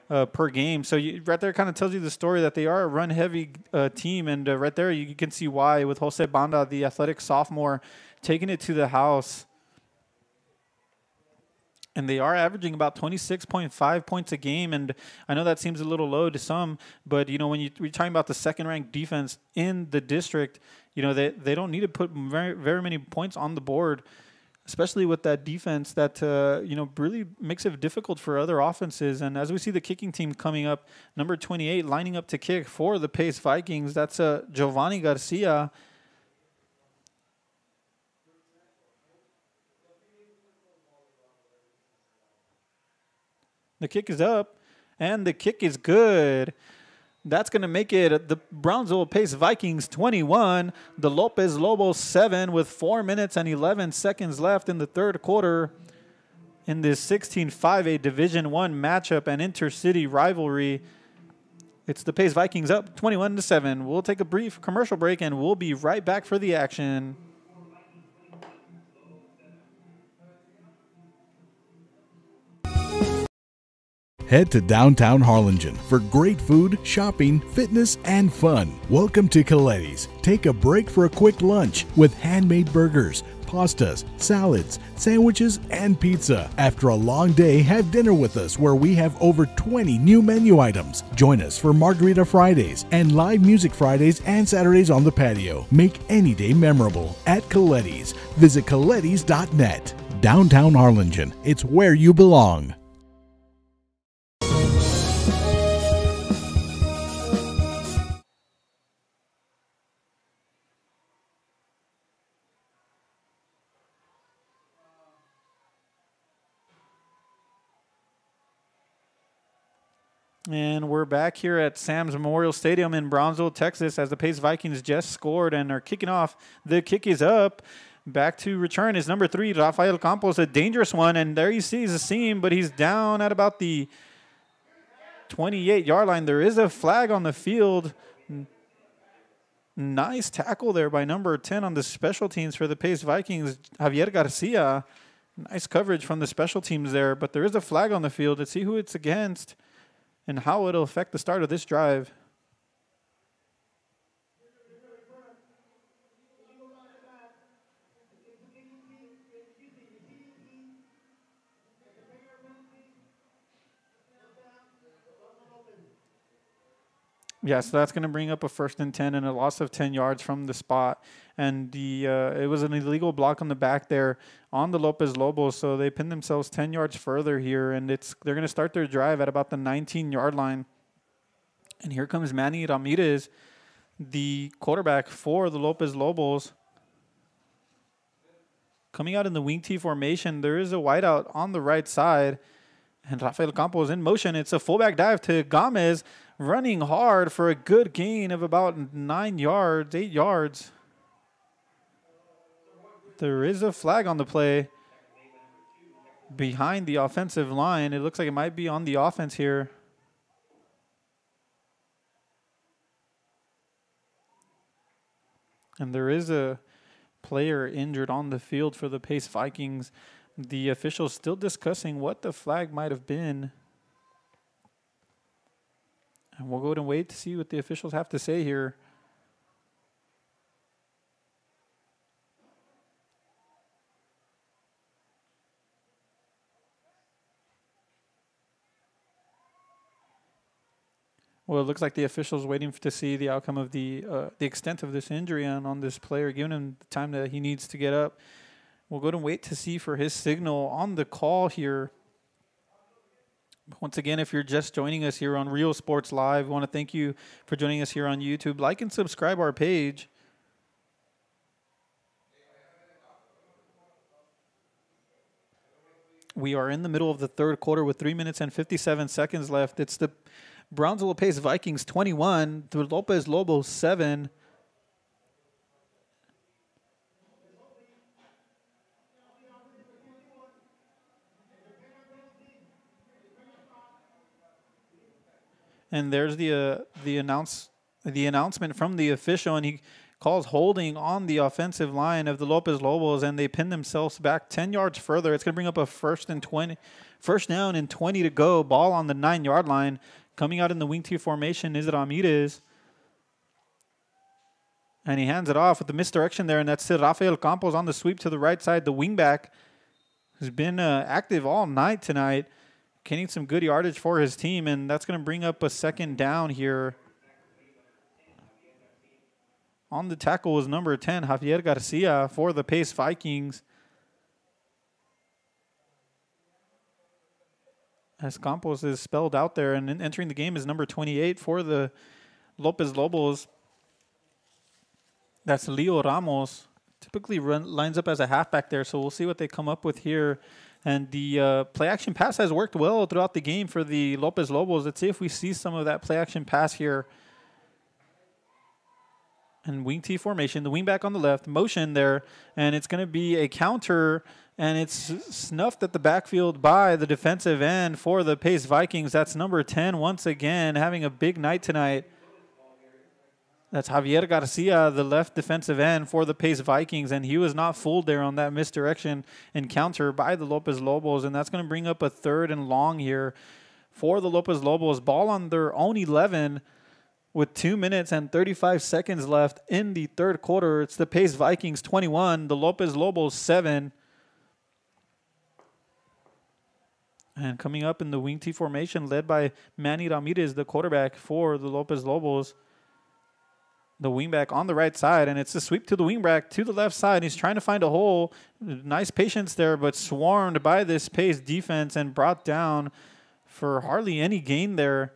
per game. So right there kind of tells you the story that they are a run-heavy team. And right there you can see why with Jose Banda, the athletic sophomore, taking it to the house. And they are averaging about 26.5 points a game. And I know that seems a little low to some, but, you know, when we're talking about the second-ranked defense in the district, you know, they don't need to put very, very many points on the board, especially with that defense that, you know, really makes it difficult for other offenses. And as we see the kicking team coming up, number 28 lining up to kick for the Pace Vikings, that's Giovanni Garcia. The kick is up, and the kick is good. That's going to make it the Brownsville Pace Vikings 21, the Lopez Lobos 7 with 4 minutes and 11 seconds left in the third quarter in this 16-5A Division I matchup and intercity rivalry. It's the Pace Vikings up 21-7. We'll take a brief commercial break, and we'll be right back for the action. Head to downtown Harlingen for great food, shopping, fitness, and fun. Welcome to Coletti's. Take a break for a quick lunch with handmade burgers, pastas, salads, sandwiches, and pizza. After a long day, have dinner with us where we have over 20 new menu items. Join us for Margarita Fridays and live music Fridays and Saturdays on the patio. Make any day memorable at Coletti's. Visit colettis.net. Downtown Harlingen. It's where you belong. And we're back here at Sam's Memorial Stadium in Brownsville, Texas, as the Pace Vikings just scored and are kicking off. The kick is up. Back to return is number 3, Rafael Campos, a dangerous one. And there you see the seam, but he's down at about the 28-yard line. There is a flag on the field. Nice tackle there by number 10 on the special teams for the Pace Vikings, Javier Garcia. Nice coverage from the special teams there, but there is a flag on the field. Let's see who it's against and how it'll affect the start of this drive. Yeah, so that's going to bring up a 1st and 10 and a loss of 10 yards from the spot. And it was an illegal block on the back there on the Lopez Lobos, so they pinned themselves 10 yards further here, and they're going to start their drive at about the 19-yard line. And here comes Manny Ramirez, the quarterback for the Lopez Lobos. Coming out in the wing T formation, there is a wideout on the right side, and Rafael Campos in motion. It's a fullback dive to Gomez, running hard for a good gain of about 9 yards, 8 yards. There is a flag on the play behind the offensive line. It looks like it might be on the offense here. And there is a player injured on the field for the Pace Vikings. The officials still discussing what the flag might have been. And we'll go and wait to see what the officials have to say here. Well, it looks like the official's waiting to see the outcome of the extent of this injury on this player, giving him the time that he needs to get up. We'll go and wait to see for his signal on the call here. Once again, if you're just joining us here on Real Sports Live, we want to thank you for joining us here on YouTube. Like and subscribe our page. We are in the middle of the third quarter with 3 minutes and 57 seconds left. It's the Brownsville Lopez Vikings 21, the Lopez Lobos 7. And there's the announcement from the official, and he calls holding on the offensive line of the Lopez Lobos, and they pin themselves back 10 yards further. It's going to bring up a first down and 20 to go. Ball on the 9-yard line. Coming out in the wing T formation is Ramirez. And he hands it off with the misdirection there, and that's it. Rafael Campos on the sweep to the right side. The wingback who's been active all night tonight, getting some good yardage for his team, and that's going to bring up a second down here. On the tackle was number 10, Javier Garcia for the Pace Vikings. As Campos is spelled out there, and entering the game is number 28 for the Lopez Lobos. That's Leo Ramos. Typically lines up as a halfback there, so we'll see what they come up with here. And the play-action pass has worked well throughout the game for the Lopez Lobos. Let's see if we see some of that play-action pass here. And wing T formation, the wing back on the left, motion there, and it's going to be a counter, and it's snuffed at the backfield by the defensive end for the Pace Vikings. That's number 10 once again, having a big night tonight. That's Javier Garcia, the left defensive end for the Pace Vikings, and he was not fooled there on that misdirection and counter by the Lopez Lobos, and that's going to bring up a 3rd and long here for the Lopez Lobos. Ball on their own 11 with 2 minutes and 35 seconds left in the third quarter. It's the Pace Vikings 21, the Lopez Lobos 7. And coming up in the wing T formation, led by Manny Ramirez, the quarterback for the Lopez Lobos. The wingback on the right side, and it's a sweep to the wingback to the left side. He's trying to find a hole. Nice patience there, but swarmed by this Pace defense and brought down for hardly any gain there.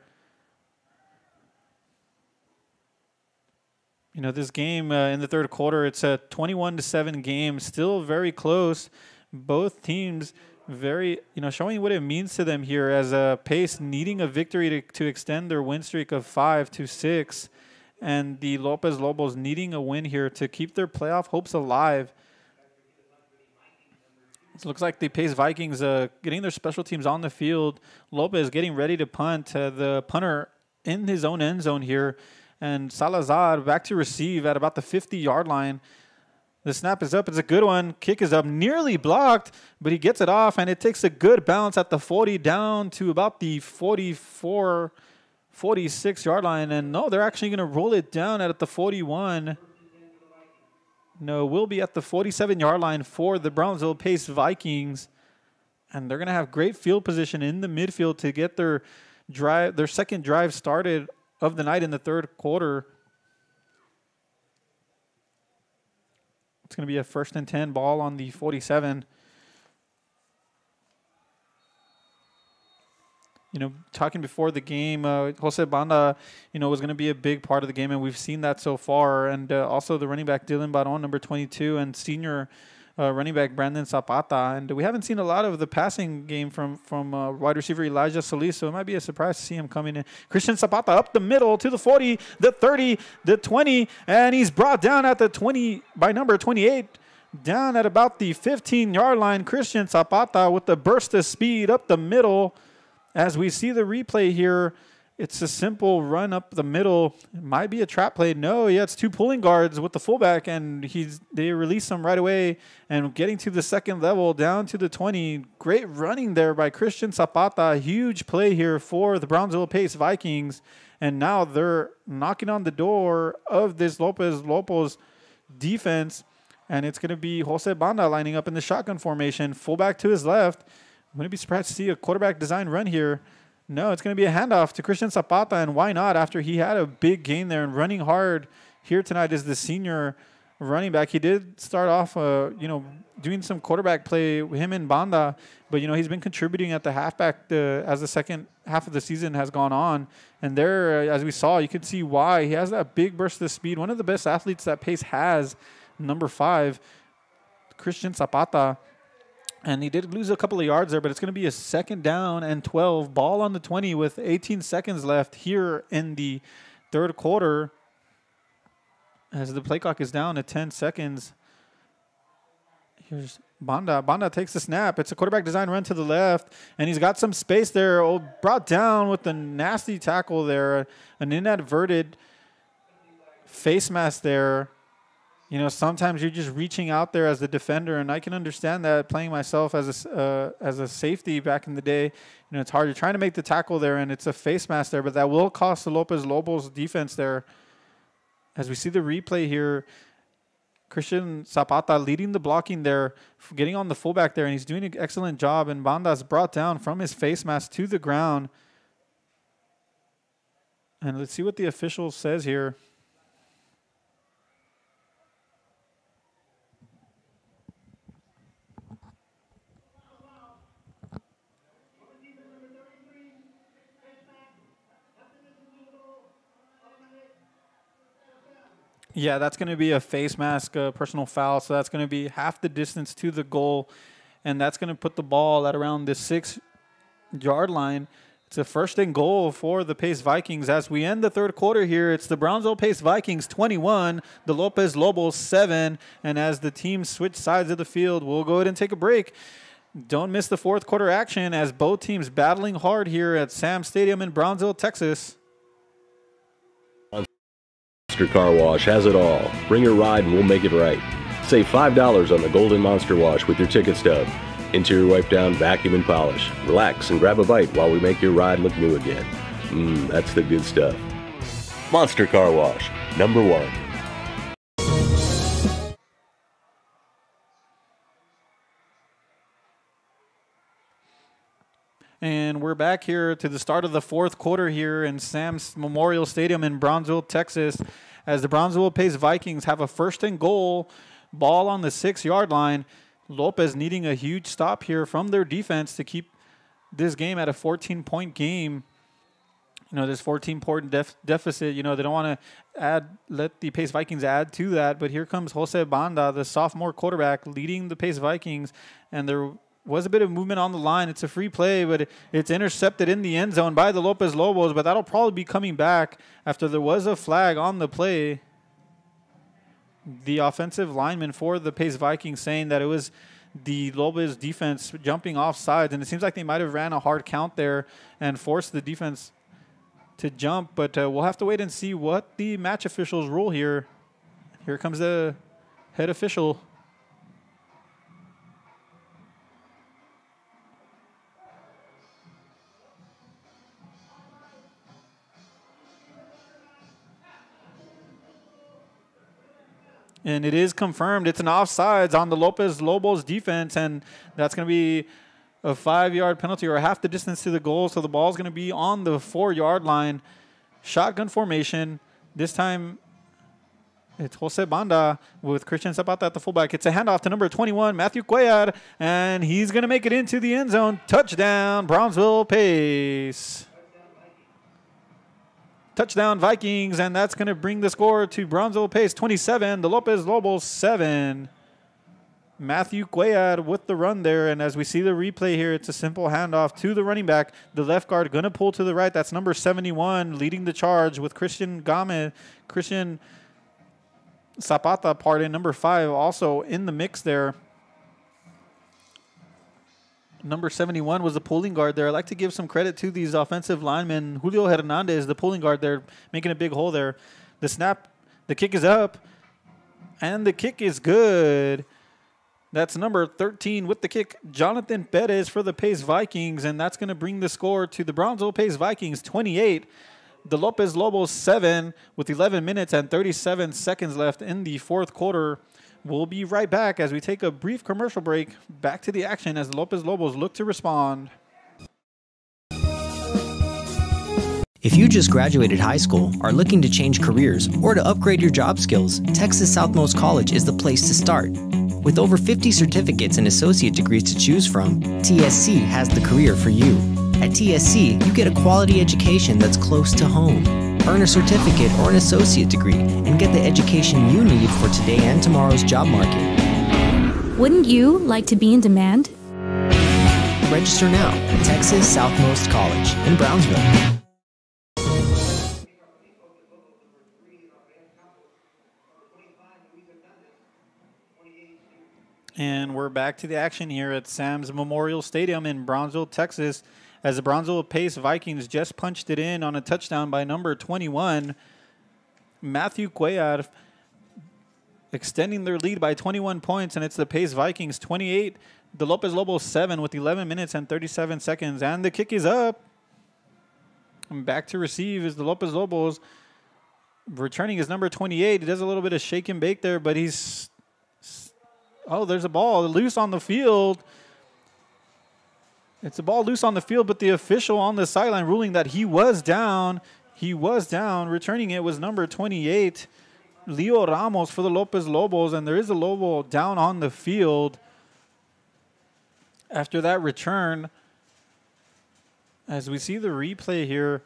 You know, this game in the third quarter, it's a 21-7 game, still very close. Both teams very, showing what it means to them here as a Pace needing a victory to extend their win streak of 5 to 6. And the Lopez Lobos needing a win here to keep their playoff hopes alive. It looks like the Pace Vikings getting their special teams on the field. Lopez getting ready to punt. The punter in his own end zone here. And Salazar back to receive at about the 50-yard line. The snap is up. It's a good one. Kick is up. Nearly blocked, but he gets it off. And it takes a good bounce at the 40 down to about the 46-yard line, and no, they're actually going to roll it down at the 41. No, we'll be at the 47-yard line for the Brownsville Pace Vikings, and they're going to have great field position in the midfield to get their second drive started of the night in the third quarter. It's going to be a 1st and 10 ball on the 47. Talking before the game, Jose Banda, was going to be a big part of the game, and we've seen that so far. And also the running back Dylan Baron, number 22, and senior running back Brandon Zapata. And we haven't seen a lot of the passing game from wide receiver Elijah Solis, so it might be a surprise to see him coming in. Christian Zapata up the middle to the 40, the 30, the 20, and he's brought down at the 20 by number 28. Down at about the 15-yard line, Christian Zapata with the burst of speed up the middle. As we see the replay here, it's a simple run up the middle. It might be a trap play. No, yeah, it's 2 pulling guards with the fullback, and they release him right away. And getting to the second level, down to the 20. Great running there by Christian Zapata. Huge play here for the Brownsville Pace Vikings. And now they're knocking on the door of this Lopez Lobos defense. And it's going to be Jose Banda lining up in the shotgun formation. Fullback to his left. I'm going to be surprised to see a quarterback design run here. No, it's going to be a handoff to Christian Zapata, and why not after he had a big gain there and running hard here tonight is the senior running back. He did start off, doing some quarterback play, him and Banda, but, he's been contributing at the halfback as the second half of the season has gone on. And there, as we saw, you can see why. He has that big burst of speed. One of the best athletes that Pace has, number 5, Christian Zapata. And he did lose a couple of yards there, but it's going to be a 2nd down and 12. Ball on the 20 with 18 seconds left here in the third quarter. As the play clock is down to 10 seconds. Here's Banda. Banda takes the snap. It's a quarterback design run to the left, and he's got some space there. Brought down with a nasty tackle there. An inadverted face mask there You know, sometimes you're just reaching out there as the defender, and I can understand that playing myself as a safety back in the day. You know, it's hard. You're trying to make the tackle there, and it's a face mask there, but that will cost the Lopez Lobos defense there. As we see the replay here, Christian Zapata leading the blocking there, getting on the fullback there, and he's doing an excellent job, and Banda's brought down from his face mask to the ground. And let's see what the official says here. Yeah, that's going to be a face mask personal foul, so that's going to be half the distance to the goal, and that's going to put the ball at around the 6-yard line. It's a first and goal for the Pace Vikings. As we end the third quarter here, it's the Brownsville Pace Vikings 21, the Lopez Lobos 7, and as the teams switch sides of the field, we'll go ahead and take a break. Don't miss the fourth quarter action as both teams battling hard here at Sam Stadium in Brownsville, Texas. Monster Car Wash has it all. Bring your ride and we'll make it right. Save $5 on the Golden Monster Wash with your ticket stub. Interior wipe down, vacuum, and polish. Relax and grab a bite while we make your ride look new again. That's the good stuff. Monster Car Wash, #1. And we're back here to the start of the fourth quarter here in Sam's Memorial Stadium in Brownsville, Texas, as the Brownsville Pace Vikings have a first and goal, ball on the 6-yard line. Lopez needing a huge stop here from their defense to keep this game at a 14-point game. You know, this 14-point deficit, you know, they don't want to let the Pace Vikings add to that. But here comes Jose Banda, the sophomore quarterback, leading the Pace Vikings, and there was a bit of movement on the line. It's a free play, but it's intercepted in the end zone by the Lopez Lobos, but that'll probably be coming back after there was a flag on the play. The offensive lineman for the Pace Vikings saying that it was the Lopez defense jumping off sides, and it seems like they might have ran a hard count there and forced the defense to jump, but we'll have to wait and see what the match officials rule here. Here comes the head official. And it is confirmed. It's an offsides on the Lopez Lobos defense, and that's going to be a 5-yard penalty or half the distance to the goal. So the ball's going to be on the 4-yard line. Shotgun formation. This time it's Jose Banda with Christian Zapata at the fullback. It's a handoff to number 21, Matthew Cuellar, and he's going to make it into the end zone. Touchdown, Brownsville Pace. Touchdown Vikings, and that's going to bring the score to Brownsville Pace 27, the Lopez Lobos 7. Matthew Cuellar with the run there, and as we see the replay here, it's a simple handoff to the running back. The left guard going to pull to the right. That's number 71 leading the charge with Christian Zapata, number 5 also in the mix there. Number 71 was the pulling guard there. I like to give some credit to these offensive linemen. Julio Hernandez, the pulling guard there, making a big hole there. The snap, the kick is up, and the kick is good. That's number 13 with the kick, Jonathan Perez for the Pace Vikings, and that's going to bring the score to the Brownsville Pace Vikings 28, the Lopez Lobos 7, with 11 minutes and 37 seconds left in the fourth quarter. We'll be right back as we take a brief commercial break. Back to the action as the Lopez Lobos look to respond. If you just graduated high school, are looking to change careers, or to upgrade your job skills, Texas Southmost College is the place to start. With over 50 certificates and associate degrees to choose from, TSC has the career for you. At TSC, you get a quality education that's close to home. Earn a certificate or an associate degree and get the education you need for today and tomorrow's job market. Wouldn't you like to be in demand? Register now at Texas Southmost College in Brownsville. And we're back to the action here at Sam's Memorial Stadium in Brownsville, Texas, as the Brownsville Pace Vikings just punched it in on a touchdown by number 21, Matthew Cuellar. extending their lead by 21 points, and it's the Pace Vikings 28, the Lopez Lobos 7 with 11 minutes and 37 seconds. And the kick is up. And back to receive is the Lopez Lobos. Returning is number 28. He does a little bit of shake and bake there, but he's... Oh, there's a ball loose on the field. It's a ball loose on the field, but the official on the sideline ruling that he was down. He was down. Returning it was number 28, Leo Ramos for the Lopez Lobos, and there is a Lobo down on the field after that return. As we see the replay here,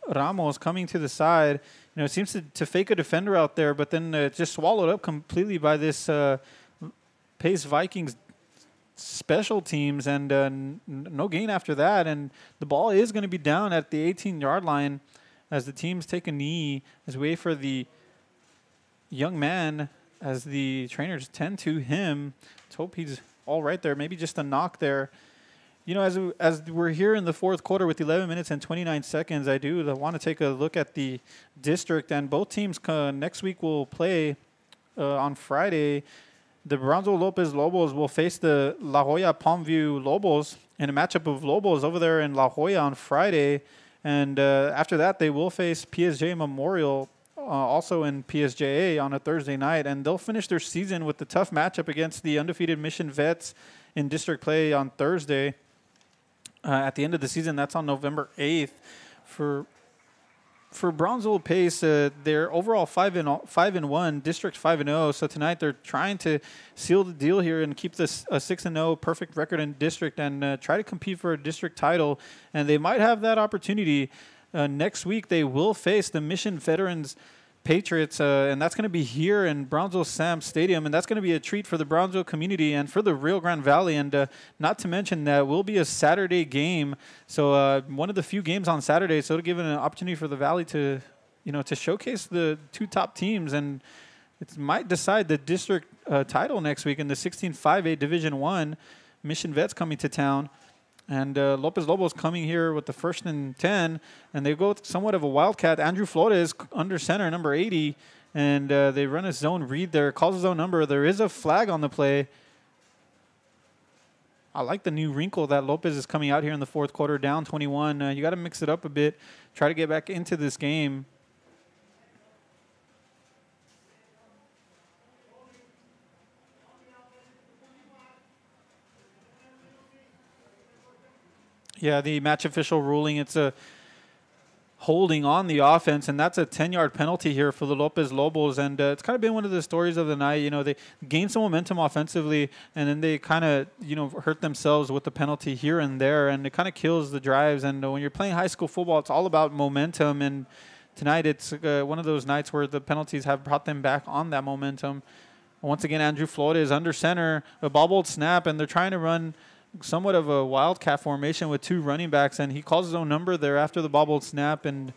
Ramos coming to the side. You know, it seems to fake a defender out there, but then just swallowed up completely by this Pace Vikings special teams, and no gain after that. And the ball is going to be down at the 18-yard line as the teams take a knee as we wait for the young man, as the trainers tend to him. Let's hope he's all right there. Maybe just a knock there. You know, as we're here in the fourth quarter with 11 minutes and 29 seconds, I do want to take a look at the district. And both teams next week will play on Friday. The Brownsville Lopez Lobos will face the La Jolla Palmview Lobos in a matchup of Lobos over there in La Jolla on Friday. And after that, they will face PSJ Memorial also in PSJA on a Thursday night. And they'll finish their season with the tough matchup against the undefeated Mission Vets in district play on Thursday. At the end of the season, that's on November 8th. For Brownsville Pace, they're overall 5-1, district 5-0. So tonight they're trying to seal the deal here and keep this a 6-0 perfect record in district and try to compete for a district title. And they might have that opportunity. Next week they will face the Mission Veterans Patriots, and that's going to be here in Brownsville Sam Stadium, and that's going to be a treat for the Brownsville community and for the Rio Grande Valley. And not to mention that will be a Saturday game, so one of the few games on Saturday. So it'll give an opportunity for the Valley to, to showcase the two top teams, and it might decide the district title next week in the 16-5A Division I. Mission Vets coming to town. And Lopez Lobos coming here with the 1st and 10, and they go somewhat of a wildcat. Andrew Flores under center, number 80, and they run a zone read there, calls a zone number. There is a flag on the play. I like the new wrinkle that Lopez is coming out here in the fourth quarter, down 21. You got to mix it up a bit, try to get back into this game. Yeah, the match official ruling, it's a holding on the offense, and that's a 10-yard penalty here for the Lopez Lobos. And it's kind of been one of the stories of the night. You know, they gained some momentum offensively, and then they kind of, hurt themselves with the penalty here and there, and it kind of kills the drives. And when you're playing high school football, it's all about momentum. And tonight it's one of those nights where the penalties have brought them back on that momentum. Once again, Andrew Flores under center, a bobbled snap, and they're trying to run somewhat of a wildcat formation with two running backs, and he calls his own number there after the bobbled snap and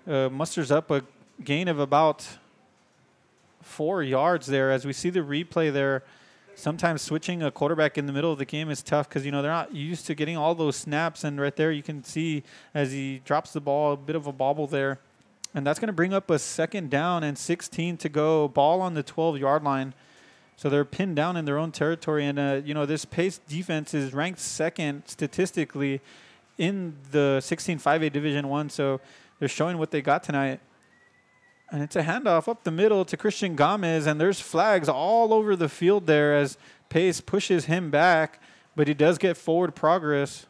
musters up a gain of about 4 yards there. As we see the replay there, sometimes switching a quarterback in the middle of the game is tough because, they're not used to getting all those snaps, and right there you can see as he drops the ball, a bit of a bobble there. And that's going to bring up a 2nd down and 16 to go, ball on the 12-yard line. So they're pinned down in their own territory. And, this Pace defense is ranked 2nd statistically in the 16-5A Division I. So they're showing what they got tonight. And it's a handoff up the middle to Christian Gomez. And there's flags all over the field there as Pace pushes him back. But he does get forward progress.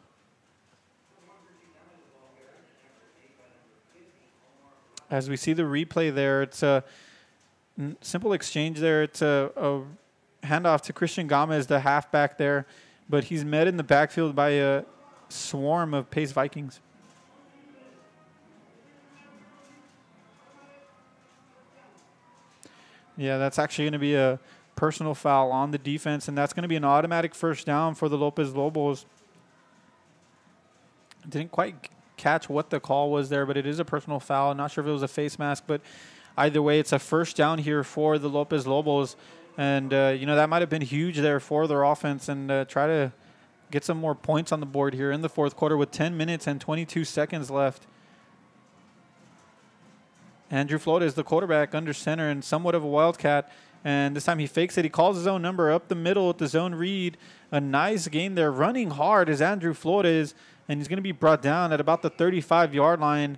As we see the replay there, it's a simple exchange there. It's a handoff to Christian Gomez, the halfback there, but he's met in the backfield by a swarm of Pace Vikings. Yeah, that's actually going to be a personal foul on the defense, and that's going to be an automatic 1st down for the Lopez Lobos. Didn't quite catch what the call was there, but it is a personal foul. I'm not sure if it was a face mask, but either way, it's a 1st down here for the Lopez Lobos. And, that might have been huge there for their offense, and try to get some more points on the board here in the fourth quarter with 10 minutes and 22 seconds left. Andrew Flores, the quarterback, under center and somewhat of a wildcat. And this time he fakes it. He calls his own number up the middle with the zone read. A nice gain there. Running hard is Andrew Flores, and he's going to be brought down at about the 35-yard line.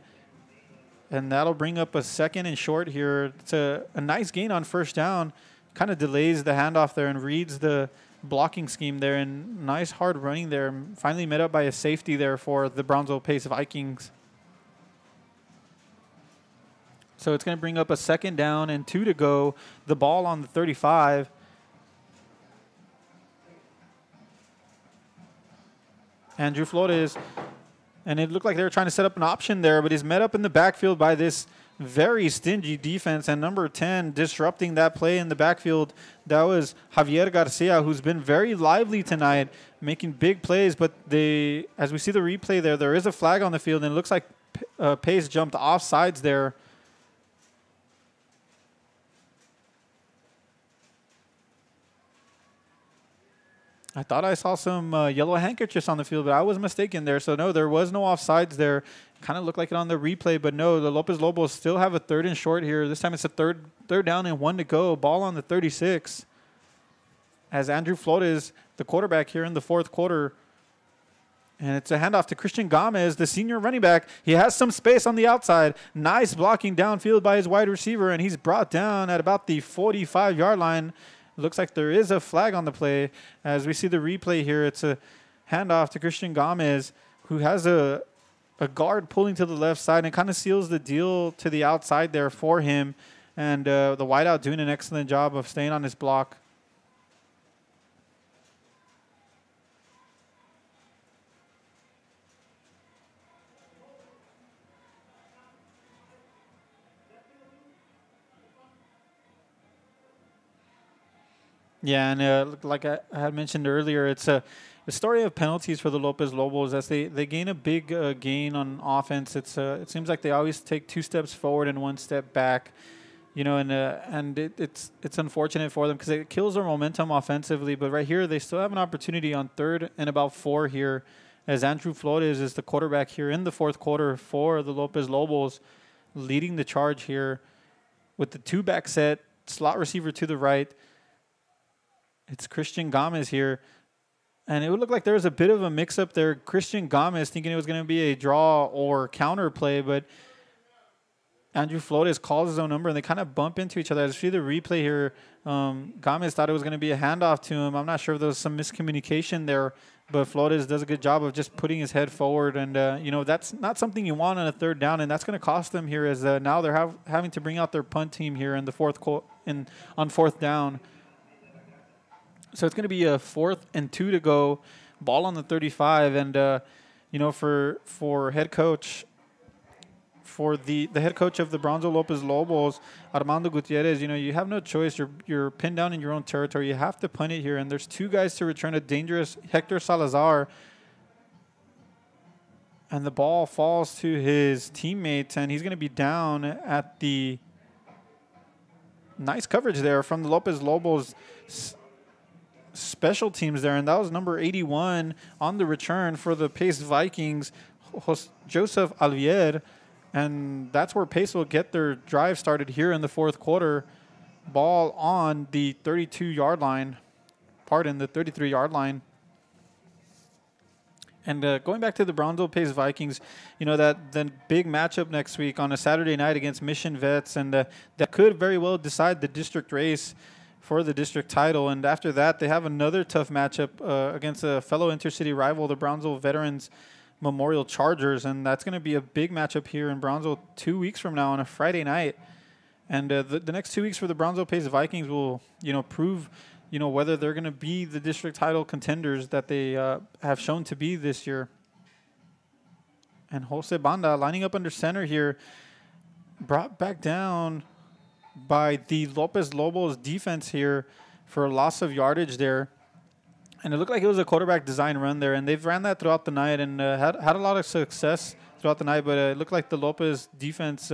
And that'll bring up a 2nd and short here. It's a nice gain on first down. Kind of delays the handoff there and reads the blocking scheme there. And nice hard running there. Finally met up by a safety there for the Brownsville Lopez Vikings. So it's going to bring up a 2nd down and 2 to go. The ball on the 35. Andrew Flores. And it looked like they were trying to set up an option there, but he's met up in the backfield by this very stingy defense. And number 10 disrupting that play in the backfield, that was Javier Garcia, who's been very lively tonight, making big plays. But as we see the replay there is a flag on the field, and it looks like Pace jumped off sides there. I thought I saw some yellow handkerchiefs on the field, but I was mistaken there. So, no, there was no offsides there. Kind of looked like it on the replay, but no, the Lopez Lobos still have a 3rd and short here. This time it's a third down and 1 to go. Ball on the 36. As Andrew Flores, the quarterback here in the 4th quarter. And it's a handoff to Christian Gomez, the senior running back. He has some space on the outside. Nice blocking downfield by his wide receiver, and he's brought down at about the 45-yard line. Looks like there is a flag on the play. As we see the replay here, it's a handoff to Christian Gomez, who has a guard pulling to the left side and kind of seals the deal to the outside there for him. And the wideout doing an excellent job of staying on his block. Yeah, and like I had mentioned earlier, it's a story of penalties for the Lopez Lobos as they gain a big gain on offense. It seems like they always take 2 steps forward and 1 step back, you know, and it's unfortunate for them because it kills their momentum offensively. But right here, they still have an opportunity on 3rd and about 4 here, as Andrew Flores is the quarterback here in the 4th quarter for the Lopez Lobos, leading the charge here with the 2-back set, slot receiver to the right. It's Christian Gomez here. And it would look like there was a bit of a mix-up there. Christian Gomez thinking it was going to be a draw or counter play, but Andrew Flores calls his own number, and they kind of bump into each other. As you see the replay here, Gomez thought it was going to be a handoff to him. I'm not sure if there was some miscommunication there, but Flores does a good job of just putting his head forward. And, you know, that's not something you want on a 3rd down, and that's going to cost them here as now they're having to bring out their punt team here in the on 4th down. So it's going to be a 4th and 2 to go, ball on the 35. And, you know, for head coach, for the head coach of the Brownsville Lopez Lobos, Armando Gutierrez, you know, you have no choice. You're pinned down in your own territory. You have to punt it here. And there's 2 guys to return, a dangerous Hector Salazar. And the ball falls to his teammates, and he's going to be down at the nice coverage there from the Lopez Lobos special teams there, and that was number 81 on the return for the Pace Vikings, Joseph Alvier, and that's where Pace will get their drive started here in the 4th quarter. Ball on the 32-yard line, the 33-yard line. And going back to the Brownsville Pace Vikings, you know, that the big matchup next week on a Saturday night against Mission Vets, and that could very well decide the district race for the district title. And after that, they have another tough matchup against a fellow intercity rival, the Brownsville Veterans Memorial Chargers, and that's going to be a big matchup here in Brownsville 2 weeks from now on a Friday night. And the next 2 weeks for the Brownsville Pace Vikings will, you know, prove, you know, whether they're going to be the district title contenders that they have shown to be this year. And Jose Banda lining up under center here, brought back down by the Lopez Lobos defense here for a loss of yardage there. And it looked like it was a quarterback design run there, and they've ran that throughout the night and had a lot of success throughout the night, but it looked like the Lopez defense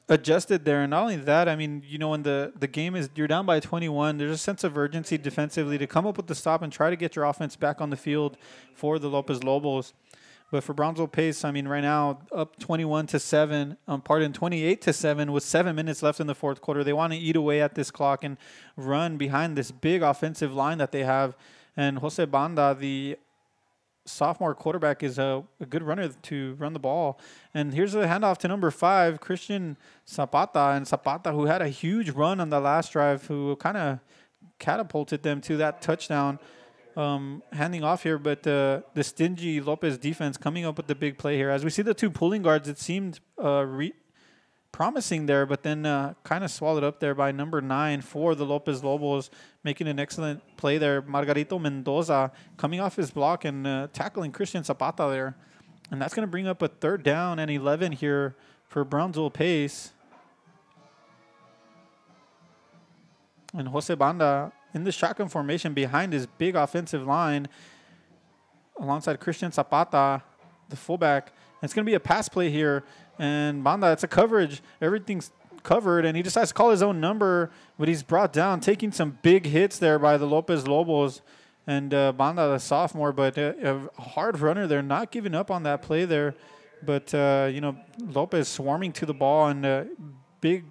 adjusted there. And not only that, I mean, you know, when the game is, you're down by 21, there's a sense of urgency defensively to come up with the stop and try to get your offense back on the field for the Lopez Lobos. But for Brownsville Pace, I mean, right now up 21-7, 28-7 with 7 minutes left in the fourth quarter. They want to eat away at this clock and run behind this big offensive line that they have. And Jose Banda, the sophomore quarterback, is a good runner to run the ball. And here's a handoff to number 5, Christian Zapata. And Zapata, who had a huge run on the last drive, who kind of catapulted them to that touchdown. Handing off here, but the stingy Lopez defense coming up with the big play here. As we see the two pulling guards, it seemed promising there, but then kind of swallowed up there by number 9 for the Lopez Lobos, making an excellent play there. Margarito Mendoza coming off his block and tackling Christian Zapata there. And that's going to bring up a 3rd down and 11 here for Brownsville Pace. And Jose Banda in the shotgun formation behind his big offensive line alongside Christian Zapata, the fullback. And it's going to be a pass play here. And Banda, it's a coverage. Everything's covered, and he decides to call his own number, but he's brought down, taking some big hits there by the Lopez Lobos. And Banda, the sophomore, but a hard runner there, not giving up on that play there. But, you know, Lopez swarming to the ball, and big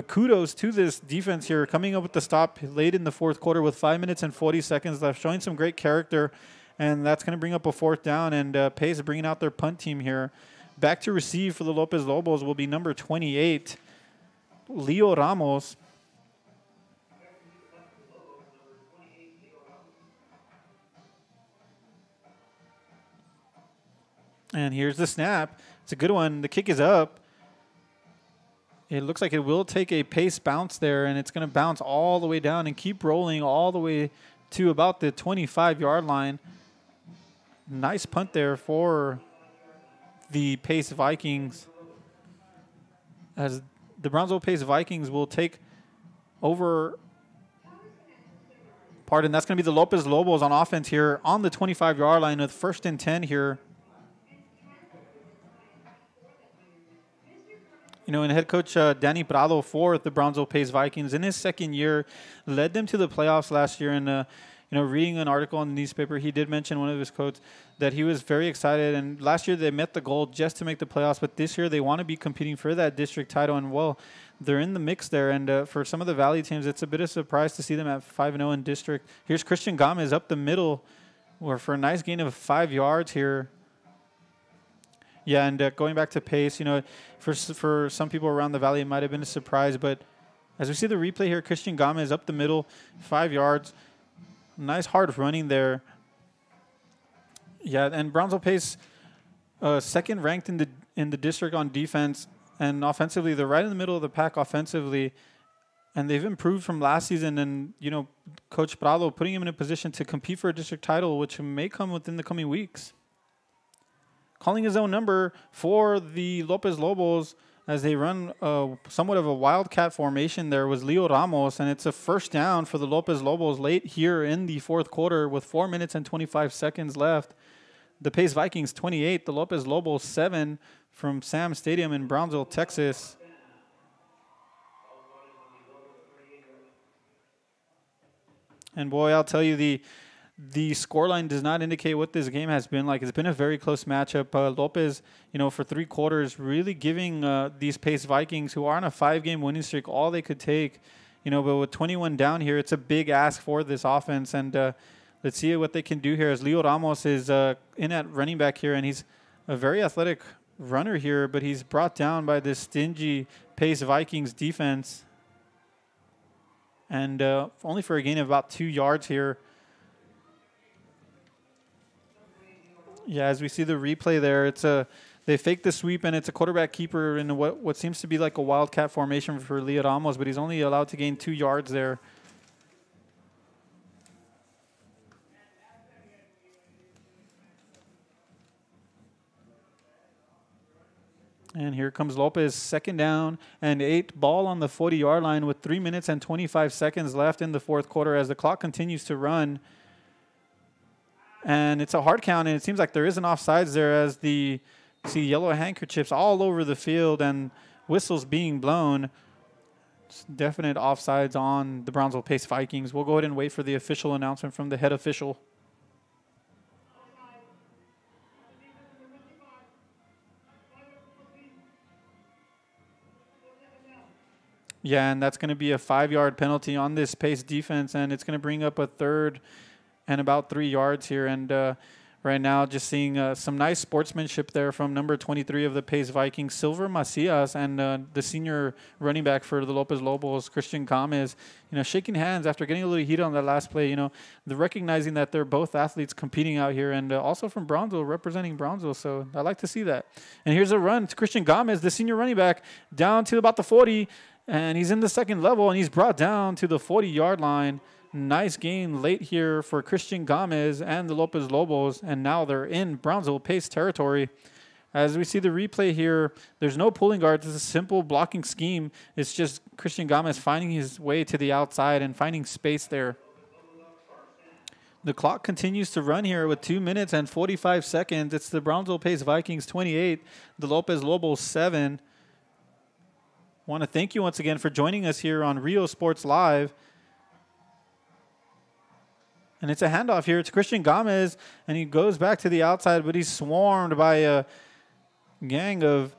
kudos to this defense here, coming up with the stop late in the fourth quarter with 5 minutes and 40 seconds left, showing some great character, and that's going to bring up a 4th down, and Pace bringing out their punt team here. Back to receive for the Lopez Lobos will be number 28, Leo Ramos. And here's the snap. It's a good one. The kick is up. It looks like it will take a pace bounce there, and it's going to bounce all the way down and keep rolling all the way to about the 25-yard line. Nice punt there for the Pace Vikings, as the Brownsville Pace Vikings will take over. That's going to be the Lopez Lobos on offense here on the 25-yard line with 1st and 10 here. You know, and head coach Danny Prado for the Brownsville Pace Vikings in his 2nd year led them to the playoffs last year. And, you know, reading an article in the newspaper, he did mention, one of his quotes, that he was very excited. And last year they met the goal just to make the playoffs, but this year they want to be competing for that district title. And, well, they're in the mix there. And for some of the Valley teams, it's a bit of a surprise to see them at 5-0 in district. Here's Christian Gomez up the middle, or for a nice gain of 5 yards here. Yeah, and going back to Pace, you know, for some people around the Valley, it might have been a surprise. But as we see the replay here, Christian Gomez up the middle, 5 yards. Nice hard running there. Yeah, and Brownsville Pace, 2nd ranked in the district on defense, and offensively, they're right in the middle of the pack offensively. And they've improved from last season. And, you know, Coach Prado putting him in a position to compete for a district title, which may come within the coming weeks. Calling his own number for the Lopez Lobos as they run somewhat of a wildcat formation there was Leo Ramos, and it's a 1st down for the Lopez Lobos late here in the fourth quarter with 4 minutes and 25 seconds left. The Pace Vikings 28, the Lopez Lobos 7 from Sam Stadium in Brownsville, Texas. And boy, I'll tell you, the scoreline does not indicate what this game has been like. It's been a very close matchup. Lopez, you know, for 3 quarters, really giving these Pace Vikings, who are on a 5-game winning streak, all they could take. You know, but with 21 down here, it's a big ask for this offense. And let's see what they can do here, as Leo Ramos is in at running back here, and he's a very athletic runner here, but he's brought down by this stingy Pace Vikings defense. And only for a gain of about 2 yards here. Yeah, as we see the replay there, it's they fake the sweep, and it's a quarterback keeper in what seems to be like a wildcat formation for Leo Ramos, but he's only allowed to gain 2 yards there. And here comes Lopez, 2nd down and 8, ball on the 40-yard line with 3 minutes and 25 seconds left in the fourth quarter as the clock continues to run. And it's a hard count, and it seems like there is an offsides there, as you see yellow handkerchiefs all over the field and whistles being blown. It's definite offsides on the Brownsville Pace Vikings. We'll go ahead and wait for the official announcement from the head official. Yeah, and that's going to be a 5-yard penalty on this Pace defense, and it's going to bring up a 3rd and about 3 yards here. And right now, just seeing some nice sportsmanship there from number 23 of the Pace Vikings, Silver Macias, and the senior running back for the Lopez Lobos, Christian Gomez, shaking hands after getting a little heat on that last play. The recognizing that they're both athletes competing out here, and also from Brownsville, representing Brownsville. So I like to see that. And here's a run to Christian Gomez, the senior running back, down to about the 40, and he's in the second level, and he's brought down to the 40-yard line. Nice gain late here for Christian Gomez and the Lopez Lobos, and now they're in Brownsville Pace territory. As we see the replay here, there's no pulling guards. It's a simple blocking scheme. It's just Christian Gomez finding his way to the outside and finding space there. The clock continues to run here with 2 minutes and 45 seconds. It's the Brownsville Pace Vikings 28, the Lopez Lobos 7. Want to thank you once again for joining us here on Rio Sports Live. And it's a handoff here to Christian Gomez, and he goes back to the outside, but he's swarmed by a gang of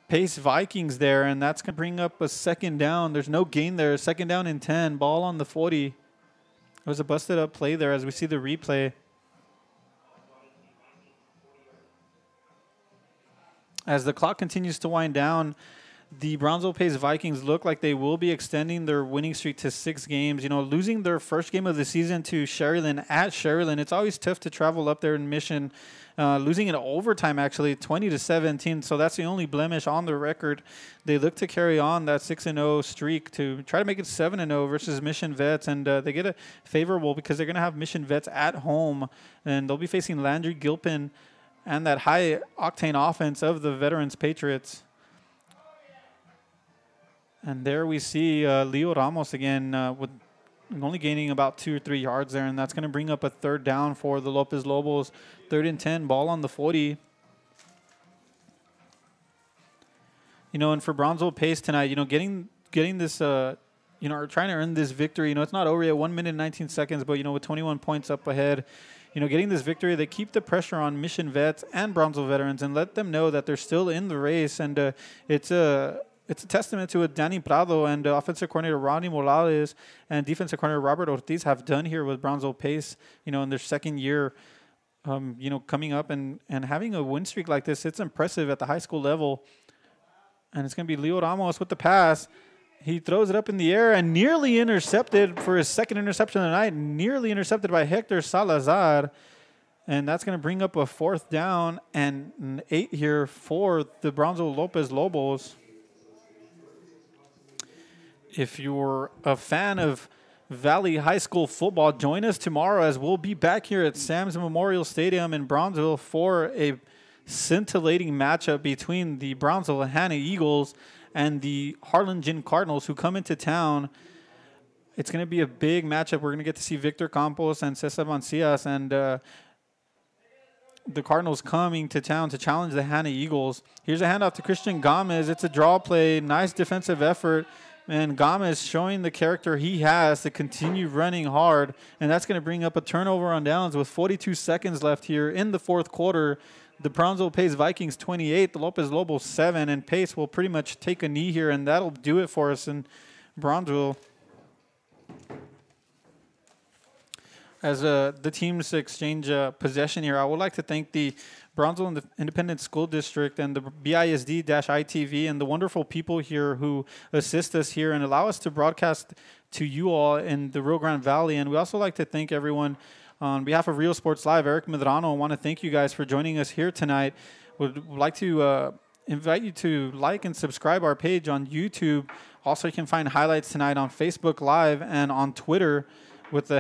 Pace Vikings there, and that's going to bring up a 2nd down. There's no gain there. 2nd down and 10, ball on the 40. It was a busted up play there as we see the replay. As the clock continues to wind down, the Brownsville Pace Vikings look like they will be extending their winning streak to 6 games. Losing their first game of the season to Sharyland at Sharyland, it's always tough to travel up there in Mission. Losing in overtime, actually, 20-17. So that's the only blemish on their record. They look to carry on that 6-0 streak to try to make it 7-0 versus Mission Vets. And they get a favorable because they're going to have Mission Vets at home. And they'll be facing Landry Gilpin and that high-octane offense of the Veterans Patriots. And there we see Leo Ramos again with only gaining about 2 or 3 yards there, and that's going to bring up a 3rd down for the Lopez Lobos. 3rd and 10, ball on the 40. And for Brownsville Pace tonight, getting this, trying to earn this victory. It's not over yet, 1 minute and 19 seconds, but, with 21 points up ahead, getting this victory, they keep the pressure on Mission Vets and Brownsville Veterans and let them know that they're still in the race, and it's a testament to what Danny Prado and offensive coordinator Ronnie Morales and defensive coordinator Robert Ortiz have done here with Brownsville Pace, in their 2nd year, coming up and having a win streak like this. It's impressive at the high school level. And it's going to be Leo Ramos with the pass. He throws it up in the air and nearly intercepted for his 2nd interception of the night, nearly intercepted by Hector Salazar. And that's going to bring up a 4th down and an 8 here for the Brownsville Lopez Lobos. If you're a fan of Valley High School football, join us tomorrow as we'll be back here at Sam's Memorial Stadium in Brownsville for a scintillating matchup between the Brownsville Hanna Eagles and the Harlingen Cardinals, who come into town. It's going to be a big matchup. We're going to get to see Victor Campos and Cesar Mancias, and the Cardinals coming to town to challenge the Hanna Eagles. Here's a handoff to Christian Gomez. It's a draw play, nice defensive effort. And Gomez showing the character he has to continue running hard. And that's going to bring up a turnover on downs with 42 seconds left here in the 4th quarter. The Brownsville Pace Vikings 28, the Lopez Lobos 7. And Pace will pretty much take a knee here, and that'll do it for us in Brownsville. As the teams exchange possession here, I would like to thank the Brownsville Independent School District and the BISD-ITV and the wonderful people here who assist us here and allow us to broadcast to you all in the Rio Grande Valley. And we also like to thank everyone on behalf of Rio Sports Live. Eric Medrano, I want to thank you guys for joining us here tonight. Would like to invite you to like and subscribe our page on YouTube. Also, you can find highlights tonight on Facebook Live and on Twitter with the